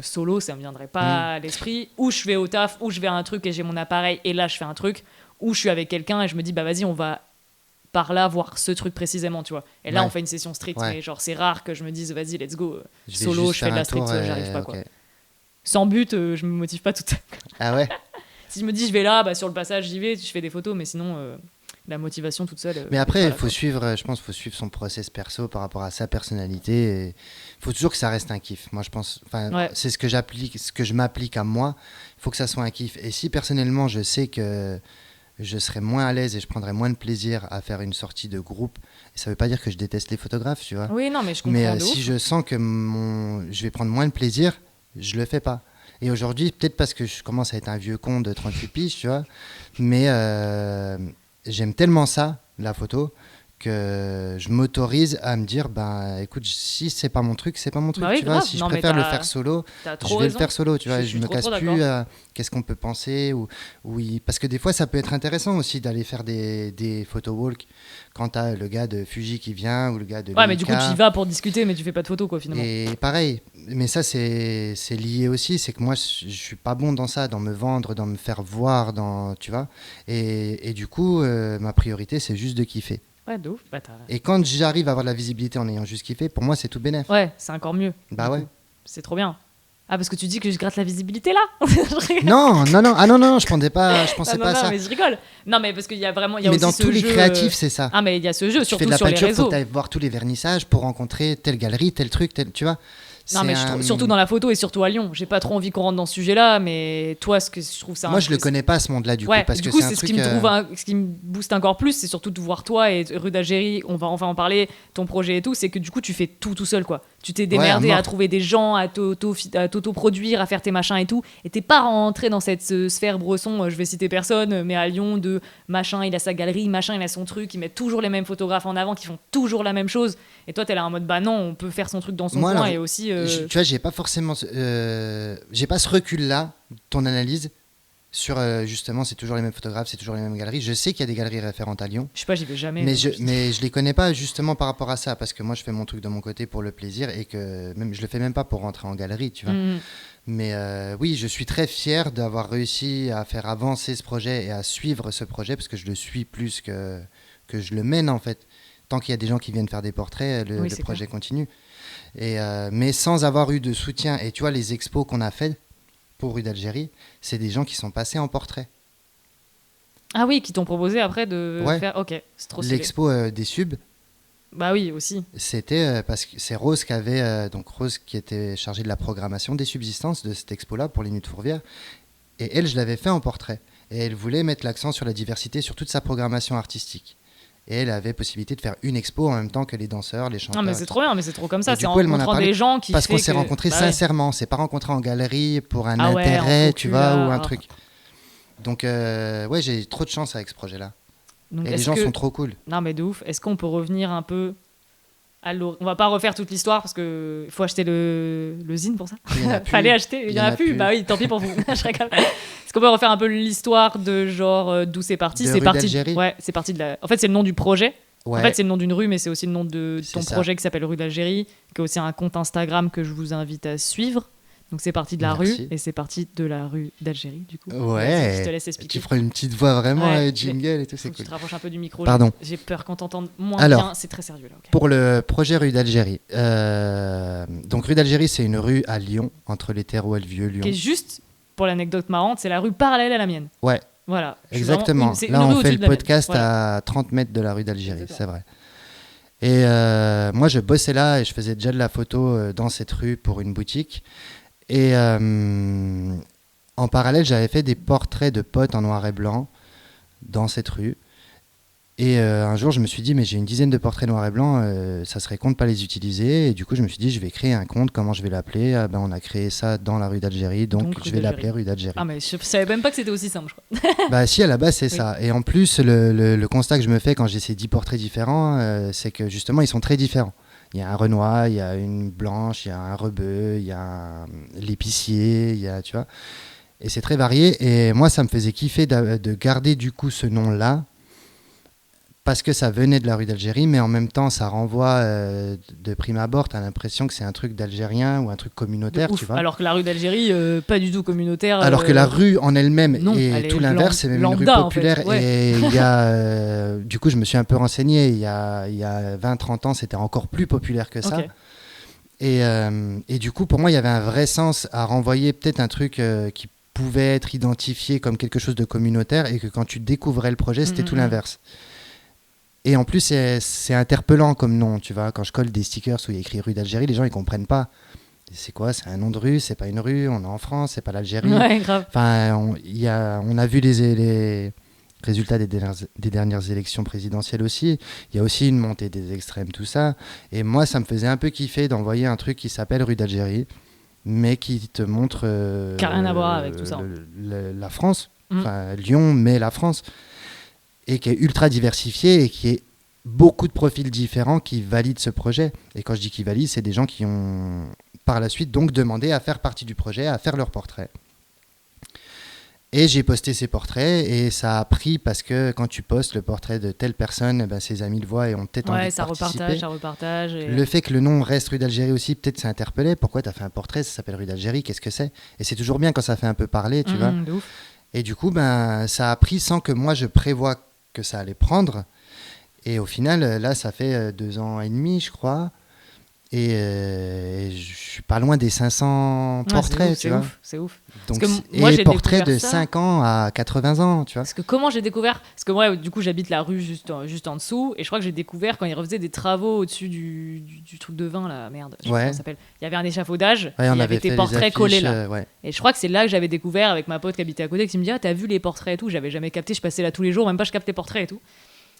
Solo, ça me viendrait pas à l'esprit. Ou je vais au taf, ou je vais à un truc et j'ai mon appareil et là, je fais un truc. Ou je suis avec quelqu'un et je me dis, bah vas-y, on va par là voir ce truc précisément, tu vois. Et là, on fait une session street. Mais genre, c'est rare que je me dise, vas-y, let's go. Solo, je fais de la street, j'arrive pas, quoi. Sans but, je me motive pas tout. Ah ouais. Si je me dis je vais là, bah, sur le passage j'y vais, je fais des photos, mais sinon la motivation toute seule. Mais après il faut suivre, je pense, faut suivre son process perso par rapport à sa personnalité. Il faut toujours que ça reste un kiff. Moi je pense, c'est ce que j'applique, ce que je m'applique à moi. Il faut que ça soit un kiff. Et si personnellement je sais que je serais moins à l'aise et je prendrais moins de plaisir à faire une sortie de groupe, et ça veut pas dire que je déteste les photographes, tu vois. Oui, non, mais je comprends. Mais si je sens que je vais prendre moins de plaisir, je le fais pas. Et aujourd'hui, peut-être parce que je commence à être un vieux con de 38 piges, tu vois, mais j'aime tellement ça, la photo, que je m'autorise à me dire, bah écoute, si c'est pas mon truc, c'est pas mon truc, tu vois. Si je préfère le faire solo, je vais le faire solo, tu vois. Je me casse plus à qu'est-ce qu'on peut penser parce que des fois, ça peut être intéressant aussi d'aller faire des photo walk quand t'as le gars de Fuji qui vient ou le gars de Leica. Mais du coup, tu y vas pour discuter, mais tu fais pas de photos, quoi, finalement. Et pareil, mais ça, c'est lié aussi, c'est que moi, je suis pas bon dans ça, dans me vendre, dans me faire voir, tu vois. Et du coup, ma priorité, c'est juste de kiffer. Ouais, de ouf. Et quand j'arrive à avoir de la visibilité en ayant juste kiffé, pour moi, c'est tout bénef. Ouais, c'est encore mieux. Bah ouais. C'est trop bien. Ah, parce que tu dis que je gratte la visibilité là. Non. Ah non, je pensais pas à ça. Non, mais je rigole. Non, mais parce qu'il y a vraiment. Mais dans tous les créatifs, c'est ça. Ah, mais il y a ce jeu, surtout sur les réseaux. Tu fais de la peinture, faut aller voir tous les vernissages pour rencontrer telle galerie, tel truc, tu vois. Non, mais surtout dans la photo et surtout à Lyon. J'ai pas trop envie qu'on rentre dans ce sujet-là, mais toi, ce que je trouve ça. Moi, je le connais pas, ce monde-là, du coup. Parce du que coup, c'est un truc. Ce qui me booste encore plus, c'est surtout de voir toi et rue d'Algérie, on va enfin en parler, ton projet et tout, c'est que du coup, tu fais tout seul, quoi. Tu t'es démerdé à trouver des gens, à t'auto-produire, à faire tes machins et tout. Et t'es pas rentré dans cette sphère Bresson, je vais citer personne, mais à Lyon, de machin, il a sa galerie, machin, il a son truc, ils mettent toujours les mêmes photographes en avant, qui font toujours la même chose. Et toi, t'es là en mode, bah non, on peut faire son truc dans son coin et aussi. Tu vois, j'ai pas forcément. J'ai pas ce recul-là, ton analyse. Justement, c'est toujours les mêmes photographes, c'est toujours les mêmes galeries. Je sais qu'il y a des galeries référentes à Lyon. Je sais pas, j'y vais jamais. Mais je les connais pas justement par rapport à ça, parce que moi je fais mon truc de mon côté pour le plaisir et que même, je le fais même pas pour rentrer en galerie, tu vois. Mais oui, je suis très fier d'avoir réussi à faire avancer ce projet et à suivre ce projet, parce que je le suis plus que je le mène en fait. Tant qu'il y a des gens qui viennent faire des portraits, le projet continue. Mais sans avoir eu de soutien, et tu vois, les expos qu'on a fait pour Rue d'Algérie, c'est des gens qui sont passés en portrait. Ah oui, qui t'ont proposé après de faire... Ok, c'est trop stylé. L'expo des subs. Bah oui, aussi. C'était parce que c'est Rose qui avait... donc Rose qui était chargée de la programmation des subsistances de cette expo-là pour les Nuits de Fourvière. Et elle, je l'avais fait en portrait. Et elle voulait mettre l'accent sur la diversité, sur toute sa programmation artistique. Et elle avait possibilité de faire une expo en même temps que les danseurs, les chanteurs. Non, mais c'est trop bien, mais c'est trop comme ça. Et c'est en rencontrant des gens qui parce qu'on fait s'est rencontrés sincèrement. C'est pas rencontré en galerie pour un ouais, intérêt, tu vois, ou un truc. Donc, ouais, j'ai trop de chance avec ce projet-là. Donc, et les gens sont trop cool. Non, mais de ouf. Est-ce qu'on peut revenir un peu à on va pas refaire toute l'histoire parce qu'il faut acheter le zine pour ça. Fallait acheter, il y en a plus. Bah oui, tant pis pour vous. Est-ce qu'on peut refaire un peu l'histoire de genre d'où c'est parti? C'est parti d'Algérie. Ouais, c'est parti de la. En fait, c'est le nom du projet. Ouais. En fait, c'est le nom d'une rue, mais c'est aussi le nom de ton projet qui s'appelle Rue d'Algérie, qui a aussi un compte Instagram que je vous invite à suivre. Donc c'est parti de la rue et c'est parti de la rue d'Algérie du coup. Ouais. Je te laisse expliquer. Tu feras une petite voix vraiment jingle et tout, c'est cool. Tu te rapproches un peu du micro. Pardon. J'ai peur qu'on t'entende moins bien. C'est très sérieux là. Okay. Pour le projet Rue d'Algérie. Donc Rue d'Algérie, c'est une rue à Lyon, entre les Terreaux et le Vieux-Lyon. Qui est juste, pour l'anecdote marrante, c'est la rue parallèle à la mienne. Ouais. Voilà. Exactement. Là, on fait le podcast à 30 mètres de la rue d'Algérie, c'est vrai. Et moi, je bossais là et je faisais déjà de la photo dans cette rue pour une boutique. Et en parallèle, j'avais fait des portraits de potes en noir et blanc dans cette rue. Et un jour, je me suis dit, mais j'ai une dizaine de portraits noir et blanc, ça serait con de ne pas les utiliser. Et du coup, je me suis dit, je vais créer un compte, comment je vais l'appeler? On a créé ça dans la rue d'Algérie, donc je vais l'appeler rue d'Algérie. Ah, mais je savais même pas que c'était aussi simple, je crois. Bah si, à la base, c'est ça. Et en plus, le constat que je me fais quand j'ai ces 10 portraits différents, c'est que justement, ils sont très différents. Il y a un Renoir, il y a une Blanche, il y a un Rebeu, il y a l'Épicier, il y a, tu vois. Et c'est très varié. Et moi, ça me faisait kiffer de garder du coup ce nom-là, parce que ça venait de la rue d'Algérie, mais en même temps, ça renvoie de prime abord, tu as l'impression que c'est un truc d'Algérien ou un truc communautaire, tu vois. Alors que la rue d'Algérie, pas du tout communautaire. Alors que la rue en elle-même est tout l'inverse, c'est même lambda, une rue populaire. En fait. Ouais. Et il y a, du coup, je me suis un peu renseigné, il y a 20-30 ans, c'était encore plus populaire que ça. Okay. Et du coup, pour moi, il y avait un vrai sens à renvoyer peut-être un truc qui pouvait être identifié comme quelque chose de communautaire, et que quand tu découvrais le projet, c'était tout l'inverse. Et en plus, c'est interpellant comme nom, tu vois. Quand je colle des stickers où il y a écrit rue d'Algérie, les gens, ils comprennent pas. C'est quoi? C'est un nom de rue, c'est pas une rue, on est en France, c'est pas l'Algérie. Ouais, grave. Enfin, on a vu les résultats des dernières élections présidentielles aussi. Il y a aussi une montée des extrêmes, tout ça. Et moi, ça me faisait un peu kiffer d'envoyer un truc qui s'appelle rue d'Algérie, mais qui te montre... qui n'a rien à voir avec tout ça. La France, enfin Lyon, mais la France. Et qui est ultra diversifié et qui est beaucoup de profils différents qui valident ce projet. Et quand je dis qu'ils valident, c'est des gens qui ont par la suite donc demandé à faire partie du projet, à faire leurs portraits. Et j'ai posté ces portraits et ça a pris parce que quand tu postes le portrait de telle personne, ses amis le voient et ont peut-être envie de participer. Ça repartage. Et... Le fait que le nom reste rue d'Algérie aussi, peut-être ça interpellait. Pourquoi tu as fait un portrait, ça s'appelle rue d'Algérie, qu'est-ce que c'est? Et c'est toujours bien quand ça fait un peu parler, tu vois. De ouf. Et du coup, ça a pris sans que moi je prévoie que ça allait prendre. Et au final, là, ça fait 2 ans et demi, je crois. Et je suis pas loin des 500 portraits, tu vois. C'est ouf. Donc, parce que moi, et portraits de 5 ans à 80 ans, tu vois. Parce que comment j'ai découvert... Parce que moi, du coup, j'habite la rue juste en dessous. Et je crois que j'ai découvert quand ils refaisaient des travaux au-dessus du truc de vin, là. Merde, je sais pas comment ça s'appelle. Il y avait un échafaudage. Ouais, il y avait tes portraits collés là. Ouais. Et je crois que c'est là que j'avais découvert avec ma pote qui habitait à côté, qui me dit « Ah, t'as vu les portraits et tout ?» J'avais jamais capté. Je passais là tous les jours. Même pas, je captais les portraits et tout.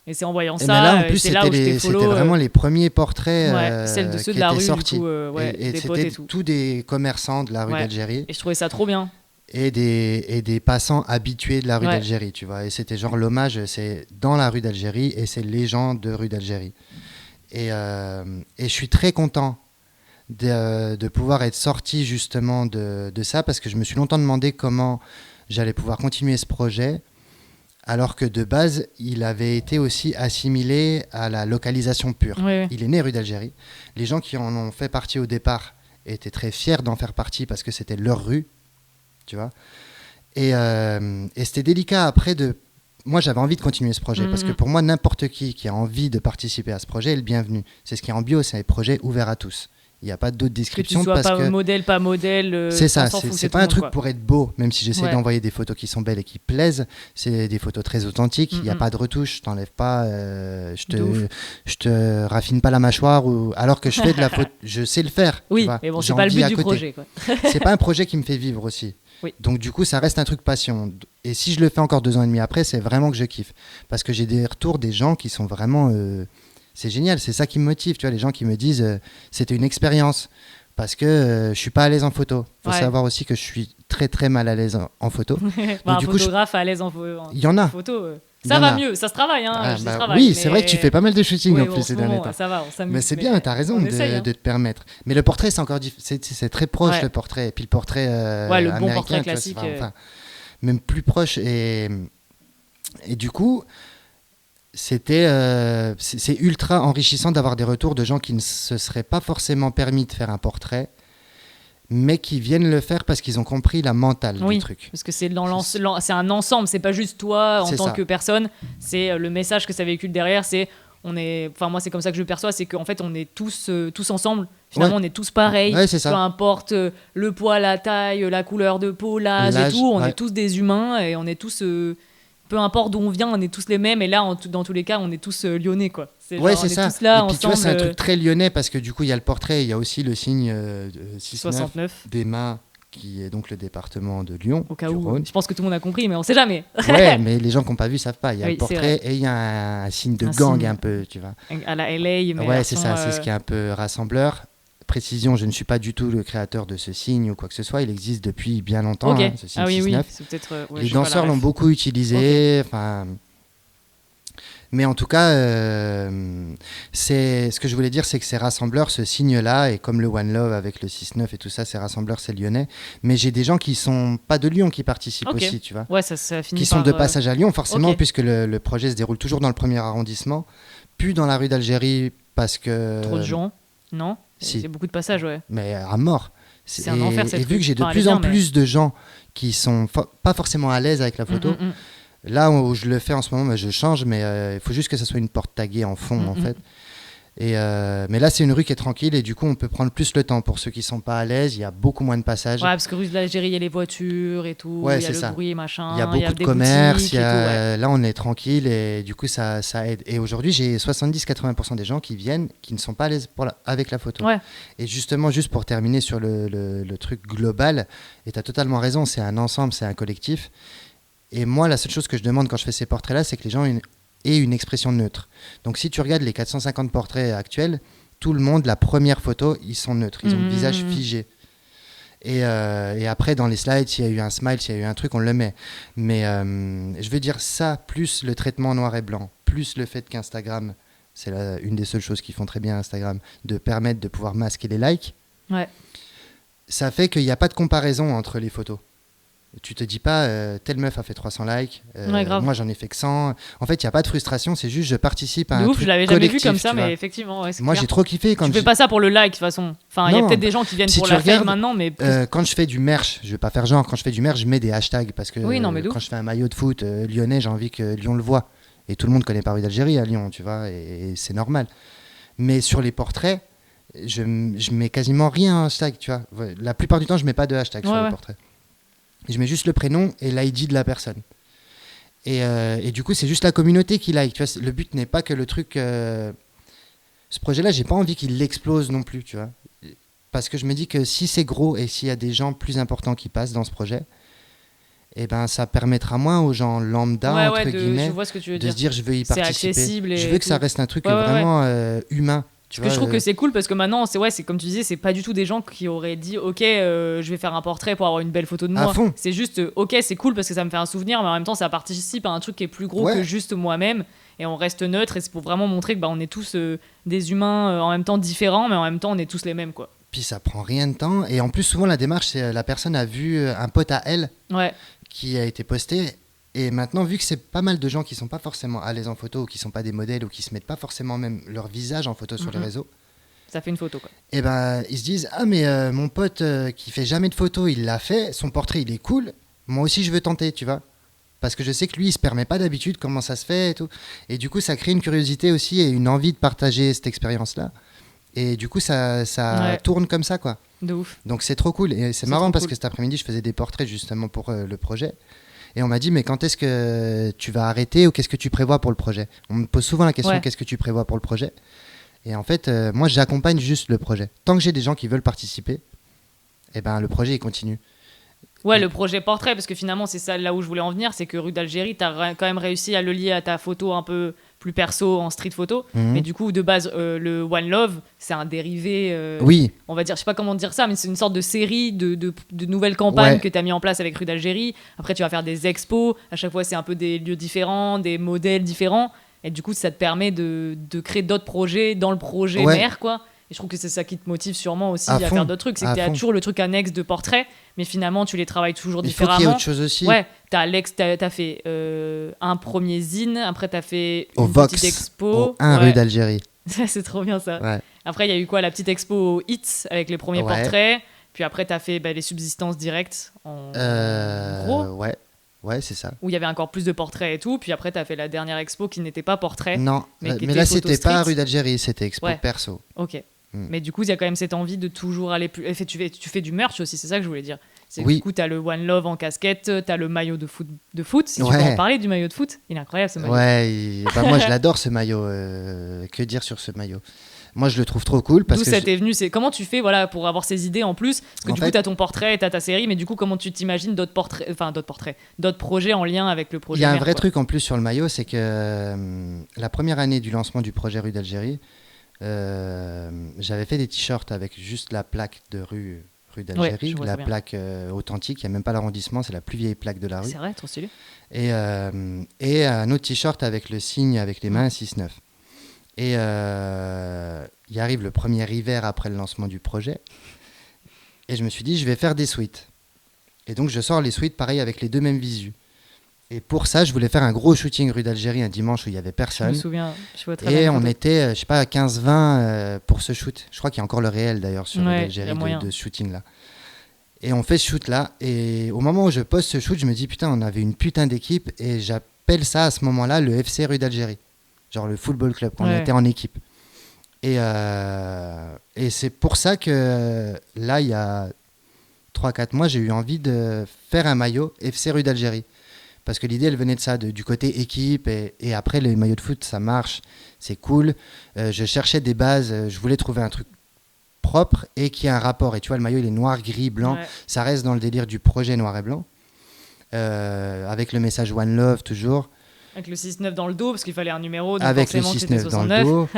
Et c'est en voyant ça, là, en plus, c'est là où j'étais follow. C'était vraiment les premiers portraits celles de ceux qui de la étaient rue, sortis. Du coup, et des potes et tout. C'était tous des commerçants de la rue d'Algérie. Et je trouvais ça trop bien. Et des passants habitués de la rue d'Algérie, tu vois. Et c'était genre l'hommage, c'est dans la rue d'Algérie et c'est les gens de rue d'Algérie. Et je suis très content de pouvoir être sorti justement de ça, parce que je me suis longtemps demandé comment j'allais pouvoir continuer ce projet, alors que de base, il avait été aussi assimilé à la localisation pure. Oui. Il est né rue d'Algérie. Les gens qui en ont fait partie au départ étaient très fiers d'en faire partie parce que c'était leur rue, tu vois. Et c'était délicat après de... Moi, j'avais envie de continuer ce projet parce que pour moi, n'importe qui a envie de participer à ce projet est le bienvenu. C'est ce qui est en bio, c'est un projet ouvert à tous. Il n'y a pas d'autre description. Que tu sois parce pas que modèle, pas modèle. c'est ça, on s'en fout, c'est tout pas le un monde, truc quoi. pour être beau, même si j'essaie Ouais. d'envoyer des photos qui sont belles et qui plaisent. C'est des photos très authentiques, il n'y a pas de retouche, je t'enlève pas, je te raffine pas la mâchoire. Alors que je fais de la photo, je sais le faire. Oui, tu vois, mais bon, c'est j'ai pas le envie but à du côté. projet, quoi. C'est pas un projet qui me fait vivre aussi. Oui. Donc du coup, ça reste un truc passion. Et si je le fais encore 2 ans et demi après, c'est vraiment que je kiffe. Parce que j'ai des retours des gens qui sont vraiment... c'est génial, c'est ça qui me motive. Tu vois, les gens qui me disent c'était une expérience. Parce que je suis pas à l'aise en photo. Faut savoir aussi que je suis très très mal à l'aise en photo. Un du coup, photographe à l'aise en il y en a. photo. Il y Ça en va a. mieux, ça se travaille. Hein, je dis travail, oui, mais... c'est vrai que tu fais pas mal de shooting Oui, en plus ces derniers temps. Ça va, on s'amuse. Mais c'est bien, t'as raison de te permettre. Mais le portrait, c'est encore c'est très proche le portrait. Et puis le portrait le bon américain, portrait classique. Même plus proche. Et du coup, c'est ultra enrichissant d'avoir des retours de gens qui ne se seraient pas forcément permis de faire un portrait, mais qui viennent le faire parce qu'ils ont compris la mentale du truc. Parce que c'est un ensemble, c'est pas juste toi en tant que personne, c'est le message que ça véhicule derrière, moi c'est comme ça que je le perçois, c'est qu'en fait on est tous ensemble, finalement on est tous pareils, peu importe le poids, la taille, la couleur de peau, l'âge et tout, on est tous des humains et on est tous... peu importe d'où on vient, on est tous les mêmes. Et là, dans tous les cas, on est tous lyonnais, quoi. C'est ça. Tous là, et puis, tu vois, c'est un truc très lyonnais parce que du coup, il y a le portrait, il y a aussi le signe 69 des mains, qui est donc le département de Lyon. Au cas où, je pense que tout le monde a compris, mais on sait jamais. Ouais, mais les gens qui n'ont pas vu savent pas. Il y a le portrait et il y a un signe de gang un peu, tu vois. À la LA, mais ouais, c'est ça, c'est ce qui est un peu rassembleur. Précision, je ne suis pas du tout le créateur de ce signe ou quoi que ce soit. Il existe depuis bien longtemps, ce signe 6-9. C'est peut-être, les danseurs l'ont beaucoup utilisé. Mais en tout cas, ce que je voulais dire, c'est que ces rassembleurs, ce signe-là, et comme le One Love avec le 6-9 et tout ça, ces rassembleurs, c'est lyonnais. Mais j'ai des gens qui sont pas de Lyon qui participent aussi, tu vois. Ouais, ça finit qui sont de passage à Lyon, forcément, puisque le projet se déroule toujours dans le 1er arrondissement, puis dans la rue d'Algérie, parce que... Trop de gens, non ? Si. Il y a beaucoup de passages, ouais. Mais à mort. C'est un enfer, cette Et vu que j'ai de plus en plus de gens qui sont pas forcément à l'aise avec la photo, là où je le fais en ce moment, je change, mais il faut juste que ça soit une porte taguée en fond, en fait. Mais là, c'est une rue qui est tranquille et du coup, on peut prendre plus le temps. Pour ceux qui ne sont pas à l'aise, il y a beaucoup moins de passages. Ouais, parce que rue de l'Algérie, il y a les voitures et tout, il y a le bruit, machin. Il y a beaucoup de commerce. Là, on est tranquille et du coup, ça aide. Et aujourd'hui, j'ai 70-80% des gens qui viennent qui ne sont pas à l'aise avec la photo. Ouais. Et justement, juste pour terminer sur le truc global, et tu as totalement raison, c'est un ensemble, c'est un collectif. Et moi, la seule chose que je demande quand je fais ces portraits-là, c'est que les gens aient une expression neutre. Donc si tu regardes les 450 portraits actuels, tout le monde, la première photo, ils sont neutres. Ils ont le visage figé. Et après, dans les slides, s'il y a eu un smile, s'il y a eu un truc, on le met. Mais je veux dire ça, plus le traitement noir et blanc, plus le fait qu'Instagram, c'est une des seules choses qui font très bien Instagram, de permettre de pouvoir masquer les likes. Ouais. Ça fait qu'il n'y a pas de comparaison entre les photos. Tu te dis pas telle meuf a fait 300 likes, moi j'en ai fait que 100. En fait, il n'y a pas de frustration, c'est juste je participe à un truc je l'avais jamais vu comme ça, mais effectivement. Ouais, moi j'ai trop kiffé quand tu fais pas ça pour le like de toute façon. Enfin, il y a peut-être des gens qui viennent pour la fame maintenant, mais quand je fais du merch, je vais pas faire genre, quand je fais du merch, je mets des hashtags parce que quand je fais un maillot de foot lyonnais, j'ai envie que Lyon le voit. Et tout le monde connaît pas rue d'Algérie à Lyon, tu vois, et c'est normal. Mais sur les portraits, je mets quasiment rien hashtag, tu vois. La plupart du temps, je mets pas de hashtag sur les portraits. Je mets juste le prénom et l'ID de la personne. Et du coup, c'est juste la communauté qui like. Tu vois, le but n'est pas que le truc... Ce projet-là, j'ai pas envie qu'il explose non plus, tu vois. Parce que je me dis que si c'est gros et s'il y a des gens plus importants qui passent dans ce projet, eh ben, ça permettra moins aux gens lambda, entre guillemets, je vois ce que tu veux de se dire je veux y participer. Accessible je veux que ça reste un truc vraiment humain. Parce que je trouve que c'est cool parce que maintenant, c'est comme tu disais, c'est pas du tout des gens qui auraient dit ok, je vais faire un portrait pour avoir une belle photo de moi. C'est juste ok, c'est cool parce que ça me fait un souvenir, mais en même temps, ça participe à un truc qui est plus gros que juste moi-même. Et on reste neutre et c'est pour vraiment montrer que on est tous des humains en même temps différents, mais en même temps, on est tous les mêmes, quoi. Puis ça prend rien de temps. Et en plus, souvent, la démarche, c'est la personne a vu un pote à elle Ouais. qui a été posté. Et maintenant, vu que c'est pas mal de gens qui sont pas forcément à l'aise en photo, ou qui sont pas des modèles, ou qui se mettent pas forcément même leur visage en photo sur les réseaux, Ça fait une photo, quoi. et ben ils se disent ah mais mon pote qui fait jamais de photos, il l'a fait, son portrait il est cool. Moi aussi je veux tenter, tu vois. Parce que je sais que lui il se permet pas d'habitude comment ça se fait et tout. Et du coup ça crée une curiosité aussi et une envie de partager cette expérience là. Et du coup ça Ouais. tourne comme ça quoi. De ouf. Donc c'est trop cool. Et c'est C'est marrant trop parce cool. que cet après-midi, je faisais des portraits justement pour le projet. Et on m'a dit, mais quand est-ce que tu vas arrêter ou qu'est-ce que tu prévois pour le projet? On me pose souvent la question, Ouais. qu'est-ce que tu prévois pour le projet? Et en fait, moi, j'accompagne juste le projet. Tant que j'ai des gens qui veulent participer, eh ben, le projet, il continue. Ouais, Et- le projet portrait, parce que finalement, c'est ça là où je voulais en venir, c'est que Rue d'Algérie, t'as quand même réussi à le lier à ta photo un peu plus perso en street photo. Mhm. Mais du coup, de base, le One Love, c'est un dérivé, Oui, on va dire, je sais pas comment dire ça, mais c'est une sorte de série de nouvelles campagnes Ouais. que tu as mis en place avec Rue d'Algérie. Après, tu vas faire des expos. À chaque fois, c'est un peu des lieux différents, des modèles différents. Et du coup, ça te permet de créer d'autres projets dans le projet Ouais. mère, quoi. Et je trouve que c'est ça qui te motive sûrement aussi À à fond, faire d'autres trucs. C'est à que tu as fond. toujours le truc annexe de portrait, mais finalement, tu les travailles toujours il faut qu'il y ait différemment. autre chose aussi. Ouais, t'as fait un premier zine, après t'as fait Au une Vox, petite expo. au 1 Ouais. rue d'Algérie. C'est trop bien ça. Ouais. Après, il y a eu quoi? La petite expo au Hits avec les premiers Ouais. portraits. Puis après, t'as fait les subsistances directes en gros, Ouais. Ouais, c'est ça. où il y avait encore plus de portraits et tout. Puis après, t'as fait la dernière expo qui n'était pas portrait. Non, mais qui mais était là, photo c'était pas street. rue d'Algérie, c'était expo Ouais. perso. Ok. Mm. Mais du coup, il y a quand même cette envie de toujours aller plus. Et tu fais du merch aussi, c'est ça que je voulais dire. C'est que Oui. du coup, t'as le One Love en casquette, t'as le maillot de foot. Si tu peux Ouais. en parler du maillot de foot, il est incroyable ce maillot. Ouais, bah moi je l'adore ce maillot. Que dire sur ce maillot? Moi je le trouve trop cool parce D'où que ça t'est venu, c'est comment tu fais voilà pour avoir ces idées en plus parce que En du coup fait- t'as ton portrait, t'as ta série, mais du coup comment tu t'imagines d'autres projets en lien avec le il projet y a un mère, vrai quoi. truc en plus sur le maillot, c'est que la première année du lancement du projet Rue d'Algérie, j'avais fait des t-shirts avec juste la plaque de rue d'Algérie, je vois la très bien. plaque authentique, il n'y a même pas l'arrondissement, c'est la plus vieille plaque de la rue. C'est vrai, trop stylé. Et un autre t-shirt avec le signe avec les mains 6-9. Et il arrive le premier hiver après le lancement du projet. Et je me suis dit, je vais faire des suites. Et donc, je sors les suites, pareil, avec les deux mêmes visus. Et pour ça, je voulais faire un gros shooting rue d'Algérie un dimanche où il n'y avait Je me personne. souviens, je vois très bien. Et les on photos. était, je sais pas, 15-20 pour ce shoot. Je crois qu'il y a encore le réel d'ailleurs sur rue Ouais, y a d'Algérie moyen. de ce shooting-là. Et on fait ce shoot-là. Et au moment où je poste ce shoot, je me dis, putain, on avait une putain d'équipe. Et j'appelle ça à ce moment-là le FC rue d'Algérie. Genre le football club, qu'on Ouais. était en équipe. Et c'est pour ça que là, il y a 3-4 mois, j'ai eu envie de faire un maillot FC rue d'Algérie. Parce que l'idée, elle venait de ça, du côté équipe. Et après, les maillots de foot, ça marche, c'est cool. Je cherchais des bases, je voulais trouver un truc propre et qui a un rapport. Et tu vois, le maillot, il est noir, gris, blanc. Ouais. Ça reste dans le délire du projet noir et blanc. Avec le message One Love, toujours. Avec le 6-9 dans le dos parce qu'il fallait un numéro donc Avec le forcément c'était 6-9 dans le 69. dos.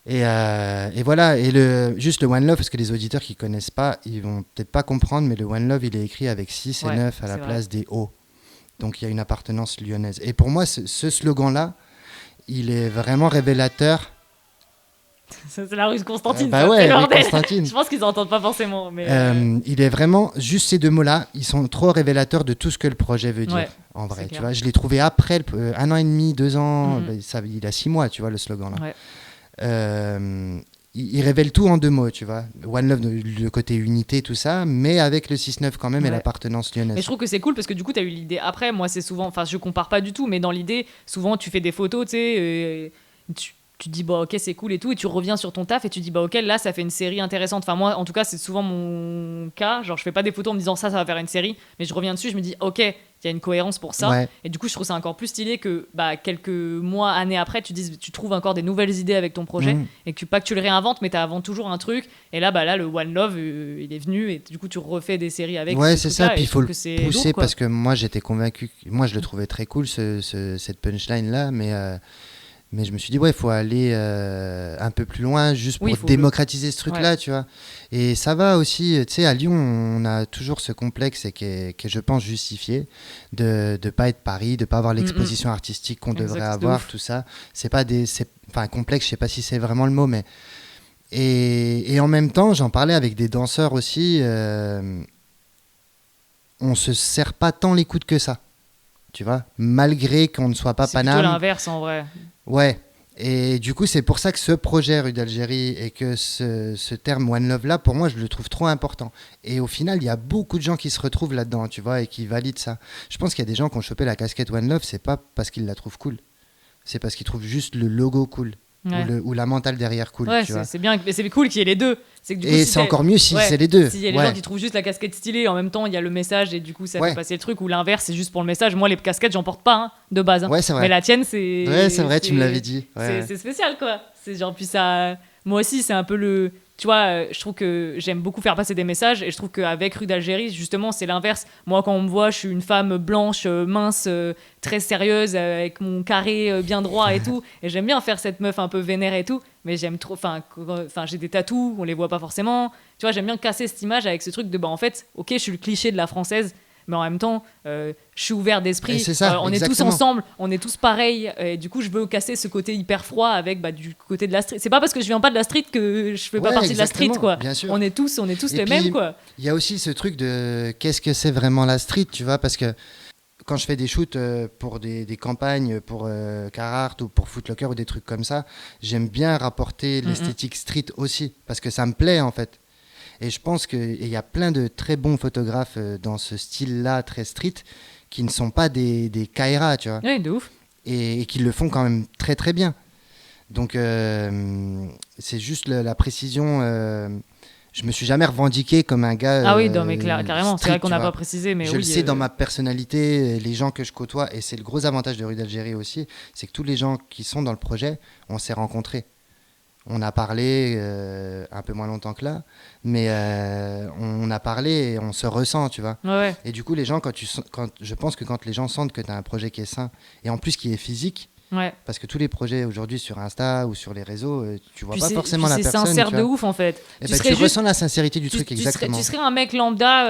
Et voilà, et juste le One Love, parce que les auditeurs qui connaissent pas, ils vont peut-être pas comprendre, mais le One Love, il est écrit avec 6 et Ouais, 9 à la c'est vrai. place des O. Donc il y a une appartenance lyonnaise. Et pour moi, ce slogan-là, il est vraiment révélateur. Ça, c'est la rue de Constantine. Bah ça, ouais, c'est le rue bordel. Constantine. Je pense qu'ils entendent pas forcément, mais Il est vraiment, juste ces deux mots-là, ils sont trop révélateurs de tout ce que le projet veut dire, Ouais, en vrai. c'est Tu clair. vois, je l'ai trouvé après, 1 an et demi, 2 ans, Mhm. il a 6 mois, tu vois, le slogan-là. ouais. Il révèle tout en 2 mots, tu vois. One Love, le côté unité, tout ça, mais avec le 6-9 quand même et Ouais. l'appartenance lyonnaise. Mais je trouve que c'est cool parce que du coup, tu as eu l'idée. Après, moi, c'est souvent. Enfin, je compare pas du tout, mais dans l'idée, souvent, tu fais des photos, tu sais. Tu te dis, bah, ok, c'est cool et tout. Et tu reviens sur ton taf et tu dis, bah, ok, là, ça fait une série intéressante. Enfin, moi, en tout cas, c'est souvent mon cas. Genre, je fais pas des photos en me disant, ça va faire une série. Mais je reviens dessus, je me dis, ok, il y a une cohérence pour ça. Ouais. Et du coup, je trouve ça encore plus stylé que quelques mois, années après, tu trouves encore des nouvelles idées avec ton projet. Mhm. Et que pas que tu le réinventes, mais tu inventes toujours un truc. Et là, là, le One Love, il est venu. Et du coup, tu refais des séries avec. Ouais, ce c'est truc-là, ça. et Puis je il faut trouve le que c'est pousser lourd, quoi. parce que moi, j'étais convaincu. Moi, je le trouvais très cool, cette punchline-là, mais je me suis dit, ouais, il faut aller un peu plus loin juste pour Oui, faut démocratiser ce truc-là, tu vois. Et ça va aussi, tu sais, à Lyon, on a toujours ce complexe et qui est, je pense, justifié de ne pas être Paris, de ne pas avoir l'exposition artistique qu'on Exact, devrait de avoir, ouf. tout ça. C'est pas un complexe, je sais pas si c'est vraiment le mot, mais Et en même temps, j'en parlais avec des danseurs aussi, on se serre pas tant les coudes que ça, tu vois, malgré qu'on ne soit pas C'est plutôt Paname. l'inverse en vrai. Ouais. Et du coup, c'est pour ça que ce projet Rue d'Algérie et que ce terme One Love là, pour moi, je le trouve trop important. Et au final, il y a beaucoup de gens qui se retrouvent là-dedans, tu vois, et qui valident ça. Je pense qu'il y a des gens qui ont chopé la casquette One Love, c'est pas parce qu'ils la trouvent cool, c'est parce qu'ils trouvent juste le logo cool. Ouais. Ou la mentale derrière cool, Ouais, tu vois. c'est bien, mais c'est cool qu'il y ait les deux. C'est que, du coup, Et si c'est t'as- encore mieux si ouais, c'est les deux. s'il y a les Ouais. gens qui trouvent juste la casquette stylée, en même temps il y a le message et du coup ça Ouais. fait passer le truc, ou l'inverse c'est juste pour le message. Moi les casquettes j'en porte pas hein, de base, hein. Ouais, c'est vrai. Mais la tienne c'est. Ouais, c'est vrai, tu me l'avais dit. Ouais, C'est ouais. c'est spécial quoi. C'est genre, puis ça. Moi aussi c'est un peu le. Tu vois, je trouve que j'aime beaucoup faire passer des messages et je trouve qu'avec Rue d'Algérie, justement, c'est l'inverse. Moi, quand on me voit, je suis une femme blanche, mince, très sérieuse, avec mon carré bien droit et tout. Et j'aime bien faire cette meuf un peu vénère et tout. Mais j'aime trop. Enfin, j'ai des tatous, on les voit pas forcément. Tu vois, j'aime bien casser cette image avec ce truc de, bah, en fait, ok, je suis le cliché de la française. Mais en même temps, je suis ouvert Et d'esprit. c'est ça, On est tous exactement. ensemble, on est tous pareils. Et du coup, je veux casser ce côté hyper froid avec bah, du côté de la street. C'est pas parce que je viens pas de la street que je fais pas Ouais, partie de la street, exactement, quoi. bien sûr. On est tous Et les puis, mêmes, quoi. Il y a aussi ce truc de qu'est-ce que c'est vraiment la street, tu vois, parce que quand je fais des shoots pour des campagnes, pour Carhartt ou pour Foot Locker ou des trucs comme ça, j'aime bien rapporter l'esthétique street aussi, parce que ça me plaît en fait. Et je pense qu'il y a plein de très bons photographes dans ce style-là, très street, qui ne sont pas des Kaira, tu vois, Ouais, de ouf. et qui le font quand même très très bien. Donc c'est juste la précision. Je me suis jamais revendiqué comme un gars. Ah oui, non, mais carrément. C'est street, vrai qu'on tu n'a vois. pas précisé, mais Je oui. le sais dans ma personnalité, les gens que je côtoie, et c'est le gros avantage de Rue d'Algérie aussi, c'est que tous les gens qui sont dans le projet, on s'est rencontrés. On a parlé un peu moins longtemps que là, mais on a parlé et on se ressent, tu vois. Ouais. Et du coup, les gens, je pense que quand les gens sentent que tu as un projet qui est sain, et en plus qui est physique, Ouais. parce que tous les projets aujourd'hui sur Insta ou sur les réseaux, tu vois Puis pas forcément la c'est personne. sincère tu de vois. ouf, en fait. Et Tu ben, serais tu juste- ressens la sincérité du truc, exactement. Tu serais un mec lambda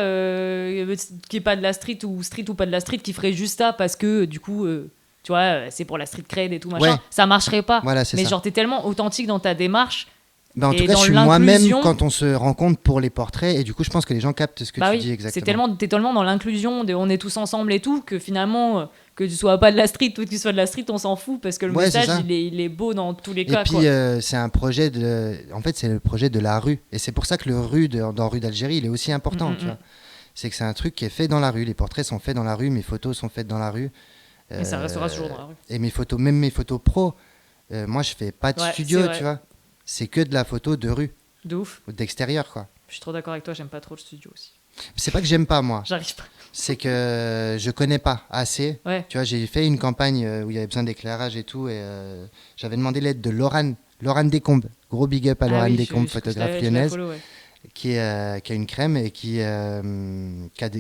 qui est pas de la street ou pas de la street qui ferait juste ça parce que du coup tu vois c'est pour la street cred et tout machin. Ouais. Ça marcherait pas. Voilà, c'est Mais ça. genre t'es tellement authentique dans ta démarche. Ben, en et tout cas, dans je suis moi-même l'inclusion- quand on se rencontre pour les portraits, et du coup, je pense que les gens captent ce que Bah tu oui, dis c'est exactement. t'es tellement dans l'inclusion de on est tous ensemble et tout que finalement que tu sois pas de la street ou que tu sois de la street on s'en fout parce que le Ouais, c'est message ça. il est beau dans tous les Et cas puis, quoi. c'est un projet de. En fait, c'est le projet de la rue. Et c'est pour ça que dans Rue d'Algérie, il est aussi important. Tu vois. C'est que c'est un truc qui est fait dans la rue. Les portraits sont faits dans la rue, mes photos sont faites dans la rue. Et ça restera toujours dans la rue. Et même mes photos pro, moi, je fais pas de Ouais, studio, c'est vrai. tu vois. C'est que de la photo de rue, De ouf. ou d'extérieur, quoi. Je suis trop d'accord avec toi, j'aime pas trop le studio aussi. C'est pas que j'aime pas, moi. J'arrive pas. C'est que je connais pas assez. Ouais. Tu vois, j'ai fait une campagne où il y avait besoin d'éclairage et tout, et j'avais demandé l'aide de Laurane Descombes. Gros big up à Laurane Descombes, photographe lyonnaise, qui a une crème et qui a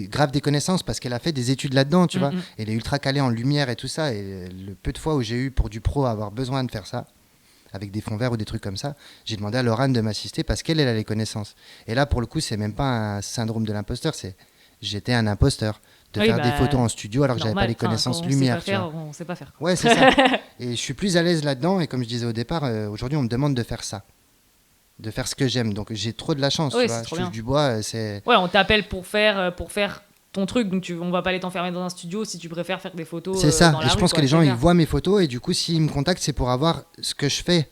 grave des connaissances parce qu'elle a fait des études là-dedans, tu vois. Elle est ultra calée en lumière et tout ça. Et le peu de fois où j'ai eu pour du pro à avoir besoin de faire ça, avec des fonds verts ou des trucs comme ça, j'ai demandé à Laurane de m'assister parce qu'elle a les connaissances. Et là, pour le coup, c'est même pas un syndrome de l'imposteur, c'est j'étais un imposteur de faire des photos en studio alors que j'avais pas les connaissances lumière. On sait pas faire. Ouais, c'est ça. Et je suis plus à l'aise là-dedans. Et comme je disais au départ, aujourd'hui, on me demande de faire ça, de faire ce que j'aime. Donc j'ai trop de la chance. Oui, tu vois. Je touche du bois. C'est. Ouais, on t'appelle pour faire ton truc, donc on va pas aller t'enfermer dans un studio si tu préfères faire des photos. C'est ça. Dans la et je rue, pense quoi, que les gens c'est ils clair. voient mes photos et du coup, s'ils me contactent, c'est pour avoir ce que je fais.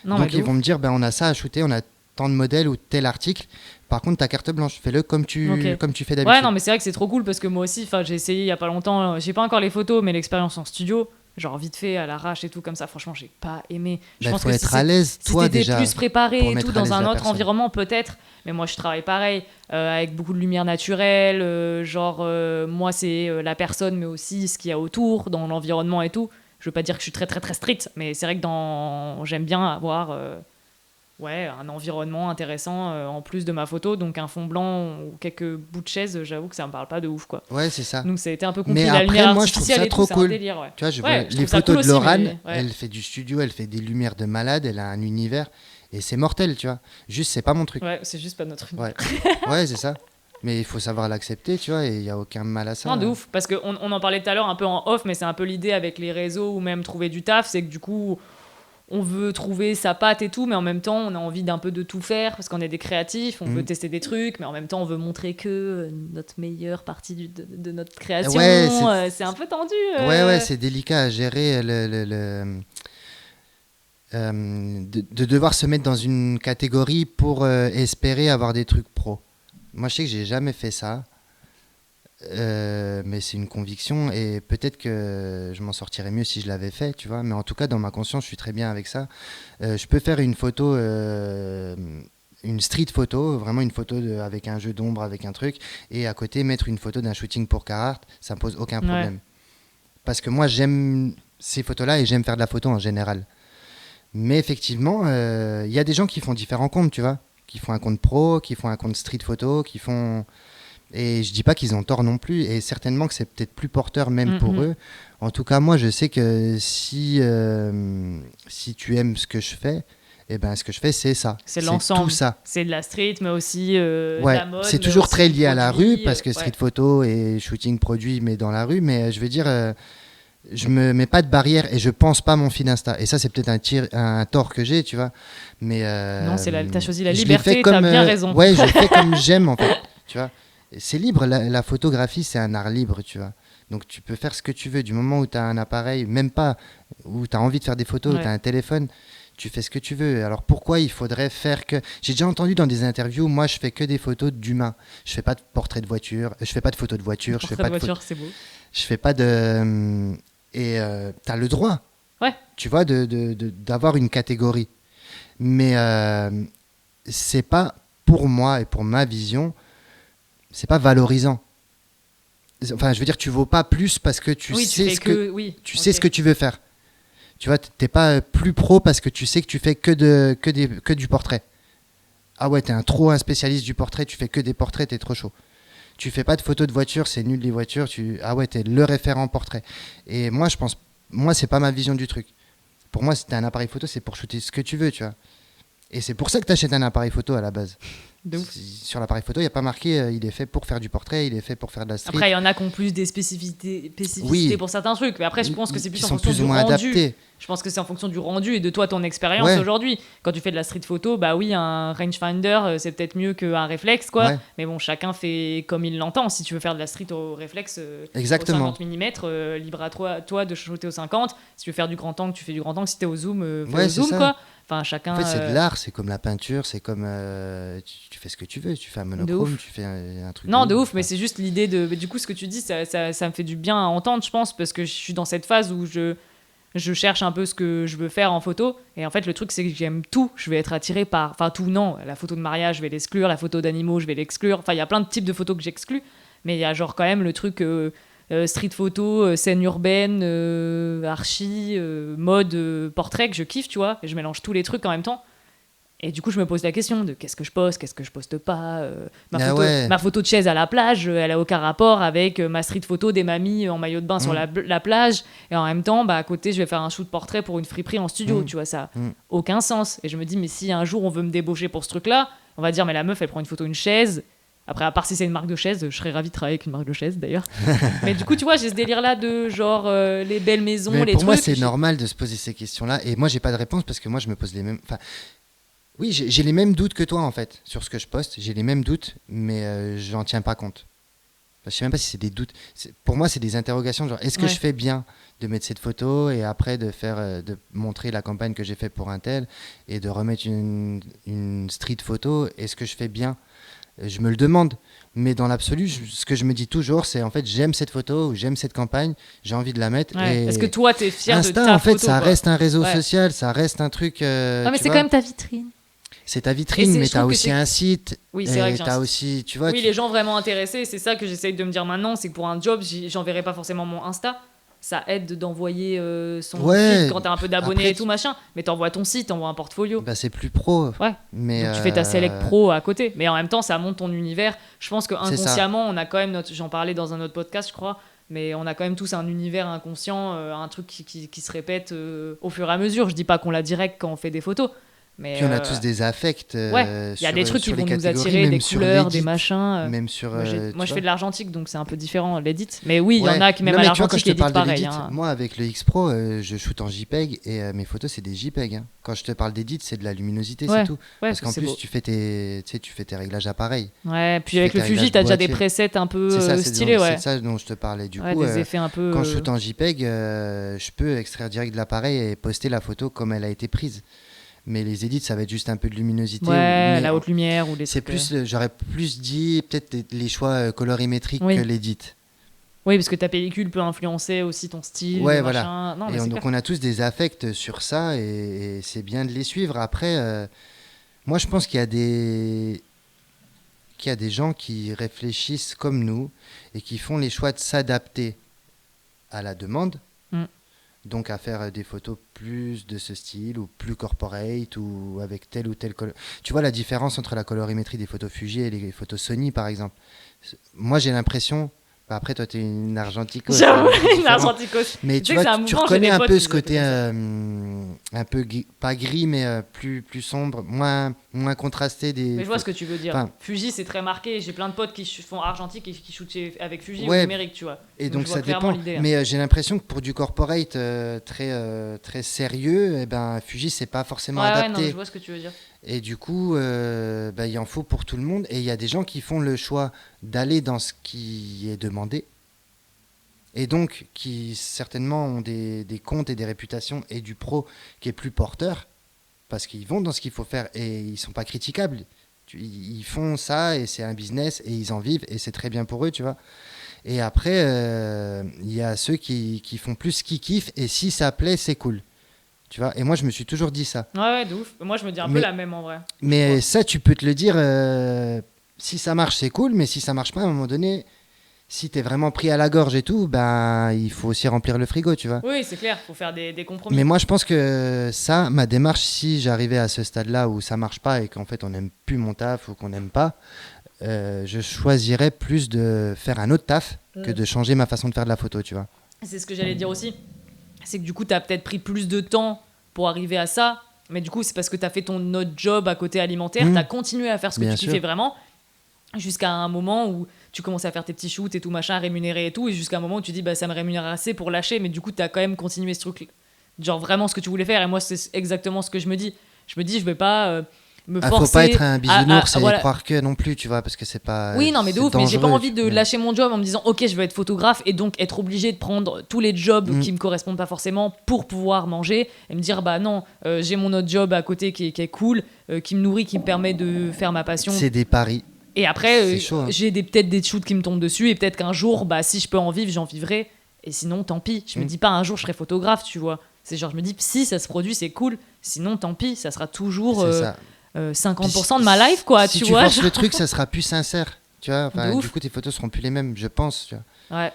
Non, Donc mais de ils ouf. vont me dire, ben on a ça à shooter, on a tant de modèles ou tel article. Par contre, ta carte blanche, fais-le comme tu Ok. fais d'habitude. Ouais, non, mais c'est vrai que c'est trop cool parce que moi aussi, j'ai essayé il y a pas longtemps, j'ai pas encore les photos, mais l'expérience en studio, genre vite fait à l'arrache et tout comme ça, franchement, j'ai pas aimé. Je Ben, pense faut que être à l'aise, si toi t'étais déjà. plus préparé pour et mettre tout à dans l'aise un la autre personne. environnement peut-être, mais moi je travaille pareil avec beaucoup de lumière naturelle, moi c'est la personne mais aussi ce qu'il y a autour dans l'environnement et tout. Je veux pas dire que je suis très très très strict, mais c'est vrai que j'aime bien avoir un environnement intéressant en plus de ma photo, donc un fond blanc ou quelques bouts de chaise, j'avoue que ça me parle pas de ouf quoi. Ouais, c'est ça. Donc ça a été un peu Mais compliqué, la après, lumière moi, je trouve artificielle ça et trop tout, c'est un cool. délire, ouais. Tu vois, je Ouais, vois je les trouve ça photos cool de aussi, Laurane, mais ouais. elle fait du studio, elle fait des lumières de malade, elle a un univers et c'est mortel, tu vois. Juste, c'est pas mon truc. Ouais, c'est juste pas notre truc. Ouais, ouais, c'est ça. Mais il faut savoir l'accepter, tu vois, et il y a aucun mal à ça. Non, de ouf, parce qu'on en parlait tout à l'heure un peu en off, mais c'est un peu l'idée avec les réseaux ou même trouver du taf, c'est que du coup, on veut trouver sa patte et tout, mais en même temps, on a envie d'un peu de tout faire parce qu'on est des créatifs, on veut tester des trucs, mais en même temps, on veut montrer que notre meilleure partie de notre création. Ouais, c'est un peu tendu. Ouais, c'est délicat à gérer de devoir se mettre dans une catégorie pour espérer avoir des trucs pro. Moi, je sais que j'ai jamais fait ça. Mais c'est une conviction et peut-être que je m'en sortirais mieux si je l'avais fait, tu vois. Mais en tout cas, dans ma conscience, je suis très bien avec ça. Je peux faire une photo, une street photo, vraiment une photo avec un jeu d'ombre, avec un truc, et à côté mettre une photo d'un shooting pour Carhartt, ça me pose aucun problème. Parce que moi, j'aime ces photos-là et j'aime faire de la photo en général. Mais effectivement, y a des gens qui font différents comptes, tu vois, qui font un compte pro, qui font un compte street photo, qui font... Et je dis pas qu'ils ont tort non plus, et certainement que c'est peut-être plus porteur même pour eux. En tout cas, moi, je sais que si tu aimes ce que je fais, eh ben, ce que je fais, c'est ça. C'est l'ensemble. Tout ça. C'est de la street, mais aussi de la mode. C'est toujours très lié à la rue, parce que street photo et shooting produit, mais dans la rue. Mais je veux dire, je me mets pas de barrière et je pense pas mon fil Insta. Et ça, c'est peut-être un tort que j'ai, tu vois. Mais non, t'as choisi la liberté, t'as bien raison. Ouais, je fais comme j'aime, en fait. Tu vois. C'est libre, la photographie, c'est un art libre, tu vois. Donc tu peux faire ce que tu veux. Du moment où tu as un appareil, même pas, où tu as envie de faire des photos, où tu as un téléphone, tu fais ce que tu veux. Alors pourquoi il faudrait faire que... J'ai déjà entendu dans des interviews, moi je fais que des photos d'humains. Je fais pas de portraits de voiture, je fais pas de photos de voiture. Je fais pas de voiture, c'est beau. Je fais pas de... Et tu as le droit, tu vois, d'avoir une catégorie. Mais c'est pas, pour moi et pour ma vision... c'est pas valorisant. Enfin, je veux dire, tu vaux pas plus parce que tu sais ce que tu veux faire. Tu vois, t'es pas plus pro parce que tu sais que tu fais que du portrait. Ah ouais, t'es un spécialiste du portrait, tu fais que des portraits, t'es trop chaud. Tu fais pas de photos de voitures, c'est nul les voitures. Ah ouais, t'es le référent portrait. Et moi, c'est pas ma vision du truc. Pour moi, si t'as un appareil photo, c'est pour shooter ce que tu veux, tu vois. Et c'est pour ça que t'achètes un appareil photo à la base. Sur l'appareil photo, il n'y a pas marqué il est fait pour faire du portrait, il est fait pour faire de la street. Après, il y en a qui ont plus des spécificités pour certains trucs. Mais après, je pense que c'est plus en fonction du rendu. Adaptés. Je pense que c'est en fonction du rendu et de toi, ton expérience aujourd'hui. Quand tu fais de la street photo, bah oui, un rangefinder, c'est peut-être mieux qu'un réflexe, quoi. Ouais. Mais bon, chacun fait comme il l'entend. Si tu veux faire de la street au réflexe, exactement. au 50 mm, libre à toi de shooter au 50. Si tu veux faire du grand angle, tu fais du grand angle. Si tu es au zoom, fais au zoom, quoi. Enfin, chacun, en fait, c'est de l'art, c'est comme la peinture, c'est comme tu fais ce que tu veux, tu fais un monochrome, tu fais un truc. Non, de ouf, mais c'est juste l'idée de. Du coup, ce que tu dis, ça me fait du bien à entendre, je pense, parce que je suis dans cette phase où je cherche un peu ce que je veux faire en photo. Et en fait, le truc, c'est que j'aime tout. Je vais être attirée par. Enfin, tout, non. La photo de mariage, je vais l'exclure. La photo d'animaux, je vais l'exclure. Enfin, il y a plein de types de photos que j'exclus. Mais il y a genre quand même le truc. Street photo, scène urbaine, archi, mode, portrait que je kiffe, tu vois, et je mélange tous les trucs en même temps. Et du coup, je me pose la question de qu'est-ce que je poste pas. Ma photo de chaise à la plage, elle a aucun rapport avec ma street photo des mamies en maillot de bain sur la plage. Et en même temps, à côté, je vais faire un shoot portrait pour une friperie en studio, tu vois, ça n'a aucun sens. Et je me dis, mais si un jour on veut me débaucher pour ce truc-là, on va dire, mais la meuf, elle prend une photo d'une chaise. Après, à part si c'est une marque de chaise, je serais ravie de travailler avec une marque de chaise d'ailleurs. Mais du coup, tu vois, j'ai ce délire-là de genre les belles maisons, mais les pour trucs. Moi, c'est normal de se poser ces questions-là. Et moi, j'ai pas de réponse parce que moi, je me pose les mêmes. Enfin, oui, j'ai les mêmes doutes que toi en fait sur ce que je poste. J'ai les mêmes doutes, mais j'en tiens pas compte. Enfin, je sais même pas si c'est des doutes. Pour moi, c'est des interrogations. Genre, est-ce que je fais bien de mettre cette photo et après de montrer la campagne que j'ai faite pour un tel et de remettre une street photo. Est-ce que je fais bien? Je me le demande, mais dans l'absolu, ce que je me dis toujours, c'est en fait, j'aime cette photo ou j'aime cette campagne, j'ai envie de la mettre. Ouais. Est-ce que toi, t'es fier Insta, de ta en fait, photo, ça quoi. reste un réseau social, ça reste un truc. Mais c'est quand même ta vitrine. C'est ta vitrine, mais t'as aussi un site. Oui, c'est vrai que t'as aussi, tu vois. Oui, les gens vraiment intéressés, c'est ça que j'essaye de me dire maintenant, c'est que pour un job, j'enverrai pas forcément mon Insta. Ça aide d'envoyer son site quand t'as un peu d'abonnés et tout machin, mais t'envoies ton site, t'envoies un portfolio. Bah c'est plus pro. Ouais. Mais donc tu fais ta select pro à côté, mais en même temps ça monte ton univers. Je pense que inconsciemment on a quand même j'en parlais dans un autre podcast je crois, mais on a quand même tous un univers inconscient, un truc qui se répète au fur et à mesure. Je dis pas qu'on l'a direct quand on fait des photos, Mais, Puis on a tous des affects. Ouais, il y a des trucs qui sur vont les nous catégories, attirer, même des sur couleurs, des l'edit, machins. Même sur. Moi, je tu fais vois. de l'argentique, donc c'est un peu différent, l'edit. Mais oui, il y en Ouais. a qui, même Non, à mais tu vois, quand l'argentique, je te éditent parle de pareil. l'edit, Hein. moi avec le X Pro, je shoot en JPEG et mes photos c'est des JPEG. Hein. Quand je te parle d'edit, c'est de la luminosité, Ouais, c'est tout. ouais, Parce qu'en c'est plus, beau. tu fais tes réglages à pareil. Ouais, puis Tu avec fais le tes Fuji, réglages t'as déjà des boîtier. presets un peu C'est ça, stylés, ouais. c'est ça dont je te parlais. Du Ouais, coup, des effets un peu. quand je shoot en JPEG, je peux extraire direct de l'appareil et poster la photo comme elle a été prise. Mais les edits, ça va être juste un peu de luminosité. Ouais, Mais la haute lumière ou des c'est trucs. plus, j'aurais plus dit peut-être les choix colorimétriques Oui. que l'edit. Oui, parce que ta pellicule peut influencer aussi ton style, Ouais, le voilà. machin. Non, mais Et c'est donc clair. on a tous des affects sur ça et c'est bien de les suivre. Après, moi je pense qu'il y a des gens qui réfléchissent comme nous et qui font les choix de s'adapter à la demande. Mm. Donc à faire des photos plus de ce style ou plus corporate ou avec tel ou tel color. Tu vois la différence entre la colorimétrie des photos Fuji et les photos Sony par exemple. Moi j'ai l'impression, bah, après toi tu es une argenticose. J'avoue, c'est une différent. argenticose. Mais Tu tu sais que vois, c'est un tu mouvement, j'ai reconnais des un potes peu qui ce côté appellent un peu pas gris mais plus sombre, moins contrasté des. Mais je vois ce que tu veux dire. Enfin, Fuji, c'est très marqué. J'ai plein de potes qui font argentique et qui shootent avec Fuji Ouais. ou numérique, tu vois. Et Donc, donc je vois ça clairement dépend. l'idée, hein. Mais j'ai l'impression que pour du corporate très sérieux, eh ben, Fuji c'est pas forcément Ouais, non, adapté. je vois ce que tu veux dire. Et du coup, il en faut pour tout le monde. Et il y a des gens qui font le choix d'aller dans ce qui est demandé. Et donc, qui certainement ont des comptes et des réputations et du pro qui est plus porteur. Parce qu'ils vont dans ce qu'il faut faire et ils sont pas critiquables. Ils font ça et c'est un business et ils en vivent et c'est très bien pour eux, tu vois. Et après, il y a ceux qui font plus ce qu'ils kiffent et si ça plaît, c'est cool. Tu vois. Et moi, je me suis toujours dit ça. Ouais, de ouf. Moi, je me dis un peu Mais- la même en vrai. Mais Ouais. ça, tu peux te le dire, si ça marche, c'est cool, mais si ça marche pas, à un moment donné, si t'es vraiment pris à la gorge et tout, ben, il faut aussi remplir le frigo, tu vois. Oui, c'est clair. Faut faire des compromis. Mais moi, je pense que ça, ma démarche, si j'arrivais à ce stade-là où ça marche pas et qu'en fait on n'aime plus mon taf ou qu'on n'aime pas, je choisirais plus de faire un autre taf que de changer ma façon de faire de la photo, tu vois. C'est ce que j'allais dire aussi. C'est que du coup, t'as peut-être pris plus de temps pour arriver à ça. Mais du coup, c'est parce que t'as fait ton autre job à côté alimentaire. T'as continué à faire ce que Bien tu sûr. kiffais vraiment. Jusqu'à un moment où tu commences à faire tes petits shoots et tout machin, rémunéré et tout. Et jusqu'à un moment où tu dis, bah ça me rémunère assez pour lâcher. Mais du coup, t'as quand même continué ce truc. Genre vraiment ce que tu voulais faire. Et moi, c'est exactement ce que je me dis. Je me dis, je vais pas me forcer. Faut pas être un bisounours et voilà. croire que non plus, tu vois, parce que c'est pas. Oui, non, mais de c'est ouf, mais j'ai pas dangereux, envie de ouais. lâcher mon job en me disant, ok, je veux être photographe et donc être obligé de prendre tous les jobs qui me correspondent pas forcément pour pouvoir manger et me dire, bah non, j'ai mon autre job à côté qui est cool, qui me nourrit, qui me permet de faire ma passion. C'est des paris. Et après, C'est chaud, hein. j'ai peut-être des shoots qui me tombent dessus et peut-être qu'un jour, bah si je peux en vivre, j'en vivrai. Et sinon, tant pis. Je me dis pas un jour je serai photographe, tu vois. C'est genre, je me dis, si ça se produit, c'est cool. Sinon, tant pis, ça sera toujours C'est ça. 50% de ma life, quoi, si tu tu vois. forces le truc, ça sera plus sincère. Tu vois, enfin, De ouf. du coup, tes photos seront plus les mêmes, je pense. Tu vois. Ouais.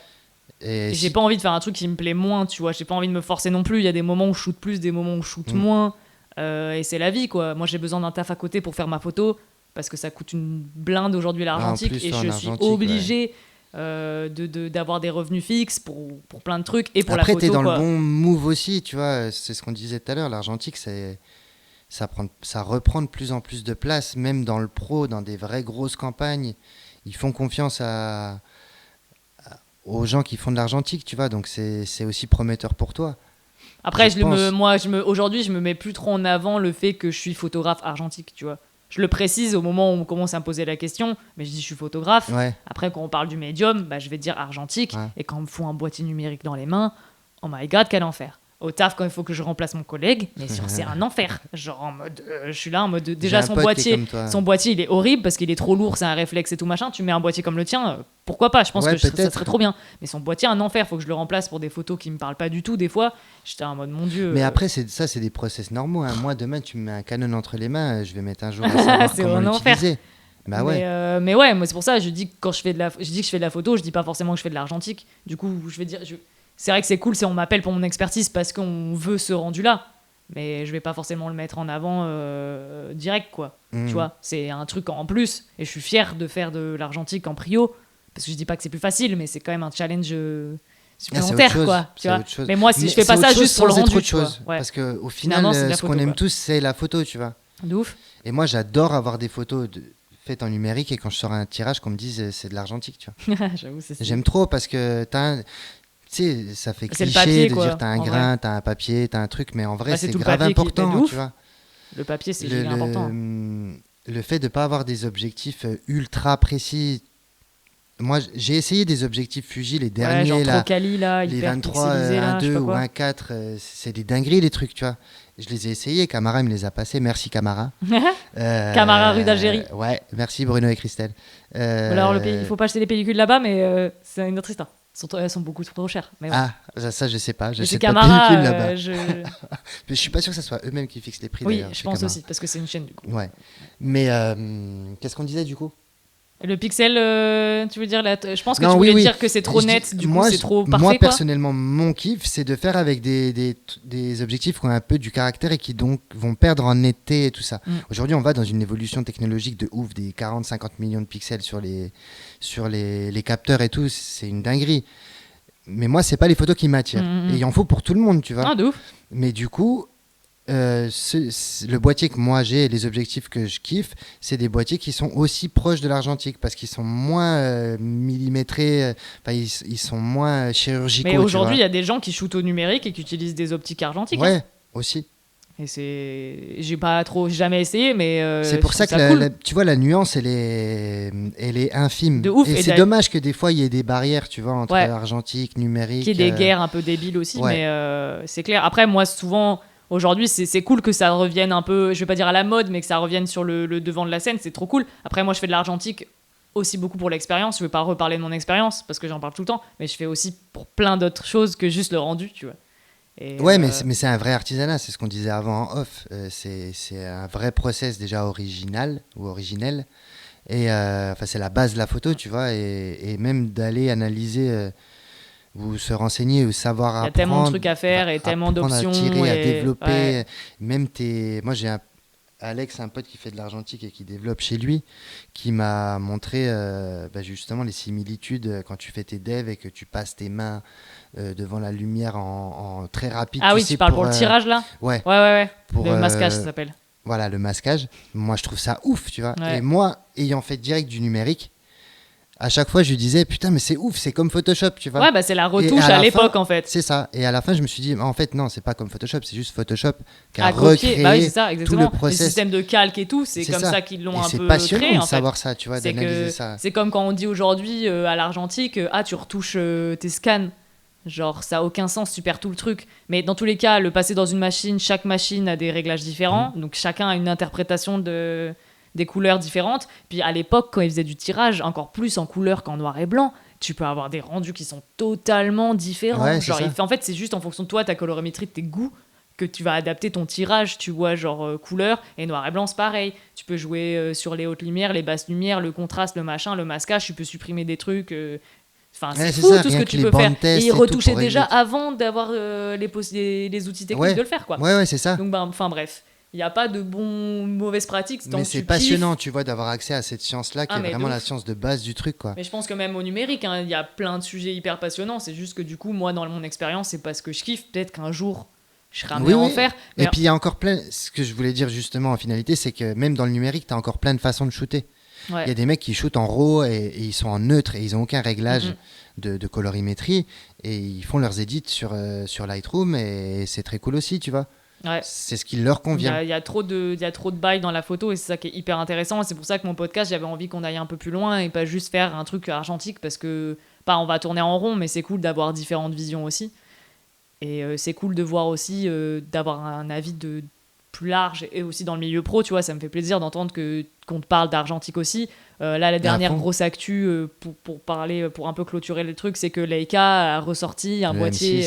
Et Et si- j'ai pas envie de faire un truc qui me plaît moins, tu vois. J'ai pas envie de me forcer non plus. Il y a des moments où je shoot plus, des moments où je shoot moins. Et c'est la vie, quoi. Moi, j'ai besoin d'un taf à côté pour faire ma photo parce que ça coûte une blinde aujourd'hui l'argentique. plus, Et en je suis argentique, obligée d'avoir des revenus fixes pour plein de trucs et pour Après, la t'es photo, dans quoi. le bon move aussi, tu vois. C'est ce qu'on disait tout à l'heure. L'argentique, ça reprend de plus en plus de place, même dans le pro, dans des vraies grosses campagnes. Ils font confiance aux gens qui font de l'argentique, tu vois. Donc, c'est aussi prometteur pour toi. Après, je pense. aujourd'hui, je me mets plus trop en avant le fait que je suis photographe argentique, tu vois. Je le précise au moment où on commence à me poser la question, mais je dis je suis photographe. Ouais. Après, quand on parle du médium, bah, je vais dire argentique. Ouais. Et quand on me fout un boîtier numérique dans les mains, oh my god, quel enfer. Au taf, quand il faut que je remplace mon collègue, mais c'est un enfer. Genre en mode, je suis là en mode, déjà J'ai un pote qui est comme toi. son boîtier, il est horrible parce qu'il est trop lourd, c'est un réflexe et tout machin. Tu mets un boîtier comme le tien, pourquoi pas? Je pense Ouais, que ça peut-être. serait trop bien. Mais son boîtier, un enfer. Faut que je le remplace pour des photos qui me parlent pas du tout. Des fois, j'étais en mode, mon Dieu. Mais après, c'est des process normaux. Hein. Moi, demain, tu me mets un Canon entre les mains, je vais mettre un jour à savoir C'est comment un enfer. l'utiliser. Bah ouais. Mais ouais, moi c'est pour ça, je dis que quand je dis que je fais de la photo, je dis pas forcément que je fais de l'argentique. Du coup, je vais dire, c'est vrai que c'est cool si on m'appelle pour mon expertise parce qu'on veut ce rendu-là, mais je vais pas forcément le mettre en avant direct, quoi. Tu vois, c'est un truc en plus, et je suis fier de faire de l'argentique en prio, parce que je dis pas que c'est plus facile, mais c'est quand même un challenge supplémentaire, chose, quoi. Tu c'est vois. autre chose. Mais moi, si Mais je fais c'est pas autre ça chose juste pour le sans être rendu, autre tu vois. chose. Ouais. Parce qu'au final, Finalement, c'est de la ce qu'on photo, aime quoi. tous, c'est la photo, tu vois. De ouf. Et moi, j'adore avoir des photos faites en numérique et quand je sors un tirage, qu'on me dise c'est de l'argentique, tu vois. J'avoue, c'est J'aime trop parce que tu sais, ça fait C'est le cliché papier, de quoi, dire t'as un en grain, vrai. t'as un papier, t'as un truc, mais en vrai, Bah, c'est c'est tout le grave papier qui- important, de ouf. tu vois. Le papier, c'est Le, giga important. le fait de ne pas avoir des objectifs ultra précis. Moi, j'ai essayé des objectifs Fuji, les Ouais, derniers, genre là, trop quali, là, les hyper 23, pixelisé, là, je sais 1.2 pas ou quoi. 1.4, c'est des dingueries, les trucs, tu vois. Je les ai essayés, Camara, il me les a passés. Merci, Camara. Camara rue d'Algérie. Ouais, merci, Bruno et Christelle. Alors, il faut pas acheter des pellicules là-bas, mais c'est une autre histoire. Elles sont beaucoup trop chères. Mais bon. Ah, ça, je sais pas. Je Mais sais c'est pas de Camara. pellicule là-bas. Je... Mais je suis pas sûr que ce soit eux-mêmes qui fixent les prix, Oui, d'ailleurs. je chez pense Camara. aussi, parce que c'est une chaîne du coup. Ouais. Mais qu'est-ce qu'on disait du coup? Le pixel, tu veux dire, je pense que Non, tu voulais oui. dire que c'est trop Je dis- net, du coup moi, c'est trop parfait, Moi, quoi. personnellement, mon kiff, c'est de faire avec des objectifs qui ont un peu du caractère et qui donc vont perdre en netteté et tout ça. Aujourd'hui, on va dans une évolution technologique de ouf, des 40-50 millions de pixels sur les capteurs et tout, c'est une dinguerie. Mais moi, c'est pas les photos qui m'attirent. Et il en faut pour tout le monde, tu vois. Ah, de ouf. Mais du coup, le boîtier que moi j'ai et les objectifs que je kiffe, c'est des boîtiers qui sont aussi proches de l'argentique parce qu'ils sont moins millimétrés, ils sont moins chirurgicaux. Mais tu aujourd'hui, il y vois. a des gens qui shootent au numérique et qui utilisent des optiques argentiques. Ouais, Hein. aussi. Et j'ai jamais essayé, mais C'est pour je ça trouve que cool. tu vois, la nuance, elle est infime. De ouf. Et Et c'est dommage que des fois, il y ait des barrières, tu vois, entre Ouais. argentique, numérique. Qu'il y ait des guerres un peu débiles aussi, ouais. mais c'est clair. Après, moi, souvent, aujourd'hui, c'est cool que ça revienne un peu, je vais pas dire à la mode, mais que ça revienne sur le devant de la scène, c'est trop cool. Après, moi, je fais de l'argentique aussi beaucoup pour l'expérience. Je vais pas reparler de mon expérience parce que j'en parle tout le temps, mais je fais aussi pour plein d'autres choses que juste le rendu, tu vois. Et, Ouais, mais c'est un vrai artisanat, c'est ce qu'on disait avant en off. C'est un vrai process déjà original ou originel. Et c'est la base de la photo, tu vois. Et même d'aller analyser ou se renseigner ou savoir apprendre. Il y a tellement de trucs à faire et tellement d'options. À tirer, à et... développer. Ouais. Même moi, j'ai Alex, un pote qui fait de l'argentique et qui développe chez lui, qui m'a montré justement les similitudes quand tu fais tes devs et que tu passes tes mains devant la lumière en très rapide. Ah oui, tu parles pour le tirage là. Ouais. Ouais. Pour, le masquage, ça s'appelle. Voilà, le masquage. Moi, je trouve ça ouf, tu vois. Ouais. Et moi, ayant fait direct du numérique, à chaque fois, je lui disais, putain, mais c'est ouf, c'est comme Photoshop, tu vois. Ouais, bah c'est la retouche Et à à la l'époque fin, en fait. C'est ça. Et à la fin, je me suis dit, en fait, non, c'est pas comme Photoshop, c'est juste Photoshop qui a À copier. recréé Bah oui, c'est ça, tout exactement. le process. Les systèmes de calque et tout, c'est comme ça qu'ils l'ont Et un c'est peu passionnant créé de en fait. savoir ça, tu vois, C'est d'analyser ça. C'est comme quand on dit aujourd'hui à l'argentique, tu retouches tes scans. Genre, ça a aucun sens, tu perds tout le truc. Mais dans tous les cas, le passer dans une machine, chaque machine a des réglages différents. Donc chacun a une interprétation des couleurs différentes. Puis à l'époque, quand ils faisaient du tirage, encore plus en couleur qu'en noir et blanc, tu peux avoir des rendus qui sont totalement différents. Ouais, genre, c'est ça. en fait, c'est juste en fonction de toi, ta colorimétrie, de tes goûts, que tu vas adapter ton tirage, tu vois, genre couleur. Et noir et blanc, c'est pareil. Tu peux jouer sur les hautes lumières, les basses lumières, le contraste, le machin, le masquage. Tu peux supprimer des trucs. Enfin, Ouais, c'est c'est fou ça, tout ce rien que que tu les peux bandes faire. tests Et et ils tout retouchaient pour déjà régler. avant d'avoir les outils techniques Ouais. de le faire, quoi. Ouais, c'est ça. Donc, enfin bref, il n'y a pas de mauvaises pratiques. Tant Mais que c'est tu passionnant, kiffes. tu vois, d'avoir accès à cette science-là qui Ah, est mais de vraiment la ouf. science de base du truc, quoi. Mais je pense que même au numérique, hein, il y a plein de sujets hyper passionnants. C'est juste que du coup, moi, dans mon expérience, c'est parce que je kiffe. Peut-être qu'un jour, je serai amené à en faire. Mais Et puis il y a encore plein. Ce que je voulais dire justement en finalité, c'est que même dans le numérique, tu as encore plein de façons de shooter. ouais. Il y a des mecs qui shootent en RAW et ils sont en neutre et ils n'ont aucun réglage Mhm. de colorimétrie et ils font leurs edits sur Lightroom et c'est très cool aussi, tu vois. Ouais. C'est ce qui leur convient. Il y a trop de bails dans la photo et c'est ça qui est hyper intéressant. Et c'est pour ça que mon podcast, j'avais envie qu'on aille un peu plus loin et pas juste faire un truc argentique parce que, pas on va tourner en rond, mais c'est cool d'avoir différentes visions aussi. Et c'est cool de voir aussi, d'avoir un avis plus large et aussi dans le milieu pro, tu vois. Ça me fait plaisir d'entendre qu'on te parle d'argentique aussi. Là, la dernière fond. grosse actu pour parler, pour un peu clôturer le truc, c'est que Leica a ressorti un Le boîtier.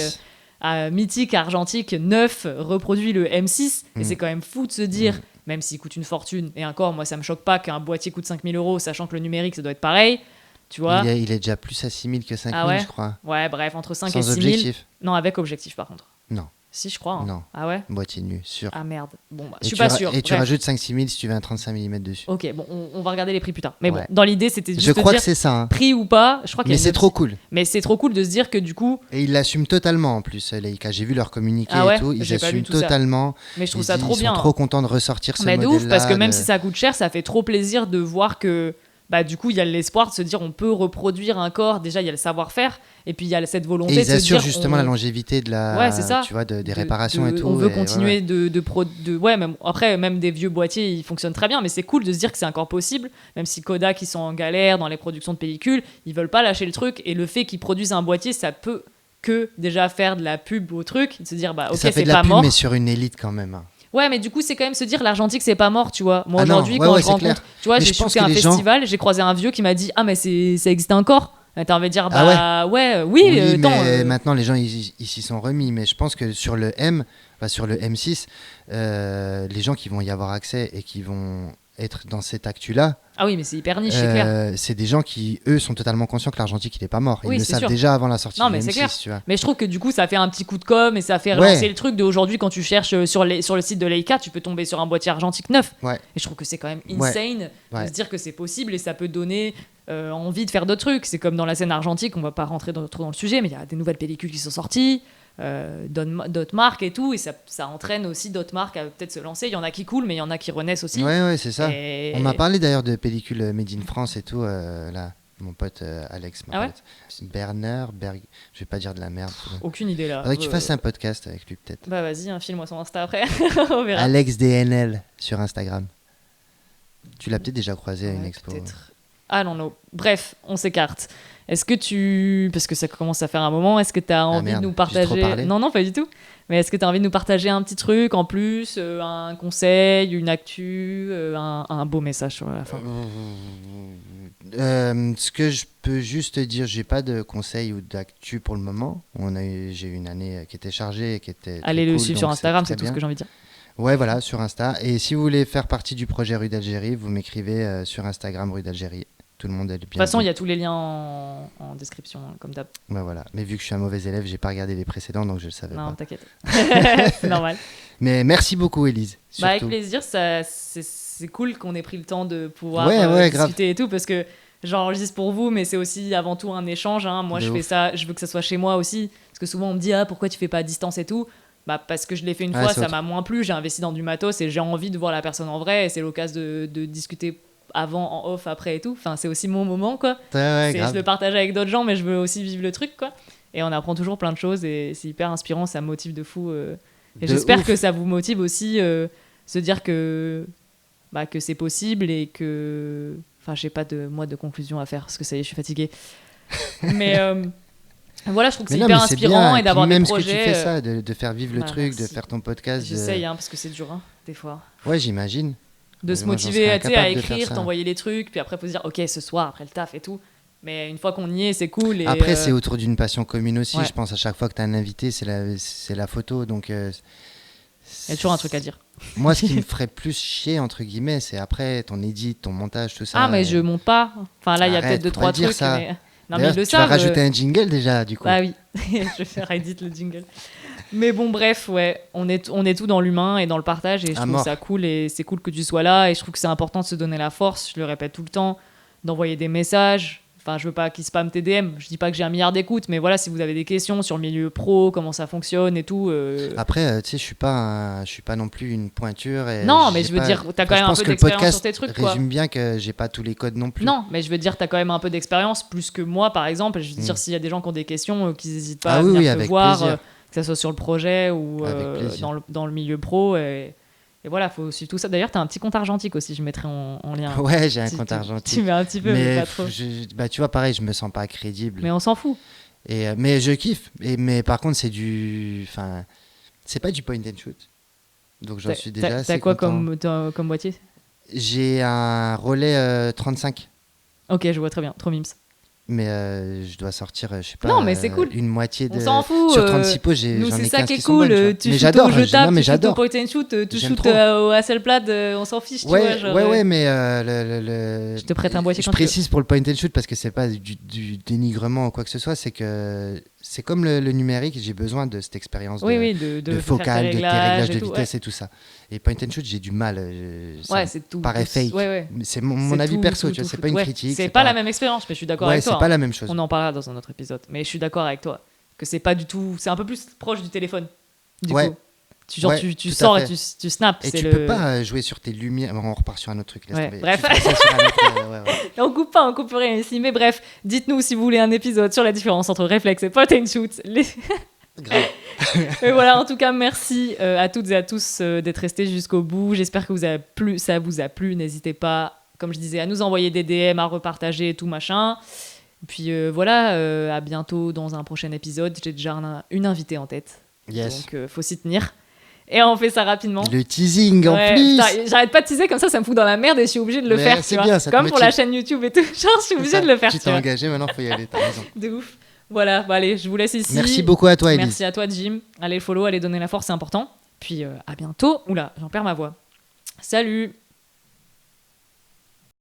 M6. Mythique argentique neuf reproduit le M6 et Mm. c'est quand même fou de se dire, même s'il coûte une fortune, et encore moi ça me choque pas qu'un boîtier coûte 5 000 €, sachant que le numérique ça doit être pareil, tu vois. Il est déjà plus à 6 000 que 5 000, Ah ouais je crois. Ouais, bref, entre 5 et Sans 6 000. objectif. Non, avec objectif par contre. Non. Si, je crois. Hein. Non. Ah ouais? Boîtier nu, sûr. Ah merde. Bon, bah, Et je suis pas sûre. Et tu Bref. rajoutes 5-6 000 si tu veux un 35 mm dessus. Ok, bon, on va regarder les prix plus tard. Mais Ouais. bon, dans l'idée, c'était juste Je de crois dire que c'est ça. Hein. prix ou pas. Je crois qu'il y a Mais une c'est autre- trop cool. Mais c'est trop cool de se dire que du coup, Et ils l'assument totalement en plus, Leica. J'ai vu leur communiqué Ah ouais et tout. Ils J'ai pas vu assument tout ça. totalement. mais je trouve Ils ça disent- trop ils bien. sont trop contents de ressortir ce Mais de modèle-là. ouf, parce que même de- si ça coûte cher, ça fait trop plaisir de voir que bah, du coup, il y a l'espoir de se dire on peut reproduire un corps. Déjà, il y a le savoir-faire, et puis il y a cette volonté Et de ils se assurent dire justement on- la longévité de la, Ouais, c'est ça. tu vois, des de- réparations de- et tout. On veut et continuer ouais. ouais, même après, même des vieux boîtiers, ils fonctionnent très bien, mais c'est cool de se dire que c'est encore possible, même si Kodak, ils sont en galère dans les productions de pellicules, ils veulent pas lâcher le truc, et le fait qu'ils produisent un boîtier, ça peut que déjà faire de la pub au truc, de se dire bah ok, Ça fait c'est de la pas pub, mort. mais sur une élite quand même. Hein. Ouais, mais du coup, c'est quand même se dire l'argentique, c'est pas mort, tu vois. Moi, Ah non, aujourd'hui, ouais, quand ouais, je c'est clair. rencontre, tu vois, Mais j'ai je pense shooté que un les gens- festival, j'ai croisé un vieux qui m'a dit ah, mais ça existe encore. Et t'as envie de dire bah oui, Oui, attends, mais maintenant les gens ils s'y sont remis. Mais je pense que sur le sur le M6, les gens qui vont y avoir accès et qui vont être dans cette actu-là, Ah oui, mais c'est hyper niche, c'est clair. c'est des gens qui, eux, sont totalement conscients que l'argentique il est pas mort. Ils Oui, le c'est savent sûr. déjà avant la sortie Non, du mais M6, c'est clair. tu vois. Mais je trouve que du coup, ça fait un petit coup de com' et ça fait Ouais. relancer le truc d'aujourd'hui quand tu cherches sur le site de Leica, tu peux tomber sur un boîtier argentique neuf. Ouais. Et je trouve que c'est quand même Ouais. insane Ouais. de se dire que c'est possible et ça peut donner envie de faire d'autres trucs. C'est comme dans la scène argentique, on va pas rentrer trop dans le sujet, mais il y a des nouvelles pellicules qui sont sorties, d'autres marques et tout, et ça entraîne aussi d'autres marques à peut-être se lancer. Il y en a qui coulent, mais il y en a qui renaissent aussi. Ouais, c'est ça. Et- On m'a parlé d'ailleurs de pellicules Made in France et tout, là. Mon pote Alex m'a Ah ouais parlé. Je vais pas dire de la merde. Aucune idée là. Faudrait que tu fasses un podcast avec lui peut-être. Bah vas-y, file-moi son Insta après, on verra. Alex DNL sur Instagram. Tu l'as peut-être déjà croisé à une Ouais, expo. peut-être. Ah non. Bref, on s'écarte. Est-ce que parce que ça commence à faire un moment, est-ce que tu as envie merde, de nous j'ai trop partager... parlé. Non, pas du tout. Mais est-ce que tu as envie de nous partager un petit truc en plus, un conseil, une actu, un beau message sur la fin? Ce que je peux juste te dire, j'ai pas de conseils ou d'actu pour le moment. J'ai eu une année qui était chargée et qui était très Allez le cool, suivre donc sur Instagram, c'est très tout ce bien. que j'ai envie de dire. Ouais, voilà, sur Insta. Et si vous voulez faire partie du projet Rue d'Algérie, vous m'écrivez sur Instagram Rue d'Algérie. Tout le monde est bien. De toute façon, il y a tous les liens en description, comme d'hab. Ouais, voilà. Mais vu que je suis un mauvais élève, j'ai pas regardé les précédents, donc je le savais Non, pas. t'inquiète. C'est normal. Mais merci beaucoup, Élise. Bah, avec surtout. plaisir, c'est cool qu'on ait pris le temps de pouvoir Ouais, grave. discuter et tout, parce que j'enregistre pour vous, mais c'est aussi avant tout un échange. Hein. Moi, De je fais ouf. ça, je veux que ça soit chez moi aussi, parce que souvent on me dit pourquoi tu fais pas à distance et tout. Bah, parce que je l'ai fait une Ouais, fois, c'est ça autre. m'a moins plu, j'ai investi dans du matos et j'ai envie de voir la personne en vrai, et c'est l'occasion de discuter avant, en off, après et tout. Enfin, c'est aussi mon moment, quoi. Ouais, Je grave. le partage avec d'autres gens, mais je veux aussi vivre le truc, quoi. Et on apprend toujours plein de choses et c'est hyper inspirant, ça me motive de fou. Et De j'espère ouf. que ça vous motive aussi, se dire que c'est possible et que... Enfin, j'ai pas de conclusion à faire parce que ça y est, je suis fatiguée. Mais voilà, je trouve que Mais c'est non, hyper mais c'est inspirant bien. et d'avoir Puis des même projets. ce que tu fais ça, de faire vivre le bah, truc, de merci. faire ton podcast. J'essaye, hein, parce que c'est dur, hein, des fois. Ouais, j'imagine. De se Moi, j'en motiver serais tu sais, à incapable de faire écrire, ça. t'envoyer les trucs, puis après, faut se dire, ok, ce soir, après le taf et tout. Mais une fois qu'on y est, c'est cool. Et, Après, c'est autour d'une passion commune aussi. ouais. Je pense à chaque fois que tu as un invité, c'est la photo. Donc, il y a toujours un truc à dire. Moi, ce qui me ferait plus chier, entre guillemets, c'est après ton edit, ton montage, tout ça. Ah, mais je monte pas. Enfin, là, il y a Arrête, peut-être faut pas 2-3 dire trucs. ça. Mais... Non, mais D'ailleurs, ils le tu vas savent. rajouter un jingle déjà, du coup. Bah oui, je vais faire edit le jingle. Mais bon, bref, ouais, on est tout dans l'humain et dans le partage et je À trouve mort. ça cool et c'est cool que tu sois là et je trouve que c'est important de se donner la force, je le répète tout le temps, d'envoyer des messages. Enfin, je veux pas qu'ils spamment tes DM, je dis pas que j'ai 1 milliard d'écoutes, mais voilà, si vous avez des questions sur le milieu pro, comment ça fonctionne et tout. Après, tu sais, je suis pas non plus une pointure. Et Non, mais j'ai je veux pas- dire, t'as quand même je un pense peu que le d'expérience podcast sur tes trucs, quoi. résume bien que j'ai pas tous les codes non plus. Non, mais je veux dire, t'as quand même un peu d'expérience, plus que moi, par exemple. Je veux dire, s'il y a des gens qui ont des questions, qu'ils n'hésitent pas Ah à oui, venir oui, te avec voir, plaisir. que ce soit sur le projet ou Avec plaisir. dans le milieu pro. Et voilà, faut suivre tout ça. D'ailleurs, t'as un petit compte argentique aussi, je mettrai en lien. Ouais, j'ai un Tu- compte tu- argentique. Tu mets un petit peu, mais pas trop. bah, tu vois, pareil, je me sens pas crédible. Mais on s'en fout. Mais je kiffe. Mais par contre, enfin, c'est pas du point and shoot. Donc j'en suis déjà assez T'as quoi content. comme boîtier? J'ai un relais 35. Ok, je vois très bien, trop mimes. Mais je dois sortir, je sais pas, Non, mais c'est cool. une moitié de. On s'en fout. Sur 36 pots, j'en Nous, ai c'est 15 ça qui est sont bonnes, cool. tu vois. Tu Mais shootes j'adore, au jeu table, non, mais tu shootes au j'adore. point and shoot, tu J'aime shootes trop. au Hasselblad, on s'en fiche, tu vois. Genre, Ouais, mais Je te prête un boîtier je quand tu veux. précise pour le point and shoot parce que c'est pas du dénigrement ou quoi que ce soit, c'est que c'est comme le numérique, j'ai besoin de cette expérience Oui, de de focale, de tes réglages de et tout, vitesse et tout ça. Et point and shoot, j'ai du mal. Ça ouais, me c'est tout. paraît fake. Ouais. C'est mon avis perso, tu vois, c'est pas une critique. C'est pas la même expérience, mais je suis d'accord ouais, avec toi. c'est pas la même chose. On en parlera dans un autre épisode, mais je suis d'accord avec toi que c'est pas du tout. C'est un peu plus proche du téléphone. Du coup, tu sors et tu snaps. Et c'est tu peux pas jouer sur tes lumières. On repart sur un autre truc. Ouais, bref. bref. On coupe pas, on coupe rien ici. Mais bref, dites-nous si vous voulez un épisode sur la différence entre réflexe et point and shoot. Grave. Mais voilà, en tout cas, merci à toutes et à tous d'être restés jusqu'au bout. J'espère que ça vous a plu. N'hésitez pas, comme je disais, à nous envoyer des DM, à repartager et tout machin. Et puis voilà, à bientôt dans un prochain épisode. J'ai déjà une invitée en tête. Yes. Donc, faut s'y tenir. Et on fait ça rapidement. Le teasing en plus. Putain, j'arrête pas de teaser comme ça me fout dans la merde et je suis obligée de le faire. C'est bien, ça comme pour la chaîne YouTube et tout. Genre, je suis obligée de le faire. Tu t'es engagé, maintenant faut y aller, t'as raison. De ouf. Voilà, allez, je vous laisse ici. Merci beaucoup à toi, Elise. Merci à toi, Jim. Allez follow, allez donner la force, c'est important. Puis à bientôt. Oula, j'en perds ma voix. Salut.